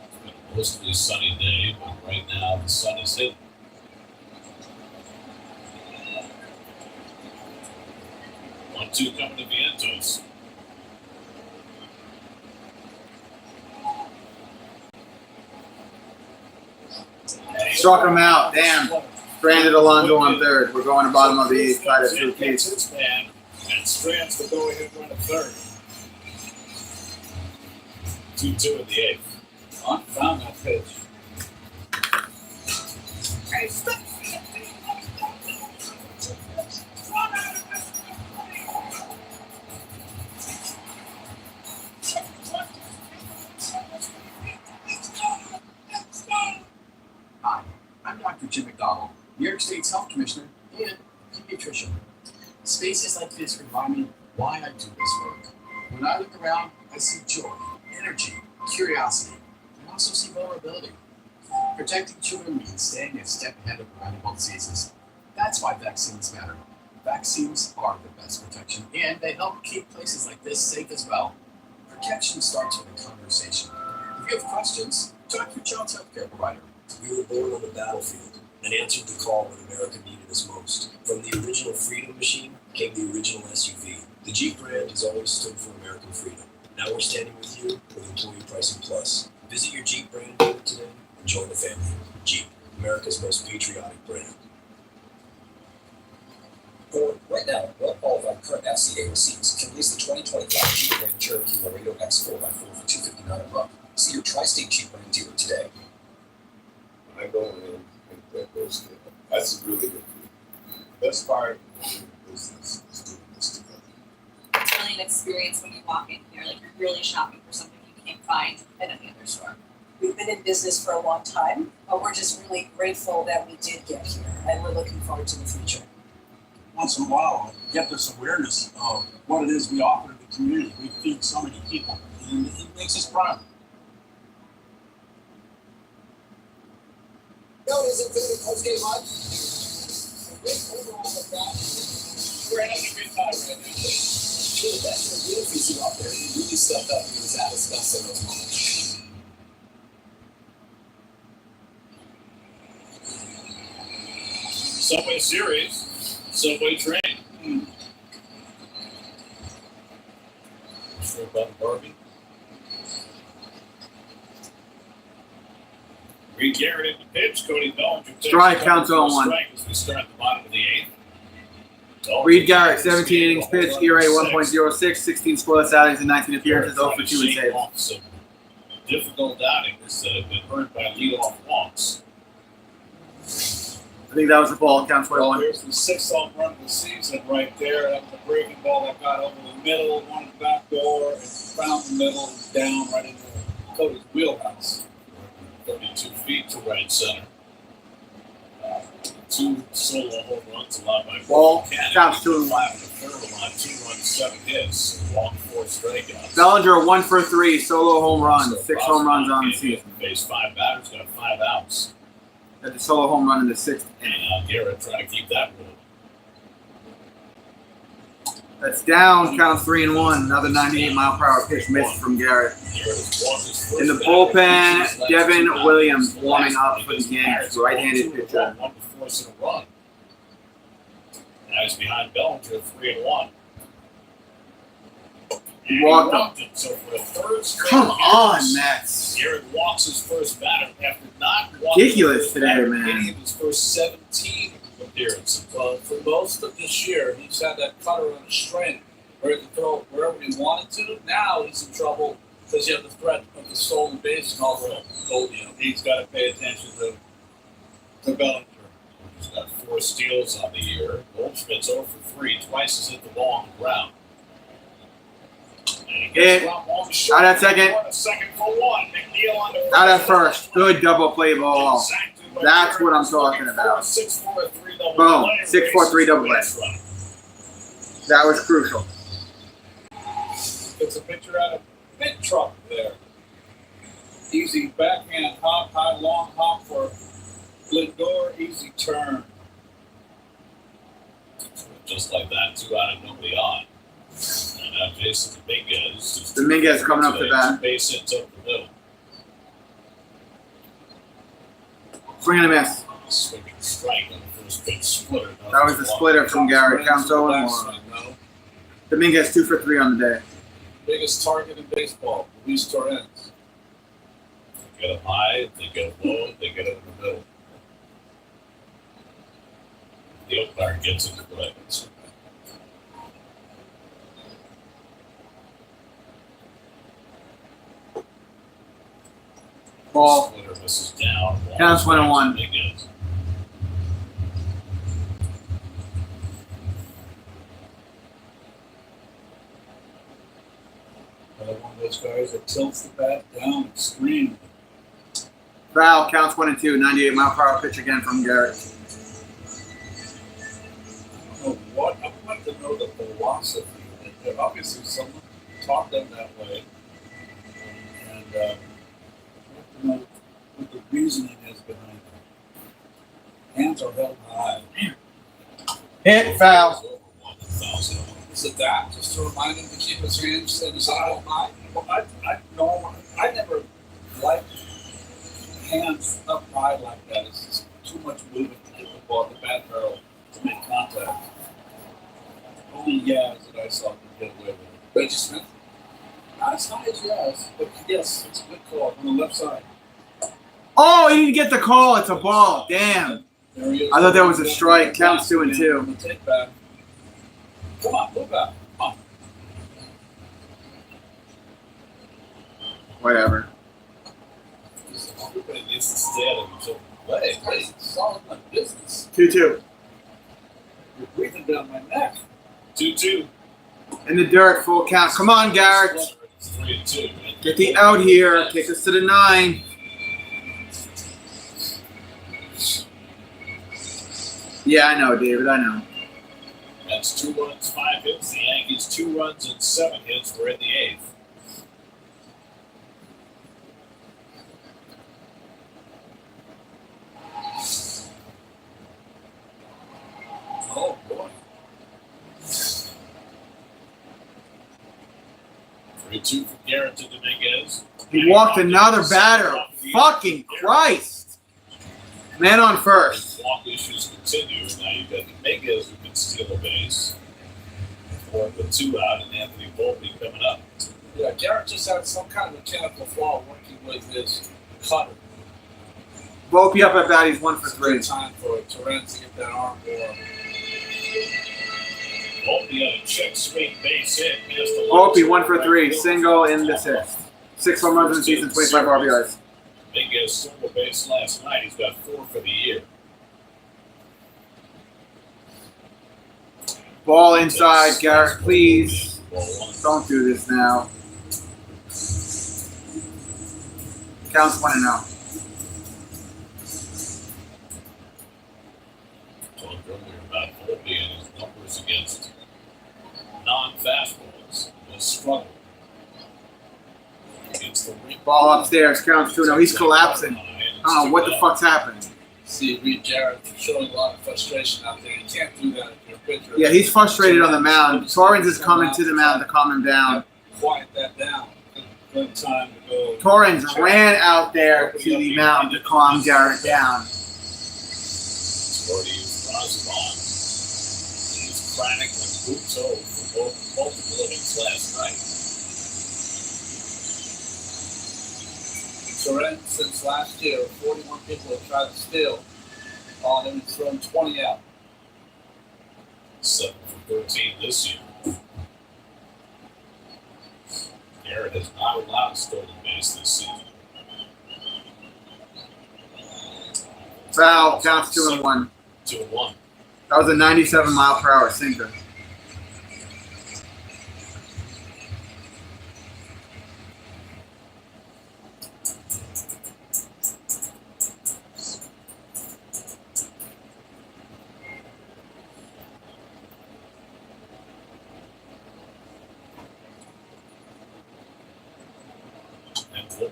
It's been a mostly sunny day, but right now the sun is hidden. One-two coming to Vientos. Struck him out. Damn. Stranded Alonso on 3rd. We're going to bottom of the 8th. Tied at 2 apiece. And Strands the go-ahead run at 3rd. 2-2 in the 8th. On found that pitch. Hi, I'm Dr. Jim McDonald, New York State's Health Commissioner and pediatrician. Spaces like this remind me why I do this work. When I look around, I see joy, energy, curiosity, and also see vulnerability. Protecting children means staying a step ahead of preventable diseases. That's why vaccines matter. Vaccines are the best protection, and they help keep places like this safe as well. Protection starts with a conversation. If you have questions, talk to your child's healthcare provider. We were born on the battlefield and answered the call when America needed us most. From the original Freedom Machine came the original SUV. The Jeep brand has always stood for American freedom. Now we're standing with you with Employee Pricing Plus. Visit your Jeep brand dealer today and join the family. Jeep, America's most patriotic brand. Right now, well-qualified current FCA receipts can lease the 2025 Jeep Grand Cherokee Laredo X4x4 for $259 a month. See your Tri-State Jeep brand dealer today. I go in and think that goes good. That's really good. Best part of the business is doing this together. It's really an experience when you walk in here, like you're really shopping for something you can't find at any other store. We've been in business for a long time, but we're just really grateful that we did get here, and we're looking forward to the future. Once in a while, get this awareness of what it is we offer to the community. We feed so many people, and it makes us proud. No, isn't the post game on? Overall, We're having a good time right now. Sure, that's the real VC out there. He really stepped up and was at his best in those moments. Subway Series, Subway Train. Sure about Barbie. Reed Garrett in the pitch. Cody Bellinger takes Strike, counts 0-1. strike as we start the bottom of the eighth. Reed Garrett, 17 innings pitched, ERA 1.06, 16 scoreless outings, and 19 appearances, 0 for 2 and save. Some difficult outings that have been hurt by leadoff walks. I think that was the ball, counts 1-1. Here's the sixth home run of the season right there. That was a breaking ball that got over the middle, one in the back door, and found the middle and down right into Cody's wheelhouse. 32 feet to right center. Two solo home runs allowed by Ball, Buchanan. counts 2-1. 5 and a third on 2 runs, 7 hits, walk 4 strikeouts. Bellinger 1 for 3, solo home run, 6 home runs on the season. Faced 5 batters, got 5 outs. Had the solo home run in the 6th inning. And Garrett trying to keep that rolling. That's down, counts 3-1. Another 98-mile-per-hour pitch missed from Garrett. In the bullpen, Devin Williams warming up for the Yankees, right-handed pitcher. One to force in a run. Now he's behind Bellinger, 3-1. He walked him. So for the third straight Come on, appearance, Mets. Garrett walks his first batter after not walking Ridiculous his today, batter man. in any of his first 17 appearances. Well, for most of this year, he's had that cutter on a string where he could throw wherever he wanted to. Now he's in trouble because you have the threat of the stolen base and all the gold. You know, he's got to pay attention to Bellinger. He's got 4 steals on the year. Goldschmidt's 0 for 3. Twice has hit the ball on the ground. And he gets Hit. one on the short. Out at second. A second for 1. McNeil on the Out at first. Good double play ball. Exactly what That's what I'm Garrett's talking looking for. about. 6-4-3 double Boom. play. 6-4-3 double play. Base running. That was crucial. It's a picture out of big truck there. Easy backhand hop, high long hop for Lindor, easy turn. Just like that, 2 out and nobody on. And now Jason Dominguez. Dominguez coming up to bat. 2 base hits up the middle. Swing and a miss. Swinging strike on the first pitch splitter. That was the splitter from Garrett. Counts 0-1. Dominguez 2 for 3 on the day. Biggest target in baseball, Luis Torrens. They get up high, they get up low, they get up in the middle. The umpire gets into play. Ball. Splitter misses down. Counts 1-1. Dominguez. One of those guys that tilts the bat down extreme. Foul, counts 1-2. 98-mile-per-hour pitch again from Garrett. I don't know what. I would like to know the philosophy. Obviously, someone taught them that way. you know what the reasoning is behind it. Hands are held high. Hit, foul. Is it that? Just to remind him to keep his hands and his held high? Well, I never liked hands up high like that. It's just too much movement to get the ball at the bat barrel to make contact. Only guys that I saw could get away with it. Reggie Smith? Not as high as Yaz, but yes, it's a good call on the left side. Oh, he didn't get the call. It's a ball. Damn. I thought that was a strike. Counts 2-2. Take back. Come on, move out. Come on. Whatever. Everybody needs to stay out of each other's way. Hey, it's all my business. 2-2. You're breathing down my neck. 2-2. In the dirt, full count. Come on, Garrett. It's 3-2. Get the out here. Take us to the 9. Yeah, I know, David. I know. That's 2 runs, 5 hits. The Yankees 2 runs and 7 hits. We're in the 8th. Oh, boy. 3-2 from Garrett to Dominguez. He walked another batter. Fucking Christ. Man on first. Walk issues continue. Now you've got Dominguez who can steal a base. 4 with 2 out, and Anthony Volpe coming up. Yeah, Garrett just had some kind of mechanical flaw working with his cutter. Volpe up at bat. He's 1 for 3. Good time for Torrens to get that arm more. Volpe on a check straight base hit. Volpe 1 for 3. Single in the 6th. 6 home runs in the season, 25 RBIs. Dominguez stole a base last night. He's got 4 for the year. Ball inside, Garrett, please. Don't do this now. Counts 1-0. Talked earlier about Volpe and his numbers against non-fastballs. Will struggle against the ring. Ball upstairs, counts 2-0. He's collapsing. I don't know what the fuck's happening. See, Reed Jarrett showing a lot of frustration out there. You can't do that if you're a pitcher. Yeah, he's frustrated on the mound. Torrens is coming to the mound to calm him down. Quiet that down. Good time to go. Torrens ran out there to the mound to calm Garrett down. Already used Rosbon. He's Kranick and Buto for multiple innings last night. Torrens, since last year, 41 people have tried to steal on him. He's thrown 20 out. 7 for 13 this year. Garrett has not allowed stolen base this season. Foul, counts 2-1. 2-1. That was a 97-mile-per-hour sinker.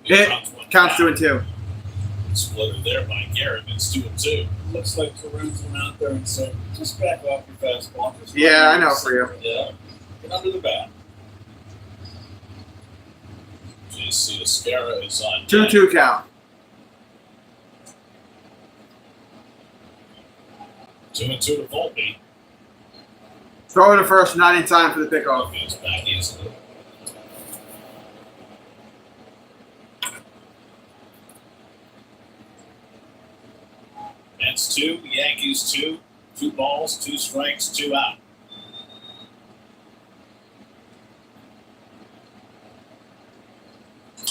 Hit. Counts 2-2. Splitter there by Garrett. It's 2-2. Looks like Torrens went out there and said, just back off your fastball. Yeah, I know for you. Yeah. Get under the bat. JC Escara is on 2-2 count. 2-2 to Volpe. Throw it to first, not in time for the pickoff. Goes back easily. Mets 2, Yankees 2. 2 balls, 2 strikes, 2 out.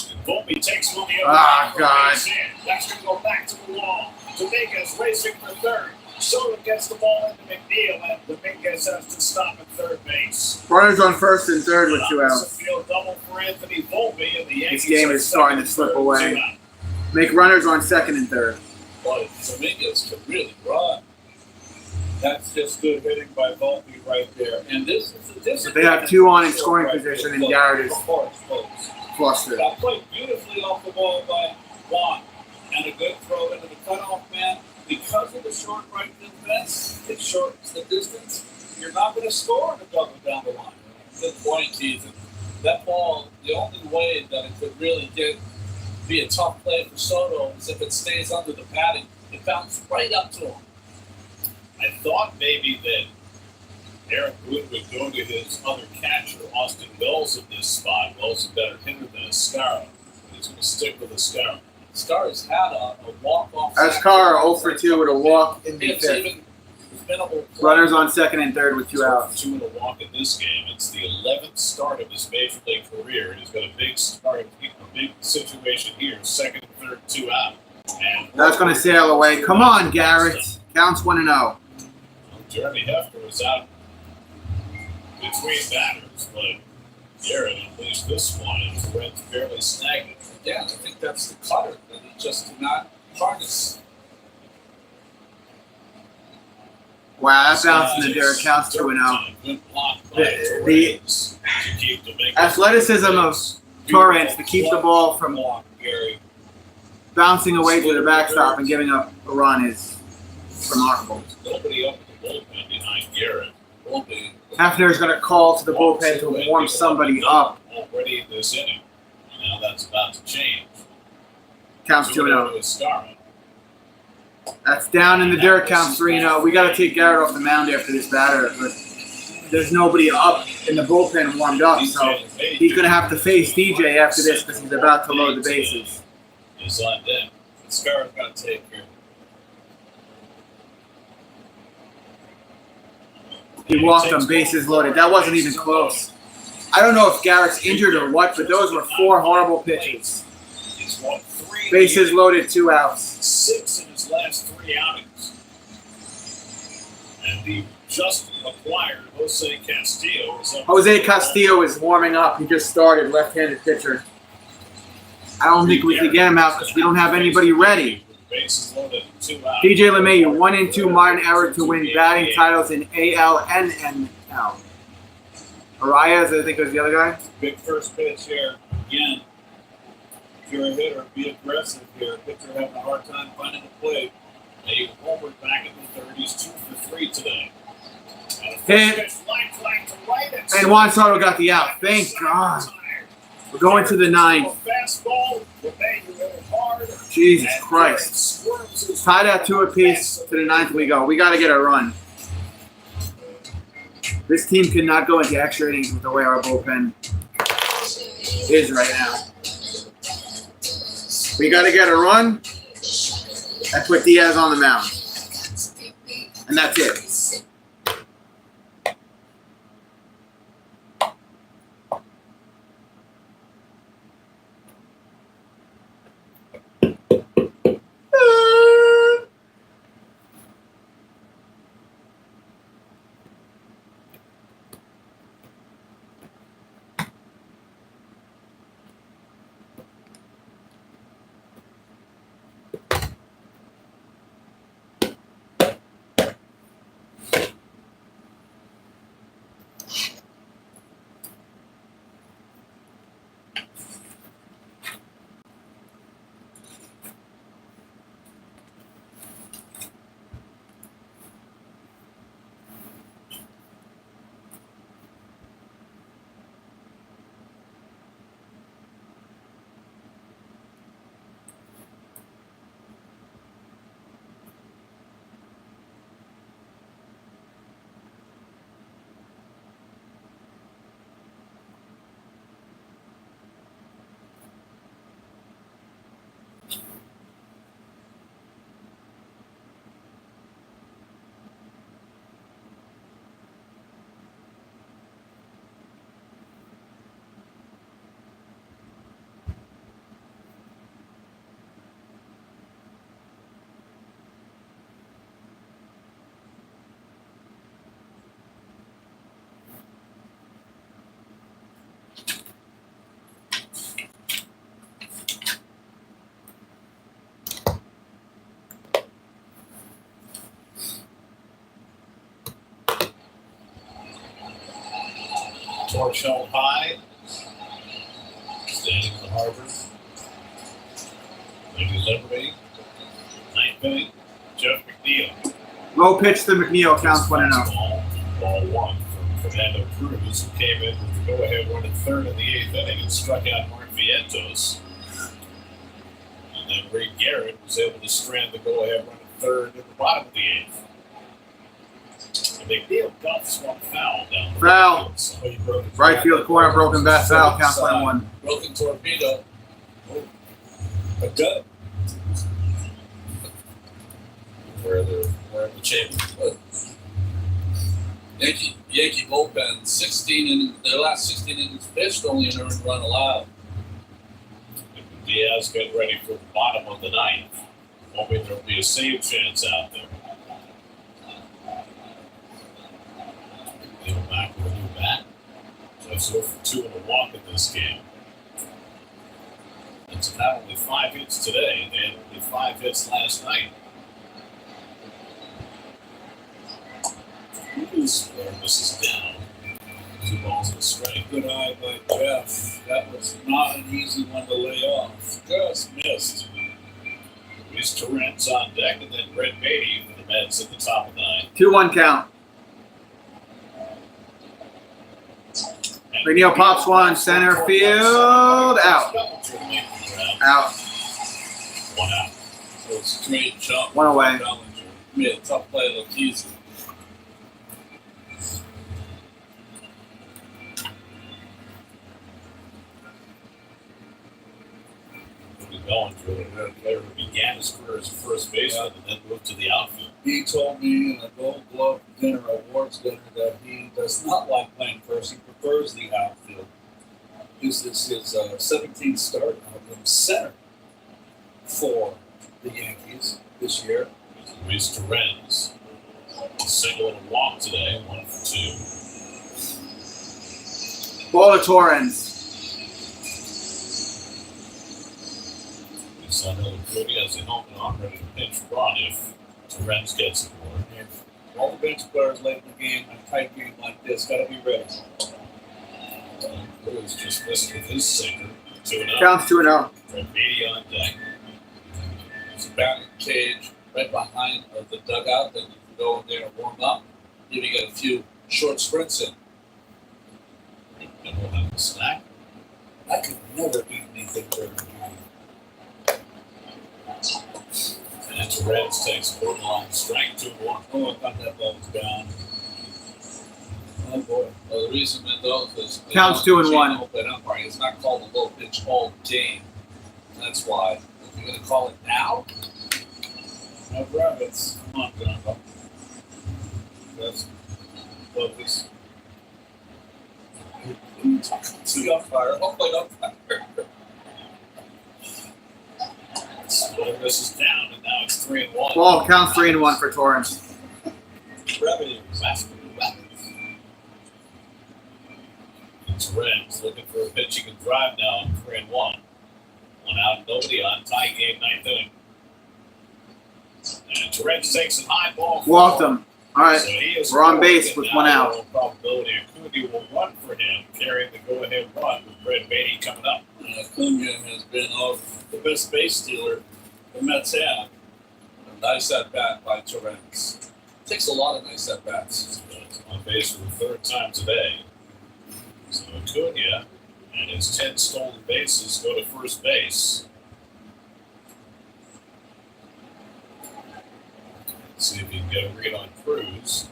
And Volpe takes one the other way. God. That's going to go back to the wall. Dominguez racing for third. Soto gets the ball into McNeil, and Dominguez has to stop at third base. Runners on first and third with 2 outs. Field double for Anthony Volpe, and the Yankees This game is starting to slip away. Make runners on second and third. But Dominguez can really run. That's just good hitting by Volpe right there. And this is They have 2 on in scoring position, and Garrett is cluster. Got played beautifully off the ball by Juan. And a good throw into the cutoff man. Because of the short right defense, it shortens the distance. You're not going to score in a double down the line. Good point, Keith. And that ball, the only way that it could really be a tough play for Soto is if it stays under the padding. It bounced right up to him. I thought maybe that Aaron Boone would go to his other catcher, Austin Wells, in this spot. Wells is a better hitter than Ascara. He's going to stick with Ascara. Ascara's had a walk-off. Ascara 0 for 2 with a walk in the It's fifth. even minimal. Runners on second and third with 2 outs. 2 and a walk in this game. It's the 11th start of his major league career. He's got a big start, a big situation here. Second, third, 2 out. And That's going to sail away. Come on, Garrett. Counts 1-0. Jeremy Hefner was out between batters, but Garrett unleashed this one and the Reds barely snagged it. Yeah, I think that's the cutter that he just did not harness. Wow, that bounce in the dirt counts 2-0. The athleticism of Torrance to keep the ball from bouncing away to the backstop and giving up a run is remarkable. Nobody up in the bullpen behind Garrett. Hefner's going to call to the bullpen to warm somebody up. Already in this inning. Now that's about to change. Counts 2-0. Ascara. That's down in the dirt, counts 3-0. We got to take Garrett off the mound after this batter, but there's nobody up in the bullpen warmed up, so he's going to have to face DJ after this because he's about to load the bases. He's on deck. Ascara's got to take care. He walked him, bases loaded. That wasn't even close. I don't know if Garrett's injured or what, but those were 4 horrible pitches. He's won 3. Bases loaded, 2 outs. 6 in his last 3 outings. And the just acquired Jose Castillo is up. Jose Castillo is warming up. He just started, left-handed pitcher. I don't think we can get him out because we don't have anybody ready. Bases loaded, 2 outs. DJ LeMahieu, 1-2 Martin Error to win batting titles in AL and NL. Arias, I think was the other guy. Big first pitch here. Again, if you're a hitter, be aggressive here. Pitcher having a hard time finding the plate. He homered back in the 30s, 2 for 3 today. Hit. And Juan Soto got the out. Thank God. We're going to the 9th. Jesus Christ. Tied at 2 apiece. To the 9th we go. We got to get a run. This team cannot go into extra innings with the way our bullpen is right now. We got to get a run and put Diaz on the mound. And that's it. Torch held high. Standing Harbor. Lady Liberty. Ninth inning. Jeff McNeil. Low pitch to McNeil, counts 1-0. Ball one from Fernando Cruz, who came in with the go-ahead run at third in the 8th inning and struck out Mark Vientos. And then Ray Garrett was able to strand the go-ahead run at third at the bottom of the 8th. And McNeil dumped one foul down the Foul. field. Right field corner, broken bat foul, counts 1-1. Broken torpedo. A gut. Where the chamber. Yankee bullpen, 16 in their last 16 innings pitched, only an earned run allowed. Diaz getting ready for the bottom of the 9th. Hoping there'll be a save chance out there. Neil back with a new bat. Just 0 for 2 in a walk in this game. It's had only 5 hits today. They had only 5 hits last night. Cruz misses down. 2 balls and a strike. Good eye by Jeff. That was not an easy one to lay off. Just missed. Luis Torrens on deck, and then Brett Beatty for the Mets at the top of the 9th. 2-1 count. McNeil pops one, center field, out. Out. 1 out. So a straight jump. 1 away. Bellinger. Made a tough play look easy. Going through a player who began his career as a first baseman and then moved to the outfield. He told me in a Gold Glove dinner, awards dinner, that he does not like playing first. He prefers the outfield. This is his 17th start in center for the Yankees this year. Luis Torrens, a single and a walk today, 1 for 2. Ball to Torrens. Sanel Acuna has a home run ready to pinch run if Torrens gets it more. All the bench players late in the game, in a tight game like this, got to be ready. Cruz just missed with his sinker. 2-0. Counts 2-0. Brett Beatty on deck. There's a batting cage right behind the dugout that you can go in there and warm up. Maybe get a few short sprints in. And we'll have a snack. I could never eat anything during the game. And Torrens takes a borderline strike 2-1. Oh, I thought that ball was down. Oh boy. Well, the reason Mendoza is Counts 2-1. Open umpire, it's not called a low pitch all game. That's why. If you're going to call it now, no rabbits. Come on, Grandpa. That's focus. To the umpire. I'll play umpire. This is down, and now it's 3-1. Ball counts 3-1 for Torrens. Revenue. Torrens looking for a pitch he can drive now on 3-1. 1 out, nobody on. Tie game, 9th inning. And Torrens takes a high ball. Walked him. All right. So we're on base with 1 out. Probability Acuna will run for him, carrying the go-ahead run with Brett Beatty coming up. Acuna has been the best base stealer the Mets have. A nice at-bat by Torrens. Takes a lot of nice at-bats. On base for the 3rd time today. So Acuna and his 10 stolen bases go to first base. Let's see if he can get a read on Cruz.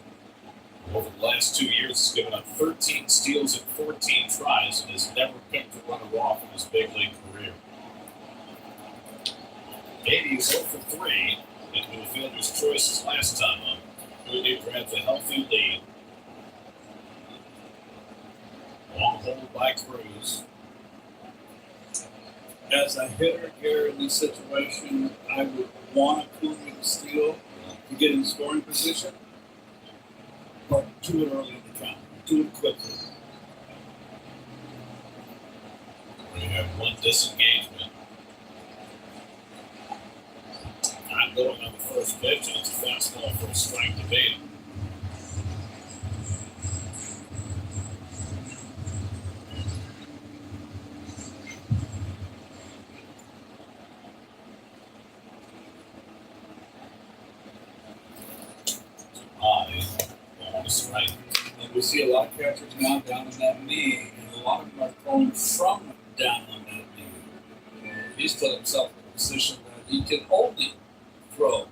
Over the last 2 years, he's given up 13 steals in 14 tries and has never picked a runner off in his big league career. Beatty is 0 for 3 into the fielder's choices last time up. Acuna grabs a healthy lead. Long hold by Cruz. As a hitter here in this situation, I would want Acuna to steal to get in scoring position, but do it early in the count. Do it quickly. We have one disengagement. Not going on the first pitch, and it's a fastball for a strike to Beatty. right. And we see a lot of catchers now down on that knee, and a lot of them are throwing from down on that knee. He's put himself in a position that he can only throw.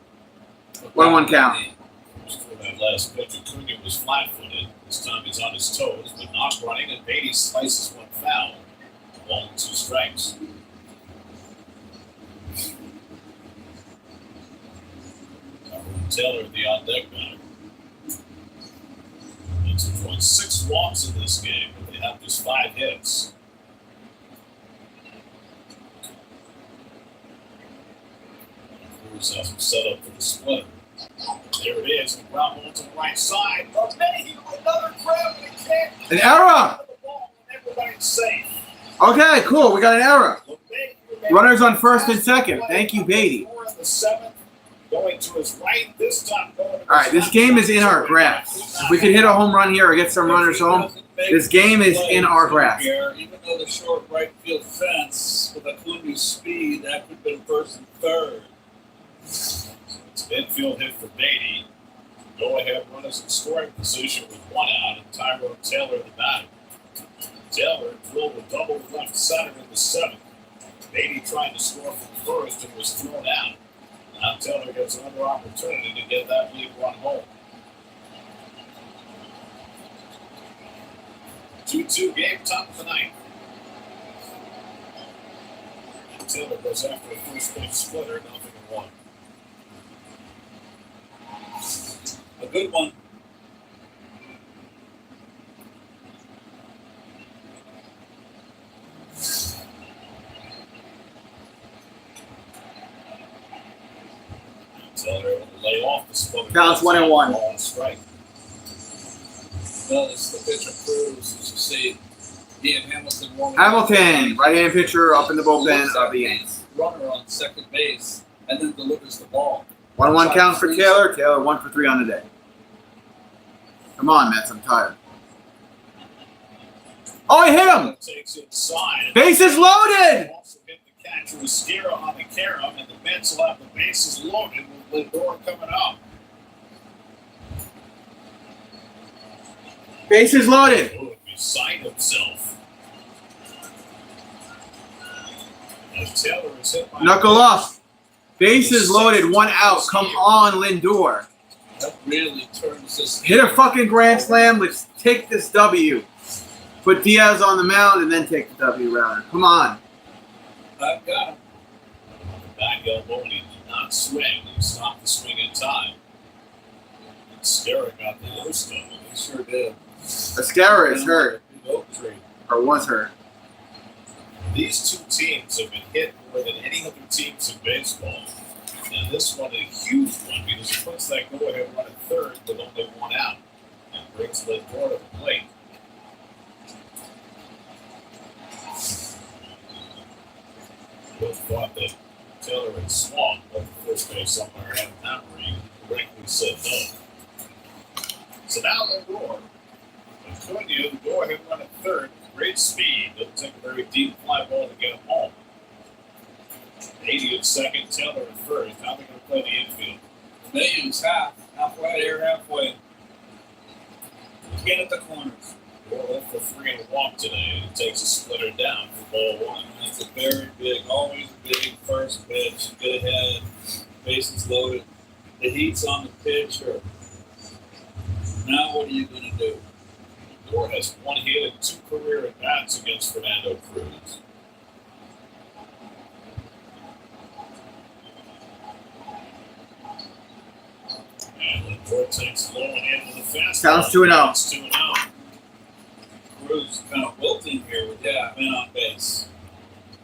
1-1 count. For that last pitch, Acuna was flat-footed. This time he's on his toes, but not running, and Beatty slices one foul. 1-2 strikes. Taylor, the on-deck batter. Mets have thrown 6 walks in this game, but they have just 5 hits. Cruz has him set up for the splitter. There it is, the ground ball to the right side. But Mayhew, another grab, and a kick. An error! Everybody's safe. Okay, cool. We got an error. Runners on first and second. Thank you, Beatty. The 7th, going to his right, this time going to his All right, this game is in our grasp. If we can hit a home run here or get some runners home, this game is in our grasp. Even though the short right field fence with Acuna's speed, that could have been first and third. It's an infield hit for Beatty. Go ahead runners in scoring position with 1 out, and Tyrone Taylor the batter. Taylor drilled a double left center in the 7th. Beatty trying to score from first and was thrown out. Now Taylor gets another opportunity to get that lead run home. 2-2 game, top of the 9th. Taylor goes after a first pitch splitter, 0-1. A good one. Taylor able to lay off the splitter. Counts 1-1. Ball and strike. Notice the pitcher Cruz, as you see, he and Hamilton warming Hamilton, right-hand pitcher up in the bullpen of the Yankees. runner on second base and then delivers the ball. 1-1 count for Taylor. Taylor 1 for 3 on the day. Come on, Mets. I'm tired. Oh, I hit him! Takes inside. Bases loaded! Also hit the catcher Esquera on the carom, and the Mets will have the bases loaded with Lindor coming up. Bases loaded. Oh, beside himself. As Taylor is hit by Knuckle off. Bases loaded. 1 out. Come on, Lindor. That really turns this. Hit a fucking grand slam. Let's take this W. Put Diaz on the mound and then take the W rounder. Come on. I've got him. Back elbow, and he did not swing. He stopped the swing in time. Esquera got the worst of it. He sure did. Esquera is hurt. Or was hurt. These two teams have been hit more than any other teams in baseball. And this one is a huge one because it puts that go-ahead run at third with only 1 out and brings Lindor to the plate. Both thought that Taylor had swung, but the first base somewhere out of that ring correctly said no. So now Lindor. Acuna, the go-ahead run at third, great speed. It'll take a very deep fly ball to get him home. 80 at second, Taylor at first. Now they're going to play the infield. Mayhew's halfway here, halfway. Get at the corners. 4 for 3 and a walk today. And it takes a splitter down for ball 1. That's a very big, always big first pitch. Get ahead. Bases loaded. The heat's on the pitcher. Now what are you going to do? Lindor has 1 hit and 2 career at-bats against Fernando Cruz. And Lindor takes low and in with the fastball. Sounds 2-0. It's 2-0. Cruz kind of wilting here with that man on base.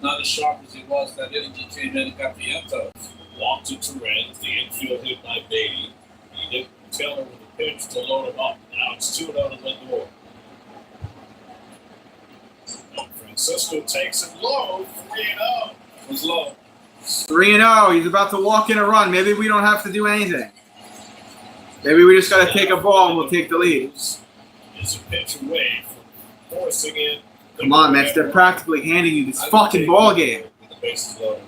Not as sharp as he was that inning. He came in and got the Vientos. Walk to Torrens, the infield hit by Beatty. He hit Taylor with a pitch to load him up. Now it's 2-0 to Lindor. And Francisco takes him low, 3-0. It was low. 3-0. He's about to walk in a run. Maybe we don't have to do anything. Maybe we just got to take a ball and we'll take the lead. Is a pitch away from forcing it. Come on, Mets. They're practically handing you this fucking ball game. With the bases loaded.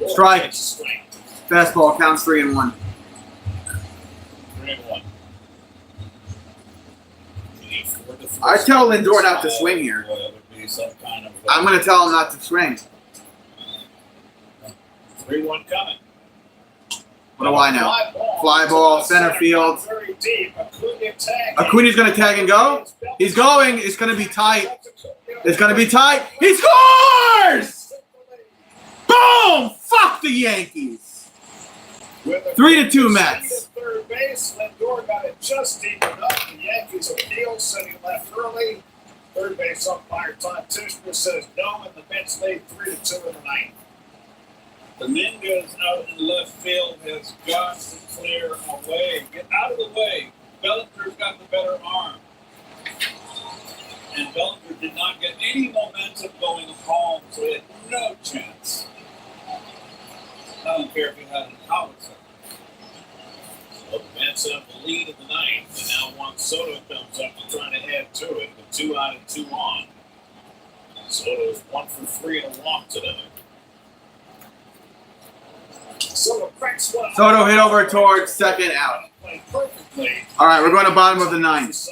Strike. Fastball counts 3-1. I tell Lindor not to swing here. It would be some kind of. I'm going to tell him not to swing. 3-1 coming. What do I know? Fly ball, center field. Very deep. Acuna's going to tag and go. He's going. It's going to be tight. It's going to be tight. He scores! Boom! Fuck the Yankees. 3-2 Mets. Third base, Lindor got it just deep enough. The Yankees appeal, said he left early. Third base umpire Todd Tishner says no, and the Mets lead 3-2 in the ninth. Dominguez out in left field has got to clear away. Get out of the way. Bellinger's got the better arm. And Bellinger did not get any momentum going home, so he had no chance. I don't care if he had an howitzer. So the Mets have the lead in the ninth, and now Juan Soto comes up to try to add to it with 2 out and 2 on. Soto's 1 for 3 and a walk today. Soto hit over towards second out. All right, we're going to bottom of the ninth.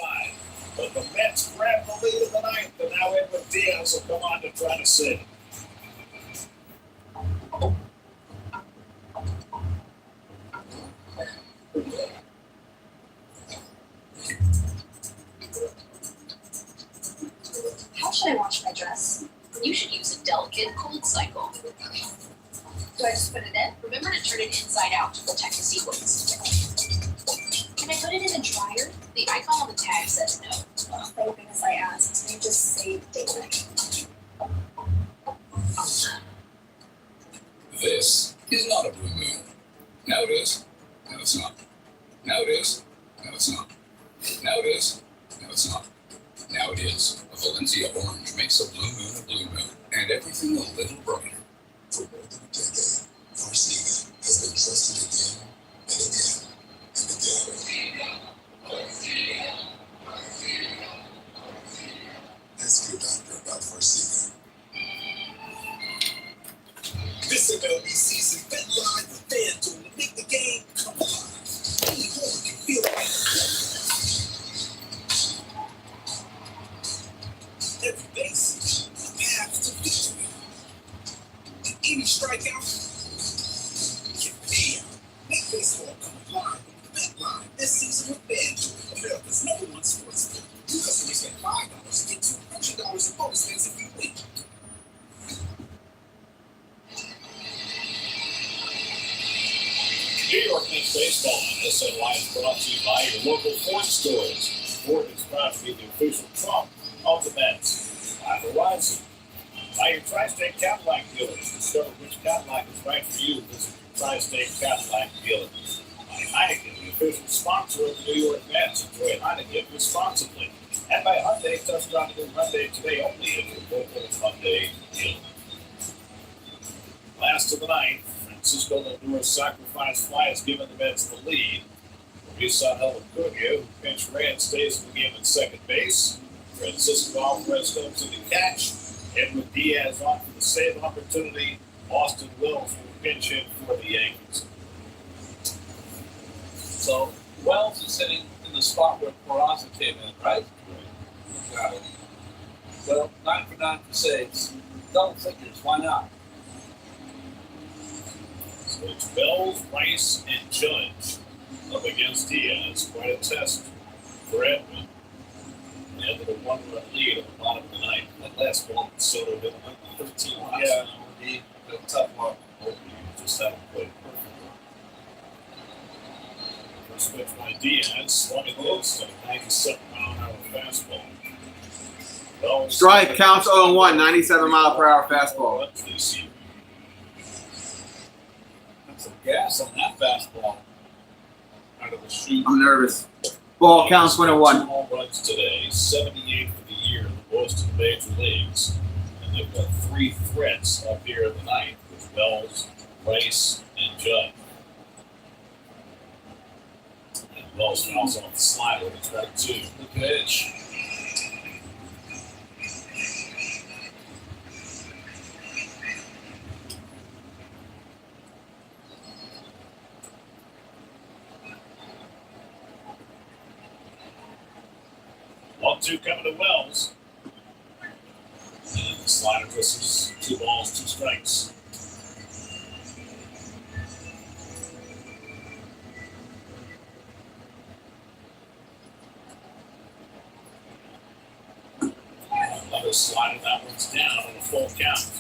But the Mets grab the lead in the ninth, and now Edwin Diaz will come on to try to save. How should I wash my dress? You should use a delicate cold cycle. Do I just put it in? Remember to turn it inside out to protect the sequins. Can I put it in a dryer? The icon on the tag says no. Oh, thank goodness I asked. You just saved daylight. This is not a blue moon. Now it is. Now it's not. Now it is. Now it's not. Now it is. Now it's not. Now it is. A Valencia orange makes a blue moon, and everything a little brighter. For more than a decade, Farsiga has been trusted again and again and again. Ask your doctor about Farsiga. This MLB season, bet live with FanDuel to make the game come alive. Only home can feel it. Every base, a path to victory. And any strikeout, get paid out. Make baseball come alive with Bet Live this season with FanDuel, America's #1 sports book. New customers get $5 to get $200 in bonus bets if you win. New York Mets baseball on SNY is brought to you by your local Ford stores. Ford is proud to be the official Trump of the Mets. By Verizon. By your Tri-State Cadillac dealers. Discover which Cadillac is right for you. Visit your Tri-State Cadillac dealer. By Heineken, the official sponsor of the New York Mets. Enjoy Heineken responsibly. And by Hyundai, touchdown to Hyundai today only if you're local Hyundai dealer. Last of the ninth. Francisco Lindor's sacrifice fly has given the Mets the lead. Risabel Acuna, who pinch ran, stays in the game at second base. Francisco Alvarez comes in to catch. Edwin Diaz on for the save opportunity. Austin Wells will pinch hit for the Yankees. So Wells is sitting in the spot where Peraza came in, right? Got it. Well, 9 for 9 for saves. Double figures, why not? So it's Bells, Rice, and Judge up against Diaz. Quite a test for Edwin. They ended a 1-run lead at the bottom of the ninth. That last ball, Soto hit 13 last Yeah, night. a tough one. Just haven't played perfectly. First pitch by Diaz, swung and missed at a 97-mile-an-hour fastball. Bells Strike counts 0-1, 97-mile-per-hour fastball. Some gas on that fastball. Out of the chute. I'm nervous. Ball counts 1-1. 2 home runs today, 78 for the year, the most in the major leagues. And they've got 3 threats up here in the ninth with Wells, Rice, and Judd. And Wells fouls off the slider. It's got 2. The pitch. 1-2 coming to Wells. And the slider misses. 2 balls, 2 strikes. Another slider, that one's down on a full count.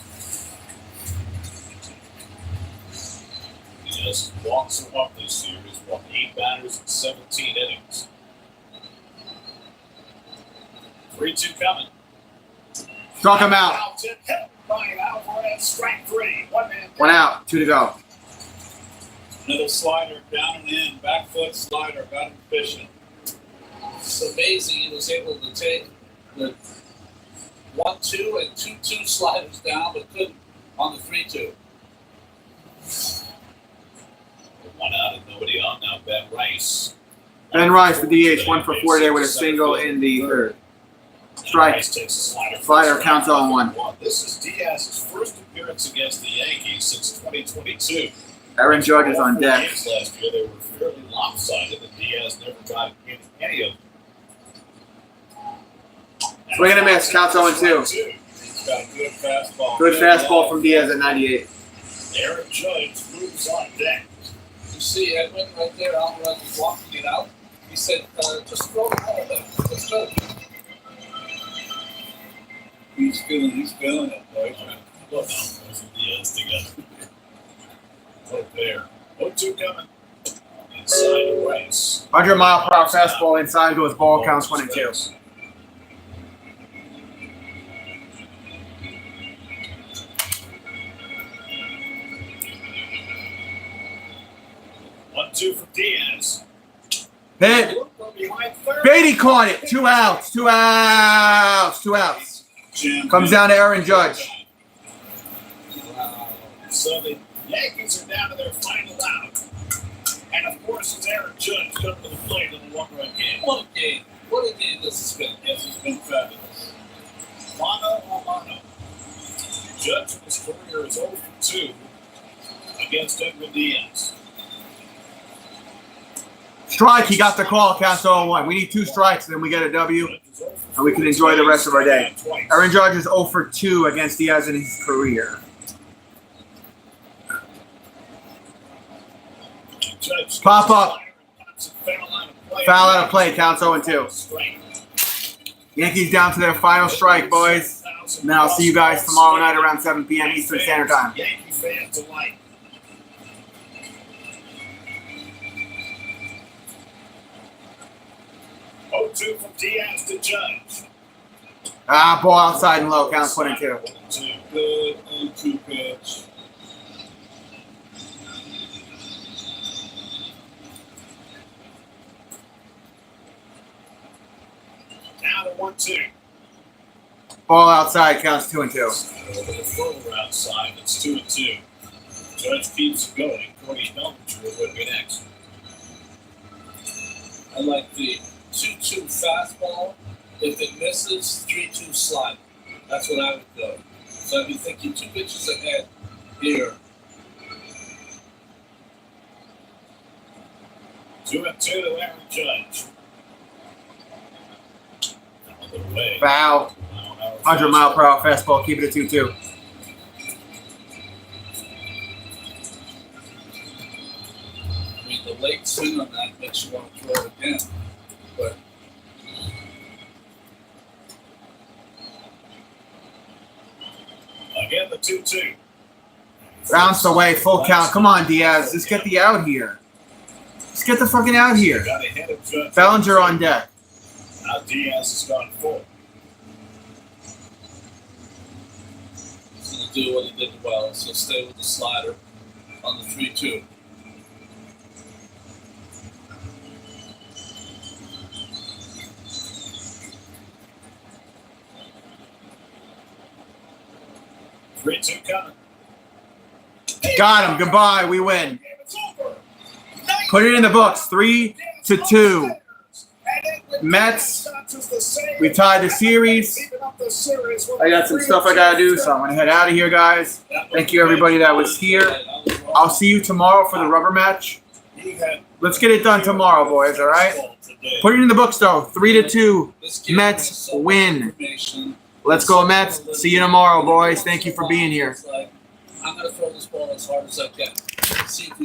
Yes, walks are up this year. He's walked 8 batters in 17 innings. 3-2 coming. Struck him out. Strike 3. 1 man. 1 out. 2 to go. Another slider down and in, back foot slider, got him fishing. It's amazing he was able to take the 1-2 and 2-2 sliders down, but couldn't on the 3-2. 1 out and nobody on now. Ben Rice. Ben Rice, the DH, 1 for 4 today with a single in the third. Strike. Rice takes a slider. Slider counts on 1. This is Diaz's first appearance against the Yankees since 2022. Aaron Judge is on deck. Games last year, they were fairly lopsided, and Diaz never got in any of them. Swing and a miss. Counts 0-2. He's got a good fastball. Good fastball from Diaz at 98. Aaron Judge moves on deck. You see Edwin right there, Alvarez is walking it out. He said, just throw the ball there. Let's go. He's feeling it, boy. Look, there's Diaz together. Right there. 0-2 coming. Inside to Rice. 100-mile-per-hour fastball inside goes ball. Counts 1-2. Two for Diaz. Hit. Beatty caught it. 2 outs. 2 outs. 2 outs. Comes down to Aaron Judge. Wow. So the Yankees are down to their final out. And of course, it's Aaron Judge coming to the plate in the 1-run game. What a game. What a game this has been. Yes, it's been fabulous. Mano a mano. Judge in his career is 0 for 2 against Edwin Diaz. Strike. He got the call. Counts 0-1. We need 2 strikes, and then we get a W, and we can enjoy the rest of our day. Aaron Judge is 0 for 2 against Diaz in his career. Pop up. Foul out of play. Counts 0-2. Yankees down to their final strike, boys. And then I'll see you guys tomorrow night around 7 p.m. Eastern Standard Time. Yankee fans alike. Oh, 2 from Diaz to Judge. Ball outside and low. Counts 1-2. Good 0-2 pitch. Down to 1-2. Ball outside. Counts 2-2. A little bit further outside. It's 2-2. Judge keeps it going. Cody Bellinger will be next. I like the 2-2 fastball. If it misses, 3-2 slide. That's what I would go. So I'd be thinking 2 pitches ahead here. 2-2 to Aaron Judge. Away. Foul. 100-mile-per-hour fastball. Keep it at 2-2. I mean, the late swing on that makes you want to throw it again. But again, the 2-2. Bounced away. Full count. Come on, Diaz. Let's get the out here. Let's get the fucking out here. Bellinger on deck. Now Diaz has gone full. he's going to do what he did well. So stay with the slider on the 3-2. Coming. Got him. Goodbye. We win. Put it in the books. 3-2. Mets. We tied the series. I got some stuff I gotta do, so I'm gonna head out of here, guys. Thank you, everybody that was here. I'll see you tomorrow for the rubber match. Let's get it done tomorrow, boys. All right. Put it in the books, though. 3-2. This game Mets has so much win. information. Let's go, Mets. See you tomorrow, boys. Thank you for being here. It's like, I'm going to throw this ball as hard as I can. See if we